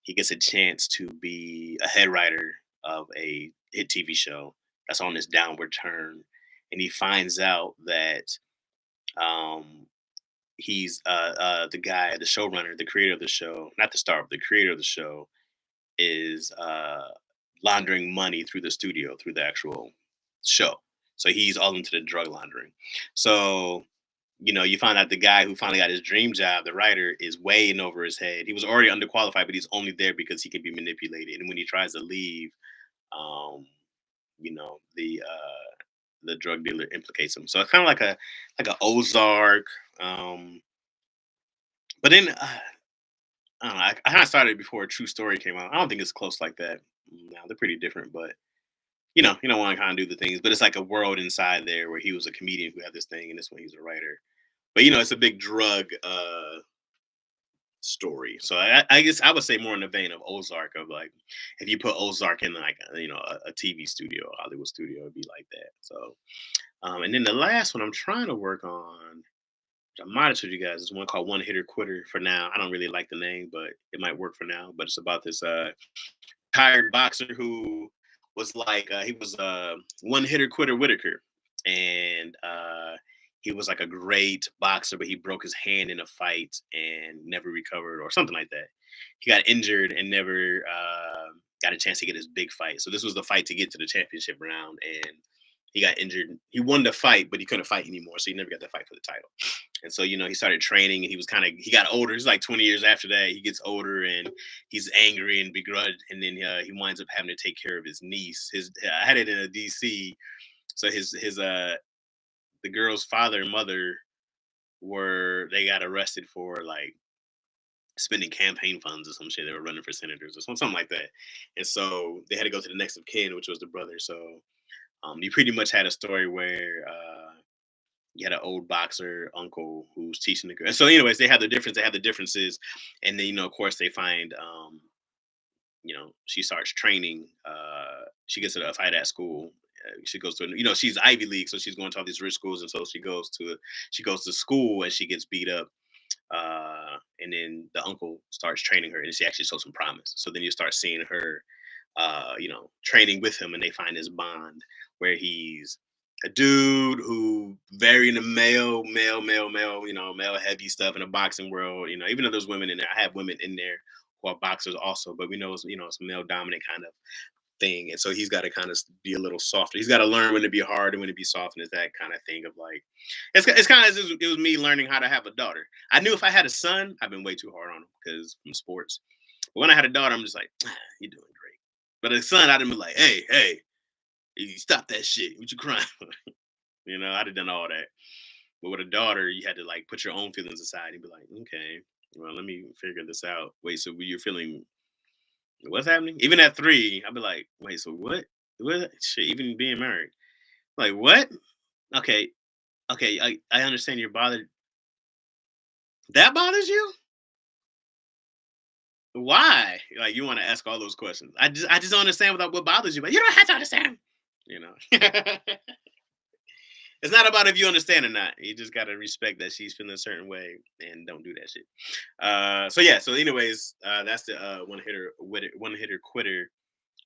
A: he gets a chance to be a head writer of a hit TV show that's on this downward turn, and he finds out that um, he's the guy, the showrunner, the creator of the show, not the star, but the creator of the show is laundering money through the studio, through the actual show. So he's all into the drug laundering. So you find out the guy who finally got his dream job, the writer, is way in over his head. He was already underqualified, but he's only there because he can be manipulated. And when he tries to leave, um, the drug dealer implicates him. So it's kind of like a Ozark. Um, but then I don't know. I kind of started before a True Story came out. I don't think it's close like that. Now they're pretty different, but you don't want to kind of do the things. But it's like a world inside there where he was a comedian who had this thing, and this one he's a writer. But it's a big drug story. So I guess I would say more in the vein of Ozark, of like if you put Ozark in like a TV studio, a Hollywood studio, it'd be like that. So and then the last one I'm trying to work on, which I might have told you guys, is one called One Hitter Quitter. For now, I don't really like the name, but it might work for now. But it's about this retired boxer who was like he was one hitter quitter Whitaker, and he was like a great boxer, but he broke his hand in a fight and never recovered, or something like that. He got injured and never got a chance to get his big fight. So this was the fight to get to the championship round, and he got injured. He won the fight, but he couldn't fight anymore, so he never got the fight for the title. And so he started training, and he got older. He's like 20 years after that. He gets older, and he's angry and begrudged, and then he winds up having to take care of his niece. I had it in a DC, so his the girl's father and mother they got arrested for like spending campaign funds or some shit. They were running for senators or something like that, and so they had to go to the next of kin, which was the brother. So you pretty much had a story where you had an old boxer uncle who's teaching the girl. So, anyways, they have the differences, and then of course, they find she starts training. She gets a fight at school. She goes to she's Ivy League, so she's going to all these rich schools, and so she goes to school and she gets beat up. And then the uncle starts training her, and she actually shows some promise. So then you start seeing her, training with him, and they find this bond where he's a dude who very into male, male heavy stuff in the boxing world. Even though there's women in there, I have women in there well, boxers also, but we know it's a male dominant kind of thing, and so he's got to kind of be a little softer. He's got to learn when to be hard and when to be soft, and it's that kind of thing of like, it's kind of it was me learning how to have a daughter. I knew if I had a son, I've been way too hard on him because from sports. But when I had a daughter, I'm just like, you're doing great. But a son, I'd have been like, hey, you stop that shit. What you crying for? I'd have done all that. But with a daughter, you had to like put your own feelings aside and be like, okay, well, let me figure this out. Wait, so you're feeling what's happening? Even at 3, I'd be like, wait, so what? What? Shit, even being married. Like, what? Okay, okay, I understand you're bothered. That bothers you? Why? Like, you want to ask all those questions. I just don't understand what bothers you, but you don't have to understand. You know. It's not about if you understand or not. You just gotta respect that she's feeling a certain way and don't do that shit. So yeah. So anyways, that's the one hitter quitter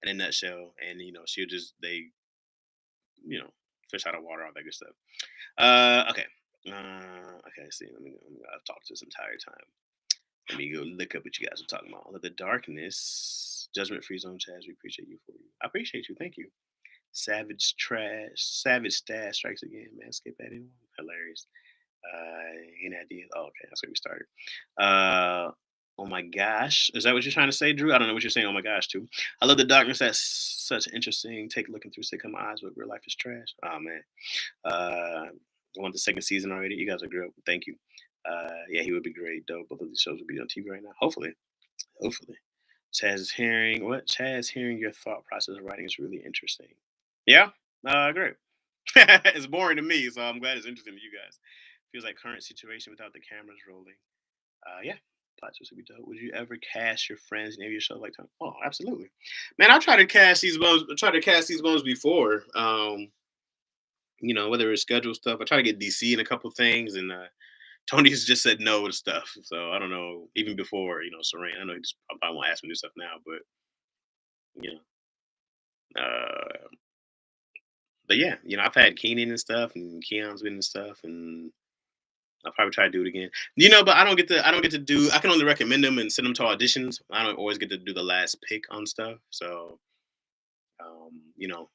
A: in a nutshell. And she'll just fish out of water, all that good stuff. Okay. Okay. See, I've talked this entire time. Let me go look up what you guys are talking about. All of the darkness, judgment free zone, Chaz. We appreciate you for you. I appreciate you. Thank you. Savage Stash strikes again. Man, skip that in. Hilarious. Any ideas? Oh, okay, that's where we started. Uh, oh my gosh, is that what you're trying to say, Drew? I don't know what you're saying. Oh my gosh, too. I love the darkness. That's such interesting. Take looking through sitcom eyes, but real life is trash. Oh man. I want the second season already. You guys are great. Thank you. Yeah, he would be great. Though both of these shows would be on TV right now. Hopefully, hopefully. Chaz hearing your thought process of writing is really interesting. Yeah, great. It's boring to me, so I'm glad it's interesting to you guys. Feels like current situation without the cameras rolling. Yeah, plot twist would be dope. Would you ever cast your friends in any of your shows like Tom? Oh, absolutely. Man, I tried to cast these bones. I tried to cast these bones before. Whether it's schedule stuff. I tried to get DC in a couple things, and Tony's just said no to stuff. So I don't know. Even before Serene, I know he just probably won't ask me to do stuff now, but you know. Uh, but yeah, I've had Keenan and stuff, and Keon's been and stuff, and I'll probably try to do it again. But I don't get to do. I can only recommend them and send them to auditions. I don't always get to do the last pick on stuff. So, um, you know,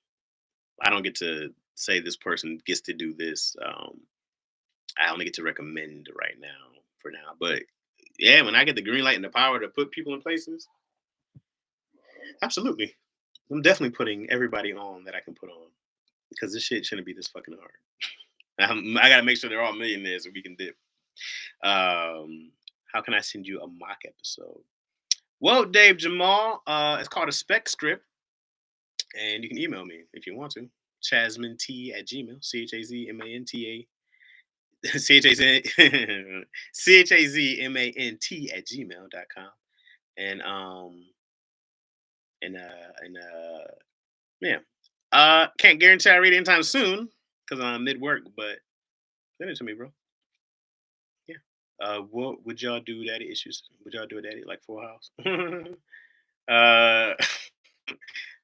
A: I don't get to say this person gets to do this. I only get to recommend right now for now. But yeah, when I get the green light and the power to put people in places, absolutely. I'm definitely putting everybody on that I can put on because this shit shouldn't be this fucking hard. I gotta make sure they're all millionaires so we can dip. How can I send you a mock episode? Well, Dave Jamal, it's called a spec script, and you can email me if you want to. Chazmant at Gmail, CHAZMANTA, CHAZ, CHAZMANT at gmail.com. And, yeah. Can't guarantee I read it anytime soon because I'm mid work, but send it to me, bro. Yeah. What would y'all do daddy issues? Would y'all do a daddy like Full House? uh,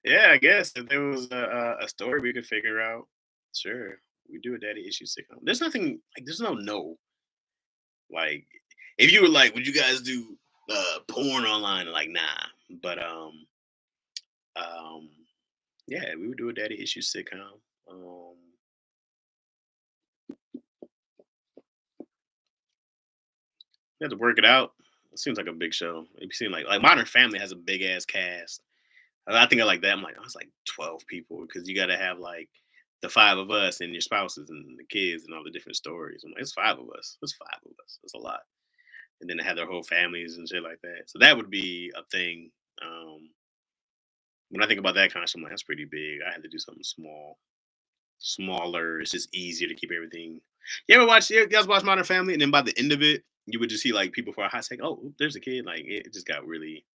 A: yeah, I guess if there was a story we could figure out, sure, we do a daddy issue sitcom. There's nothing like there's no. Like, if you were like, would you guys do porn online? Like, nah. But um, yeah, we would do a daddy issue sitcom. Um, you have to work it out. It seems like a big show. It seems like Modern Family has a big ass cast. I think I like that. I'm like, oh, it's like 12 people because you got to have like the 5 of us and your spouses and the kids and all the different stories. I'm like, it's 5 of us. It's 5 of us. That's a lot. And then they have their whole families and shit like that. So that would be a thing. Um, when I think about that kind of stuff, I'm like, that's pretty big. I had to do something smaller. It's just easier to keep everything. You guys watch Modern Family? And then by the end of it, you would just see like people for a hot second, oh, there's a kid. Like it just got really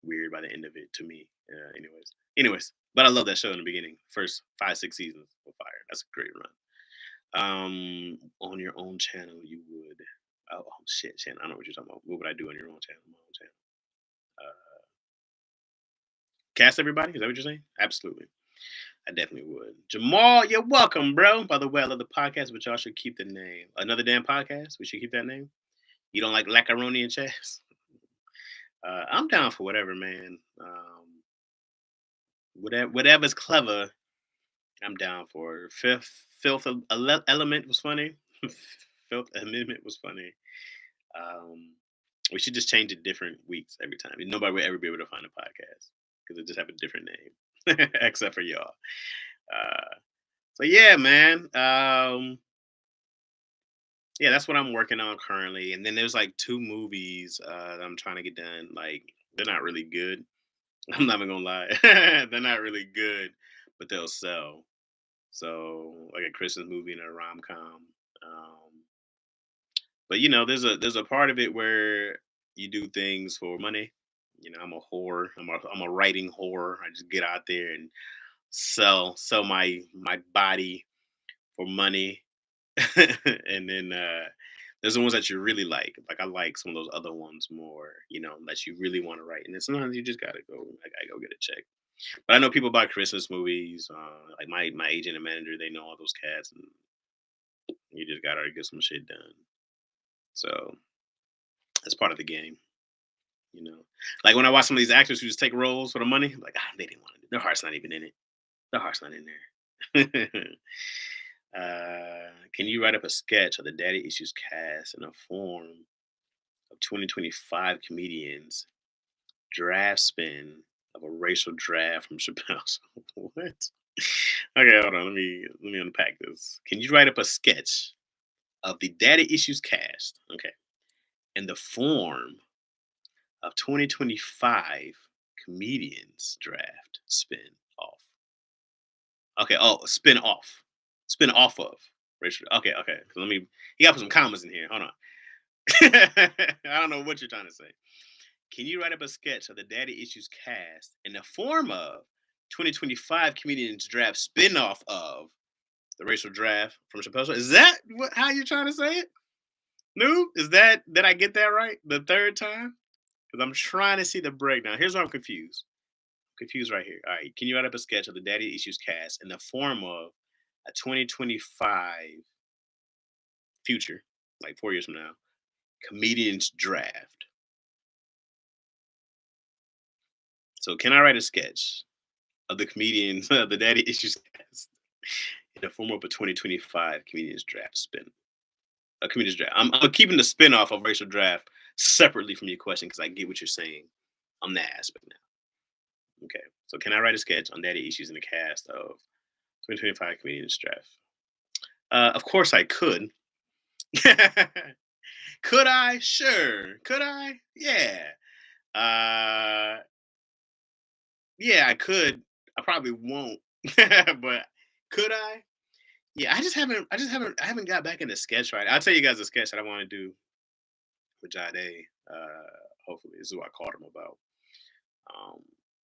A: weird by the end of it to me. Anyways, but I love that show in the beginning. First 5, 6 seasons were fire. That's a great run. On your own channel, you would. Oh shit, Shannon. I don't know what you're talking about. What would I do on your own channel? My own channel. Uh, Cast everybody? Is that what you're saying? Absolutely. I definitely would. Jamal, you're welcome, bro. By the way, I love the podcast, but y'all should keep the name. Another damn podcast. We should keep that name. You don't like macaroni and chess? I'm down for whatever, man. Whatever's clever, I'm down for. Element was funny. Filth Amendment was funny. Um, we should just change it different weeks every time. Nobody will ever be able to find a podcast because it just have a different name, except for y'all. Uh, so yeah, man. Yeah, that's what I'm working on currently. And then there's like two movies that I'm trying to get done. Like they're not really good. I'm not even gonna lie, they're not really good, but they'll sell. So like a Christmas movie and a rom com. Um, but there's a part of it where you do things for money. I'm a whore. I'm a writing whore. I just get out there and sell my body for money. And then there's the ones that you really like. Like I like some of those other ones more, that you really want to write. And then sometimes you just gotta go. I gotta go get a check. But I know people buy Christmas movies. Like my agent and manager, they know all those cats, and you just gotta get some shit done. So that's part of the game, you know. Like when I watch some of these actors who just take roles for the money, like they didn't want to. Their heart's not even in it. Their heart's not in there. Can you write up a sketch of the Daddy Issues cast in a form of 2025 comedians draft spin of a racial draft from Chappelle's? What? Okay, hold on. Let me unpack this. Can you write up a sketch of the Daddy Issues cast? Okay, in the form of 2025 comedians draft spin off. Okay. Oh, spin off of racial. Okay. Okay. So let me. You got to put some commas in here. Hold on. I don't know what you're trying to say. Can you write up a sketch of the Daddy Issues cast in the form of 2025 comedians draft spin-off of the racial draft from Chappelle's Show? Is that how you're trying to say it? No? Is that did I get that right the third time? Because I'm trying to see the breakdown. Here's where I'm confused. Confused right here. All right. Can you write up a sketch of the Daddy Issues cast in the form of a 2025 future, like 4 years from now, comedians draft? So can I write a sketch of the comedians of the Daddy Issues cast in the form of a 2025 comedians draft spin? A comedians draft. I'm keeping the spin off of racial draft separately from your question because I get what you're saying on that aspect now. Okay. So can I write a sketch on Daddy Issues in the cast of 2025 comedians draft? Of course I could. Could I? Sure. Could I? Yeah. Uh, yeah, I could. I probably won't, but could I? Yeah, I haven't got back into sketch right. I'll tell you guys a sketch that I want to do with Jade. Hopefully, this is what I called him about. Um,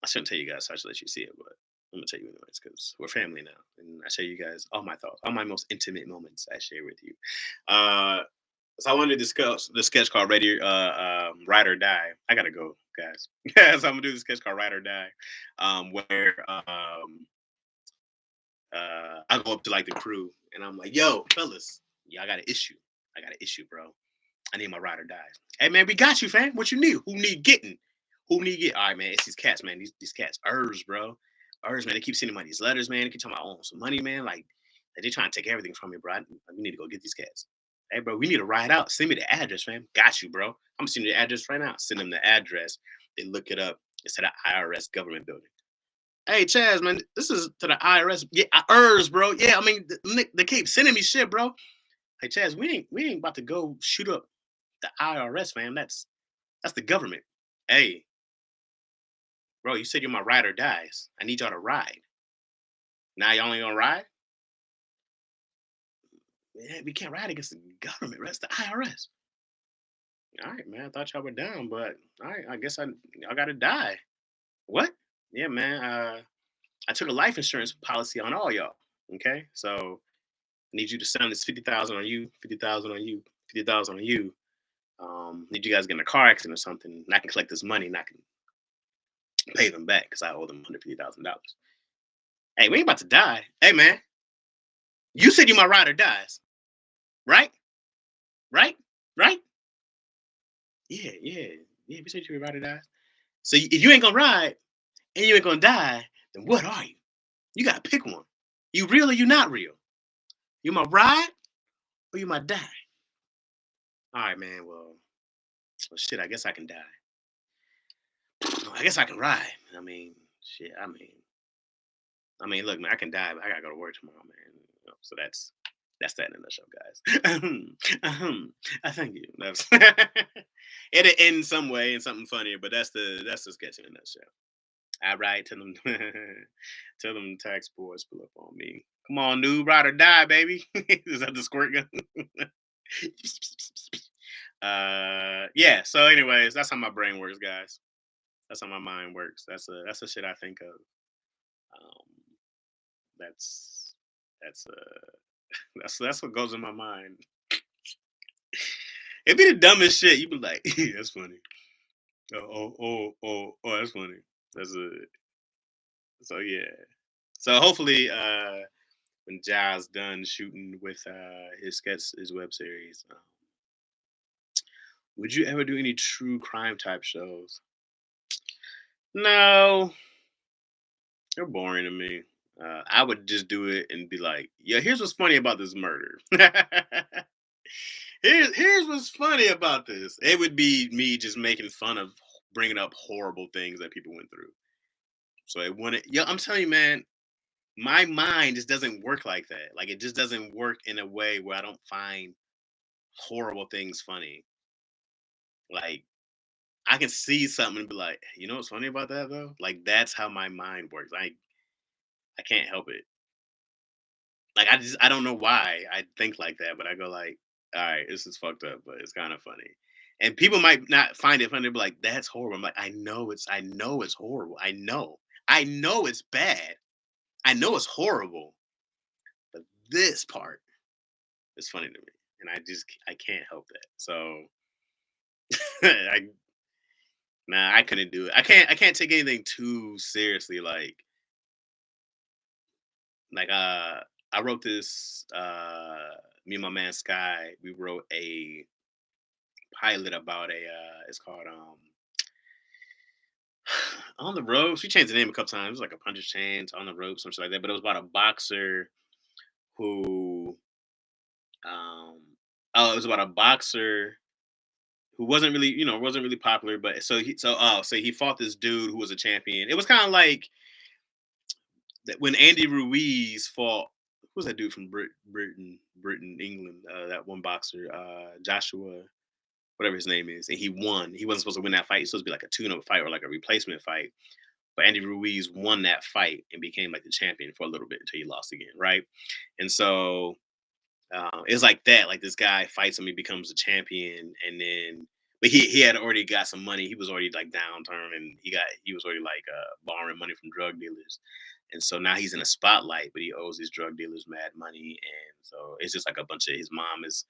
A: I shouldn't tell you guys, so I should let you see it, but I'm gonna tell you anyways because we're family now, and I share you guys all my thoughts, all my most intimate moments. I share with you. Uh, So I wanted to discuss the sketch called Ride or Die. I gotta go, guys. So I'm gonna do the sketch called Ride or Die, where I go up to like the crew and I'm like, "Yo, fellas, yeah, I got an issue. I got an issue, bro. I need my ride or die. Hey, man, we got you, fam. What you need? Who need getting? Who need get? All right, man. It's these cats, man. These cats, bro. Man. They keep sending me these letters, man. They keep talking about I owe 'em some money, man. Like they trying to take everything from me, bro. We need to go get these cats. Hey, bro, we need to ride out. Send me the address, fam. Got you, bro. I'm sending you the address right now. Send them the address. They look it up. It's to the IRS government building. Hey, Chaz, man, this is to the IRS. Yeah, bro. Yeah, I mean, they keep sending me shit, bro. Hey, Chaz, we ain't about to go shoot up the IRS, fam. That's the government. Hey, bro, you said you're my ride or dies. I need y'all to ride. Now y'all ain't gonna ride? Man, we can't ride against the government. That's the IRS. All right, man. I thought y'all were down, but all right, I guess y'all gotta die. What? Yeah, man. I took a life insurance policy on all y'all. Okay, so I need you to send this 50,000 on you, 50,000 on you, 50,000 on you. Need you guys get in a car accident or something, and I can collect this money and I can pay them back because I owe them $150,000. Hey, we ain't about to die. Hey, man, you said you my ride or dies, right? Right? Right? Yeah, yeah. Yeah, we said you ride or die. So if you ain't gonna ride and you ain't gonna die, then what are you? You gotta pick one. You real or you not real? You my ride or you my die? All right, man. Well, shit. I guess I can die. I guess I can ride. I mean, shit. I mean, look, man. I can die, but I gotta go to work tomorrow, man. So that's that in a nutshell, guys. Thank you. That's in some way, in something funny, but that's the sketch in a nutshell. I ride till them till them tax boys pull up on me. Come on, dude, ride or die, baby. Is that the squirt gun? Yeah. So, anyways, that's how my brain works, guys. That's how my mind works. That's the shit I think of. Um, that's that's what goes in my mind. It'd be the dumbest shit. You'd be like, that's funny. Oh, that's funny. That's a so yeah. So hopefully, when Giles done shooting with his web series, would you ever do any true crime type shows? No, they're boring to me. I would just do it and be like, yeah, here's what's funny about this murder. Here's what's funny about this. It would be me just making fun of bringing up horrible things that people went through. So it wouldn't. Yeah, I'm telling you, man, my mind just doesn't work like that. Like it just doesn't work in a way where I don't find horrible things funny. Like I can see something and be like, you know what's funny about that though? Like that's how my mind works. I can't help it. Like I don't know why I think like that, but I go like, all right, this is fucked up, but it's kind of funny. And people might not find it funny, they'll be like, that's horrible. I'm like, I know it's horrible. I know it's bad. I know it's horrible, but this part is funny to me. And I can't help that. So I nah, I couldn't do it. I can't take anything too seriously. Like I wrote this me and my man Sky, we wrote a pilot about it's called On the Ropes. We changed the name a couple times. It was like a Puncher's Chance, On the Ropes, something like that. But it was about a boxer who um it was about a boxer who wasn't really popular, but so he fought this dude who was a champion. It was kind of like that when Andy Ruiz fought, who was that dude from Britain, England, that one boxer, Joshua, whatever his name is, and he won. He wasn't supposed to win that fight. It's supposed to be like a tune-up fight or like a replacement fight. But Andy Ruiz won that fight and became like the champion for a little bit until he lost again, right? And so it's like that. Like this guy fights him, he becomes a champion, and then but he had already got some money. He was already like downturn, and he was already like borrowing money from drug dealers, and so now he's in a spotlight, but he owes these drug dealers mad money, and so it's just like a bunch of his mom is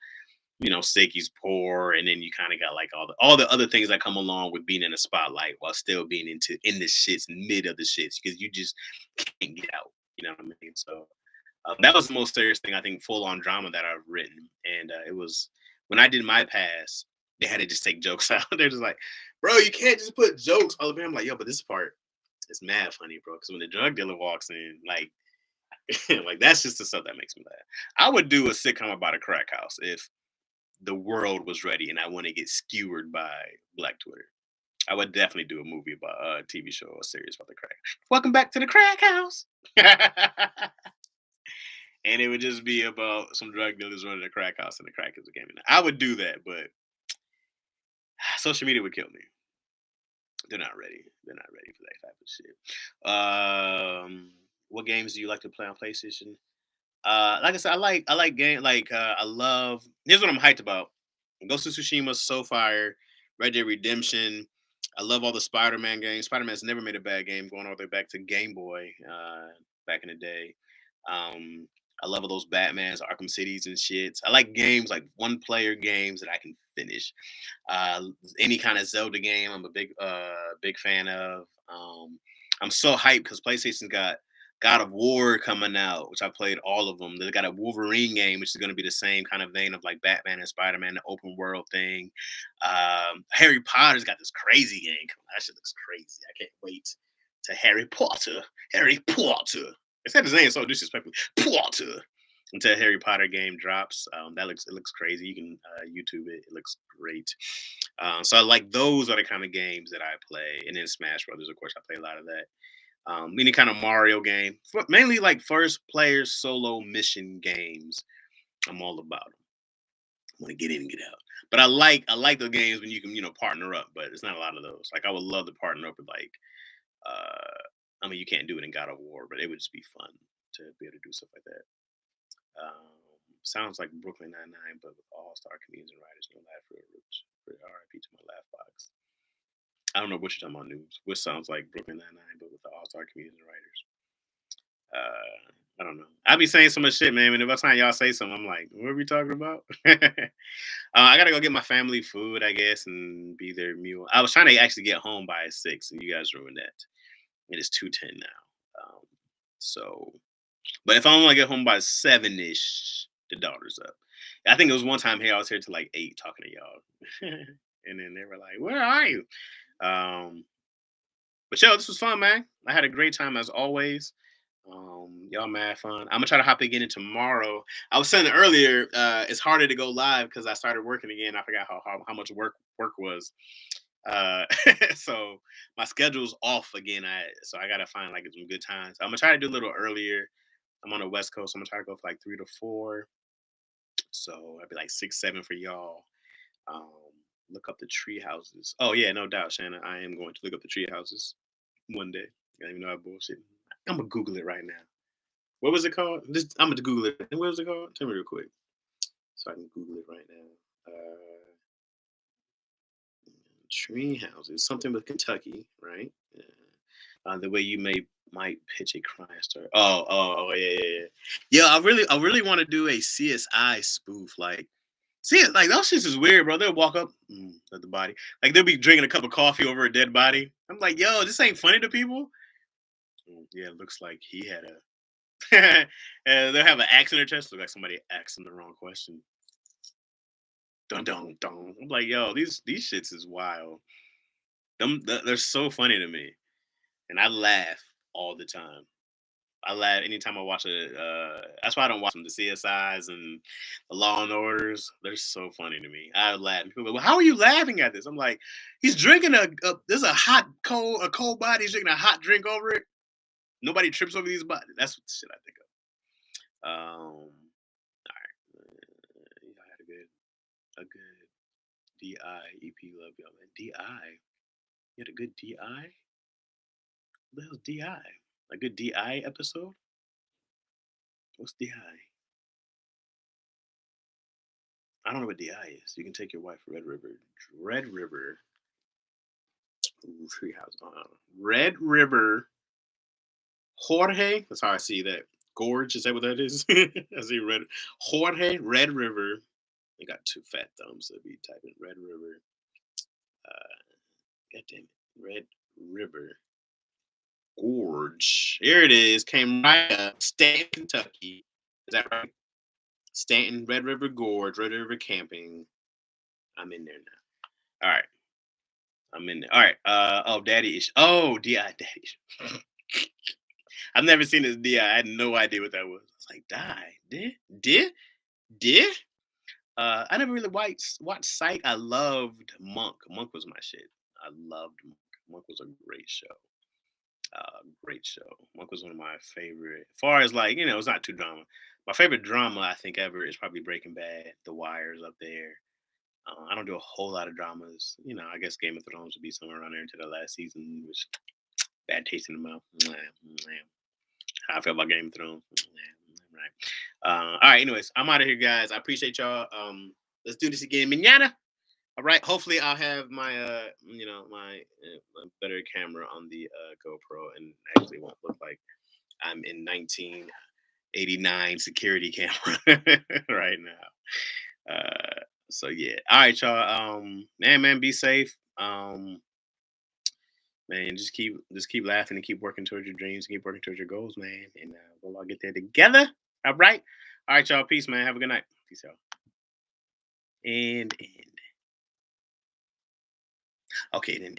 A: sick, he's poor, and then you kind of got like all the other things that come along with being in a spotlight while still being in the shits, mid of the shits, because you just can't get out. You know what I mean? So that was the most serious thing I think, full on drama that I've written, and it was when I did my pass. They had to just take jokes out. They're just like, bro, you can't just put jokes all over. I'm like, yo, but this part is mad funny, bro. Because when the drug dealer walks in, like, like that's just the stuff that makes me laugh. I would do a sitcom about a crack house if the world was ready and I want to get skewered by Black Twitter. I would definitely do a movie about a TV show or a series about the crack. Welcome back to the crack house. And it would just be about some drug dealers running a crack house and the crackers are gaming. I would do that, but social media would kill me. They're not ready. They're not ready for that type of shit. What games do you like to play on PlayStation? Like I said, I like game I love. Here's what I'm hyped about: Ghost of Tsushima, so fire. Red Dead Redemption. I love all the Spider-Man games. Spider-Man's never made a bad game. Going all the way back to Game Boy, back in the day. Um, I love all those Batman's, Arkham Cities, and shit. I like games like one-player games that I can finish. Uh, any kind of Zelda game, I'm a big fan of. I'm so hyped because PlayStation got God of War coming out, which I played all of them. They got a Wolverine game, which is going to be the same kind of vein of like Batman and Spider Man, the open world thing. Harry Potter's got this crazy game. That shit looks crazy. I can't wait to Harry Potter. Harry Potter. They said his name so disrespectful. Potter. Until Harry Potter game drops, it looks crazy. You can YouTube it. It looks great. So I like those are the kind of games that I play, and then Smash Brothers, of course, I play a lot of that. Any kind of Mario game, mainly like first player solo mission games. I'm all about them. I want to get in and get out. But I like the games when you can partner up, but it's not a lot of those. Like I would love to partner up with like I mean you can't do it in God of War, but it would just be fun to be able to do stuff like that. Um, Sounds like Brooklyn Nine-Nine, but with all-star comedians and writers. No laugh for roots. RIP to my laugh box. I don't know what you're talking about, news. Which sounds like Brooklyn Nine-Nine, but with the all-star comedians and writers. I don't know. I be saying so much shit, man. And by the time y'all say something, I'm like, what are we talking about? I gotta go get my family food, I guess, and be their mule. I was trying to actually get home by 6, and you guys ruined that. It is 2:10 now. So, but if I want to get home by 7ish, the daughter's up. I think it was one time here I was here till like 8 talking to y'all, and then they were like, "Where are you?" Um, but yo, this was fun, man. I had a great time as always. Y'all mad fun. I'm gonna try to hop again in tomorrow. I was saying earlier, it's harder to go live because I started working again. I forgot how much work was. Uh, so my schedule's off again. I gotta find like some good times. I'm gonna try to do a little earlier. I'm on the West Coast. So I'm gonna try to go for like 3 to 4. So I'd be like 6, 7 for y'all. Um, look up the tree houses. Oh yeah, no doubt, Shannon. I am going to look up the tree houses one day. I don't even know I bullshit. I'm gonna Google it right now. What was it called? I'm gonna Google it. And what was it called? Tell me real quick, so I can Google it right now. Tree houses, something with Kentucky, right? Yeah. The way you might pitch a crime story. Oh, yeah, yeah, yeah. Yeah, I really want to do a CSI spoof. Like, see it, like those shits is weird, bro. They'll walk up at the body, like they'll be drinking a cup of coffee over a dead body. I'm like, yo, this ain't funny to people. Yeah, it looks like he had a and they'll have an axe in their chest. Look like somebody asked them the wrong question. Dun dun dun. I'm like, yo, these shits is wild. They're so funny to me, and I laugh all the time. I laugh anytime I watch a. That's why I don't watch them. The CSIs and the Law and Orders. They're so funny to me. I laugh. People are like, well, how are you laughing at this? I'm like, he's drinking there's a cold body. He's drinking a hot drink over it. Nobody trips over these bodies. That's what shit I think of. I had a good DI EP love y'all. Man. DI. You had a good DI? What the hell's DI? A good DI episode? What's DI? I don't know what DI is. You can take your wife Red River. Red River. Ooh, treehouse. Red River. Jorge. That's how I see that. Gorge. Is that what that is? I see Red. Jorge. Red River. You got two fat thumbs. So be typing Red River. God damn it. Red River. Gorge. Here it is. Came right up. Stanton, Kentucky. Is that right? Stanton, Red River Gorge, Red River Camping. I'm in there now. All right. I'm in there. All right. Oh, Daddy Ish. Oh, DI Daddy Ish. I've never seen this DI. I had no idea what that was. I was like, die. Did? I never really watched Sight. I loved Monk. Monk was my shit. I loved Monk. Monk was a great show. Great show. Monk was one of my favorite. As far as like, it's not too drama. My favorite drama I think ever is probably Breaking Bad. The Wire's up there. I don't do a whole lot of dramas. I guess Game of Thrones would be somewhere around there into the last season, which bad taste in the mouth. How I feel about Game of Thrones. Right. All right. Anyways, I'm out of here, guys. I appreciate y'all. Let's do this again, manana. All right. Hopefully, I'll have my better camera on the GoPro and actually won't look like I'm in 1989 security camera right now. So yeah. All right, y'all. Man, be safe. Man, just keep laughing and keep working towards your dreams, keep working towards your goals, man. And we'll all get there together. All right. All right, y'all. Peace, man. Have a good night. Peace out. And. Okay, then.